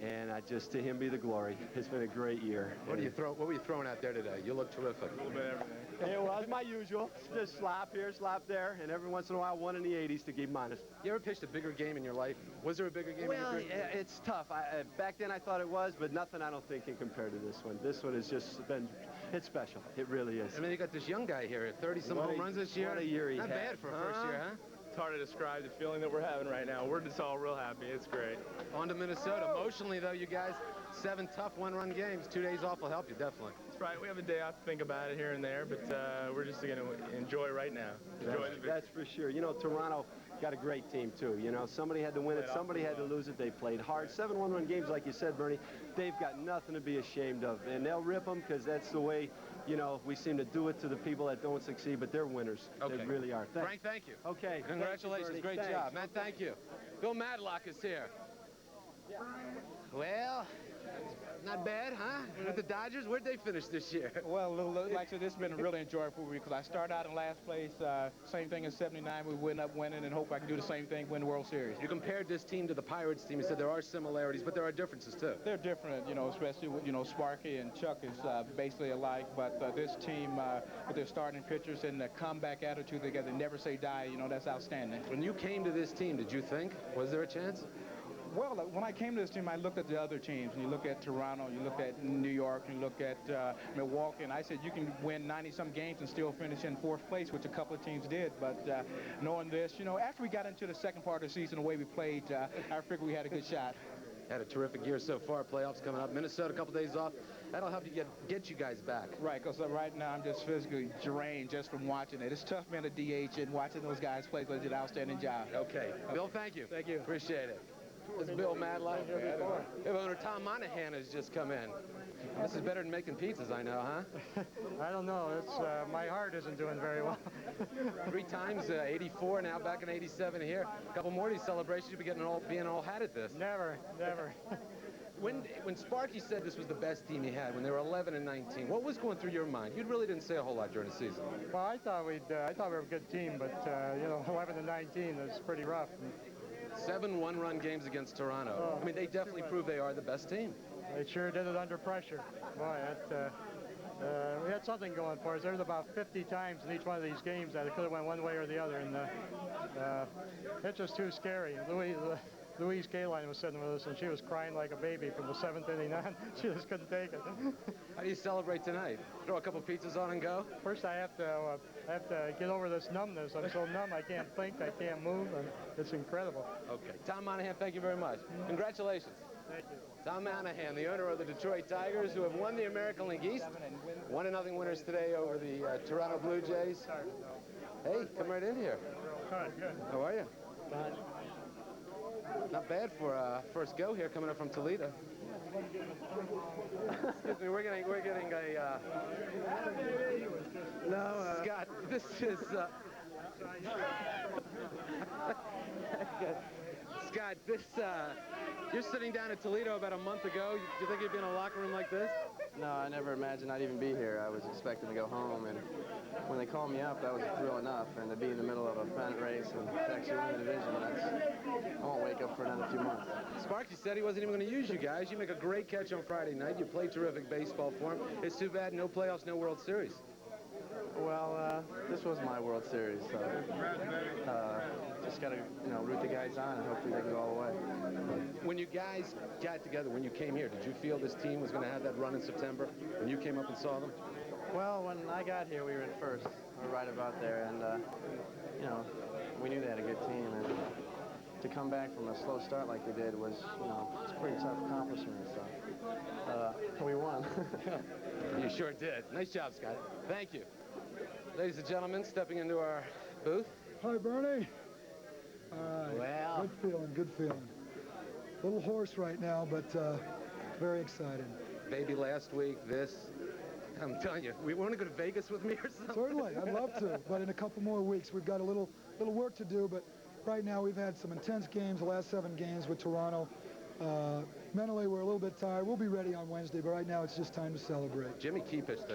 And to him be the glory. It's been a great year. What were you throwing out there today? You look terrific. A little bit of everything. It was my usual. Just slap here, slap there, and every once in a while, one in the 80s to keep honest. You ever pitched a bigger game in your life? Was there a bigger game in your career? Well, it's tough. Back then I thought it was, but nothing I don't think can compare to this one. This one has just been, it's special. It really is. I mean, you got this young guy here, 30-some home runs this year. What a year he Not had. bad for a first year, huh? It's hard to describe the feeling that we're having right now. We're just all real happy. It's great. On to Minnesota. Emotionally, though, you guys, 7 tough one-run games. 2 days off will help you, definitely. That's right. We have a day off to think about it here and there, but we're just going to enjoy right now. Enjoy the victory. That's for sure. You know, Toronto got a great team, too. You know, somebody had to win it. Somebody had to lose it. They played hard. 7 one-run games, like you said, Bernie, they've got nothing to be ashamed of. And they'll rip them because that's the way, you know, we seem to do it to the people that don't succeed, but they're winners. Okay. They really are. Frank, thank you. Okay. Congratulations. Thank you, Bernie. Great Thanks. job. Matt, thank you. Bill Madlock is here. Well, not bad, huh? With the Dodgers, where'd they finish this year? Well, like I said, this has been a really enjoyable week because I started out in last place. Same thing in '79. We went up winning and hope I can do the same thing, win the World Series. You compared this team to the Pirates team. You said there are similarities, but there are differences, too. They're different, you know, especially with, you know, Sparky and Chuck is basically alike. But this team, with their starting pitchers and the comeback attitude they got, they never say die, you know, that's outstanding. When you came to this team, did you think, was there a chance? Well, when I came to this team, I looked at the other teams. And you look at Toronto, you look at New York, you look at Milwaukee, and I said you can win 90-some games and still finish in 4th place, which a couple of teams did. But knowing this, you know, after we got into the second part of the season, the way we played, I figured we had a good shot. Had a terrific year so far. Playoffs coming up. Minnesota, a couple days off. That'll help you get you guys back. Right, because right now I'm just physically drained just from watching it. It's tough being a DH and watching those guys play, but they did an outstanding job. Okay. Bill, thank you. Thank you. Appreciate it. This is Bill Madlock here before. Owner Tom Monahan has just come in. This is better than making pizzas, I know, huh? I don't know. It's my heart isn't doing very well. 3 times, 84, now back in 87 here. A couple more of these celebrations, you'll be being all hat at this. Never. When Sparky said this was the best team he had, when they were 11 and 19, what was going through your mind? You really didn't say a whole lot during the season. Well, I thought we were a good team, but you know, 11 and 19 is pretty rough. 7 one-run games against Toronto. I mean, they definitely proved they are the best team. They sure did it under pressure. Boy, we had something going for us. There was about 50 times in each one of these games that it could have went one way or the other, and it's just too scary. Louise Kaline was sitting with us, and she was crying like a baby from the 7th inning on. She just couldn't take it. How do you celebrate tonight? Throw a couple pizzas on and go? First, I have to get over this numbness. I'm so numb, I can't think, I can't move, and it's incredible. Okay. Tom Monahan, thank you very much. Congratulations. Thank you. Tom Monahan, the owner of the Detroit Tigers, who have won the American League East. 1-0 winners today over the Toronto Blue Jays. Hey, come right in here. All right, good. How are you? Fine. Not bad for first go here, coming up from Toledo. Excuse me, we're getting a Scott, this is Scott, this you're sitting down at Toledo about a month ago. Do you think you'd be in a locker room like this? No, I never imagined I'd even be here. I was expecting to go home, and when they called me up, that was a thrill enough. And to be in the middle of a pennant race and to actually win the division, I won't wake up for another few months. Sparky said he wasn't even going to use you guys. You make a great catch on Friday night. You play terrific baseball for him. It's too bad no playoffs, no World Series. Well, this was my World Series, so just got to, you know, root the guys on and hopefully they can go all the way. When you guys got together, when you came here, did you feel this team was going to have that run in September when you came up and saw them? Well, when I got here, we were at first. We were right about there, and, you know, we knew they had a good team, and to come back from a slow start like they did was, you know, it's a pretty tough accomplishment, so we won. You sure did. Nice job, Scott. Thank you. Ladies and gentlemen, stepping into our booth. Hi, Bernie. Well. Good feeling. A little hoarse right now, but very excited. Baby last week, this. I'm telling you, we want to go to Vegas with me or something? Certainly, I'd love to, but in a couple more weeks. We've got a little work to do, but right now we've had some intense games, the last 7 games with Toronto. Mentally, we're a little bit tired. We'll be ready on Wednesday, but right now it's just time to celebrate. Jimmy Key pitched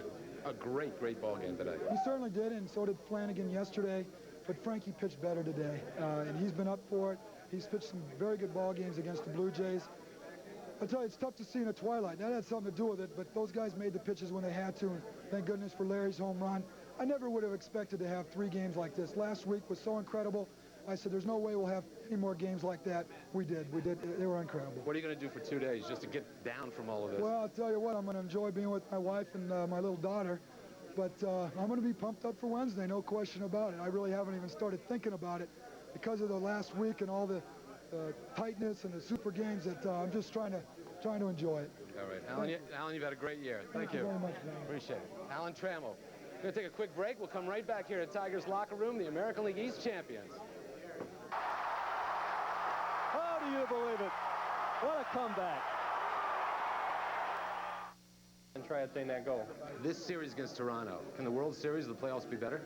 a great ball game today. He certainly did, and so did Flanagan yesterday, but Frankie pitched better today, and he's been up for it. He's pitched some very good ball games against the Blue Jays. I'll tell you, it's tough to see in the twilight. That had something to do with it, but those guys made the pitches when they had to, and thank goodness for Larry's home run. I never would have expected to have 3 games like this. Last week was so incredible. I said, there's no way we'll have any more games like that. We did. They were incredible. What are you going to do for 2 days just to get down from all of this? Well, I'll tell you what, I'm going to enjoy being with my wife and my little daughter. But I'm going to be pumped up for Wednesday, no question about it. I really haven't even started thinking about it because of the last week and all the tightness and the super games that I'm just trying to enjoy it. All right. Alan, you've had a great year. Thank you very much, man. Appreciate it. Alan Trammell. We're going to take a quick break. We'll come right back here to Tigers locker room, the American League East champions. How do you believe it? What a comeback. And try to attain that goal. This series against Toronto, can the World Series, the playoffs be better?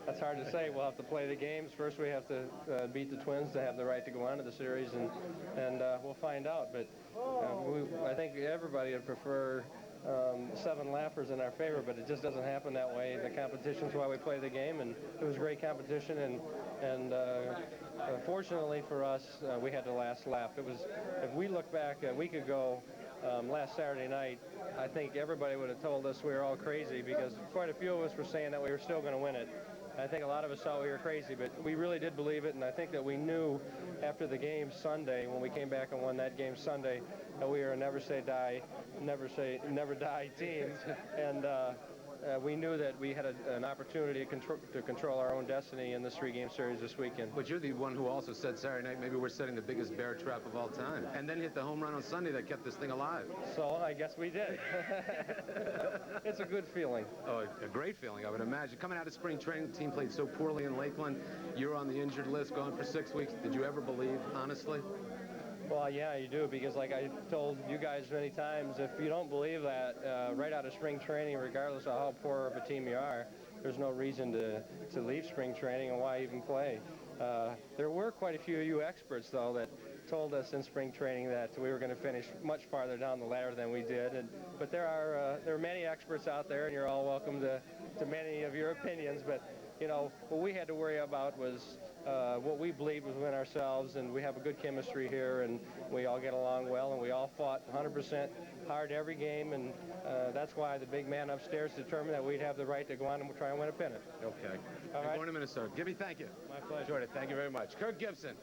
That's hard to say. We'll have to play the games. First, we have to beat the Twins to have the right to go on to the series, and we'll find out. But I think everybody would prefer 7 laughers in our favor, but it just doesn't happen that way. The competition's why we play the game, and it was great competition, and fortunately for us, we had the last laugh. It was, if we look back a week ago, last Saturday night, I think everybody would have told us we were all crazy, because quite a few of us were saying that we were still going to win it. I think a lot of us thought we were crazy, but we really did believe it, and I think that we knew after the game Sunday, when we came back and won that game Sunday, that we were a never die team, and we knew that we had an opportunity to control our own destiny in this 3-game series this weekend. But you're the one who also said Saturday night, maybe we're setting the biggest bear trap of all time, and then hit the home run on Sunday that kept this thing alive. So I guess we did. It's a good feeling. Oh, a great feeling, I would imagine. Coming out of spring training, the team played so poorly in Lakeland. You're on the injured list, gone for 6 weeks. Did you ever believe, honestly? Well, yeah, you do, because like I told you guys many times, if you don't believe that right out of spring training, regardless of how poor of a team you are, there's no reason to leave spring training, and why even play. There were quite a few of you experts, though, that told us in spring training that we were going to finish much farther down the ladder than we did. But there are many experts out there, and you're all welcome to many of your opinions. But you know, what we had to worry about was what we believed was within ourselves, and we have a good chemistry here, and we all get along well, and we all fought 100% hard every game, and that's why the big man upstairs determined that we'd have the right to go on and try and win a pennant. Okay. All right. Going to Minnesota. Gibby, thank you. My pleasure. Enjoyed it. Thank you very much. Kirk Gibson.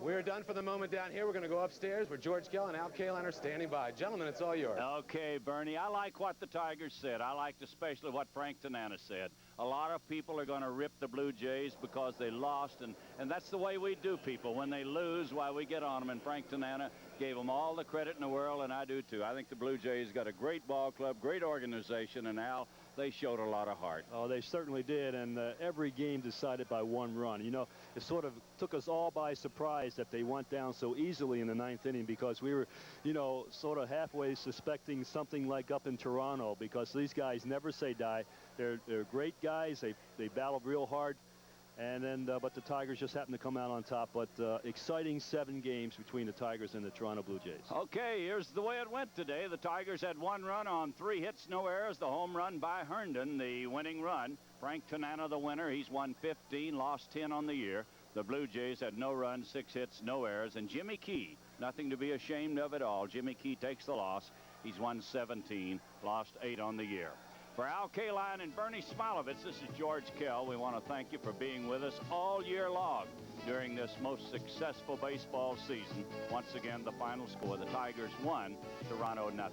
We're done for the moment down here. We're going to go upstairs where George Kell and Al Kaline are standing by. Gentlemen, it's all yours. Okay, Bernie, I like what the Tigers said. I liked especially what Frank Tanana said. A lot of people are going to rip the Blue Jays because they lost, and that's the way we do, people. When they lose, why we get on them, and Frank Tanana gave them all the credit in the world, and I do too. I think the Blue Jays got a great ball club, great organization, and Al, they showed a lot of heart. Oh, they certainly did, and every game decided by 1 run. You know, it sort of took us all by surprise that they went down so easily in the 9th inning, because we were, you know, sort of halfway suspecting something like up in Toronto, because these guys never say die. They're great guys. They battled real hard. And then, but the Tigers just happened to come out on top. But exciting 7 games between the Tigers and the Toronto Blue Jays. Okay, here's the way it went today. The Tigers had 1 run on 3 hits, no errors. The home run by Herndon, the winning run. Frank Tanana, the winner. He's won 15, lost 10 on the year. The Blue Jays had no runs, 6 hits, no errors. And Jimmy Key, nothing to be ashamed of at all. Jimmy Key takes the loss. He's won 17, lost 8 on the year. For Al Kaline and Bernie Smilovitz, this is George Kell. We want to thank you for being with us all year long during this most successful baseball season. Once again, the final score, the Tigers 1, Toronto 0.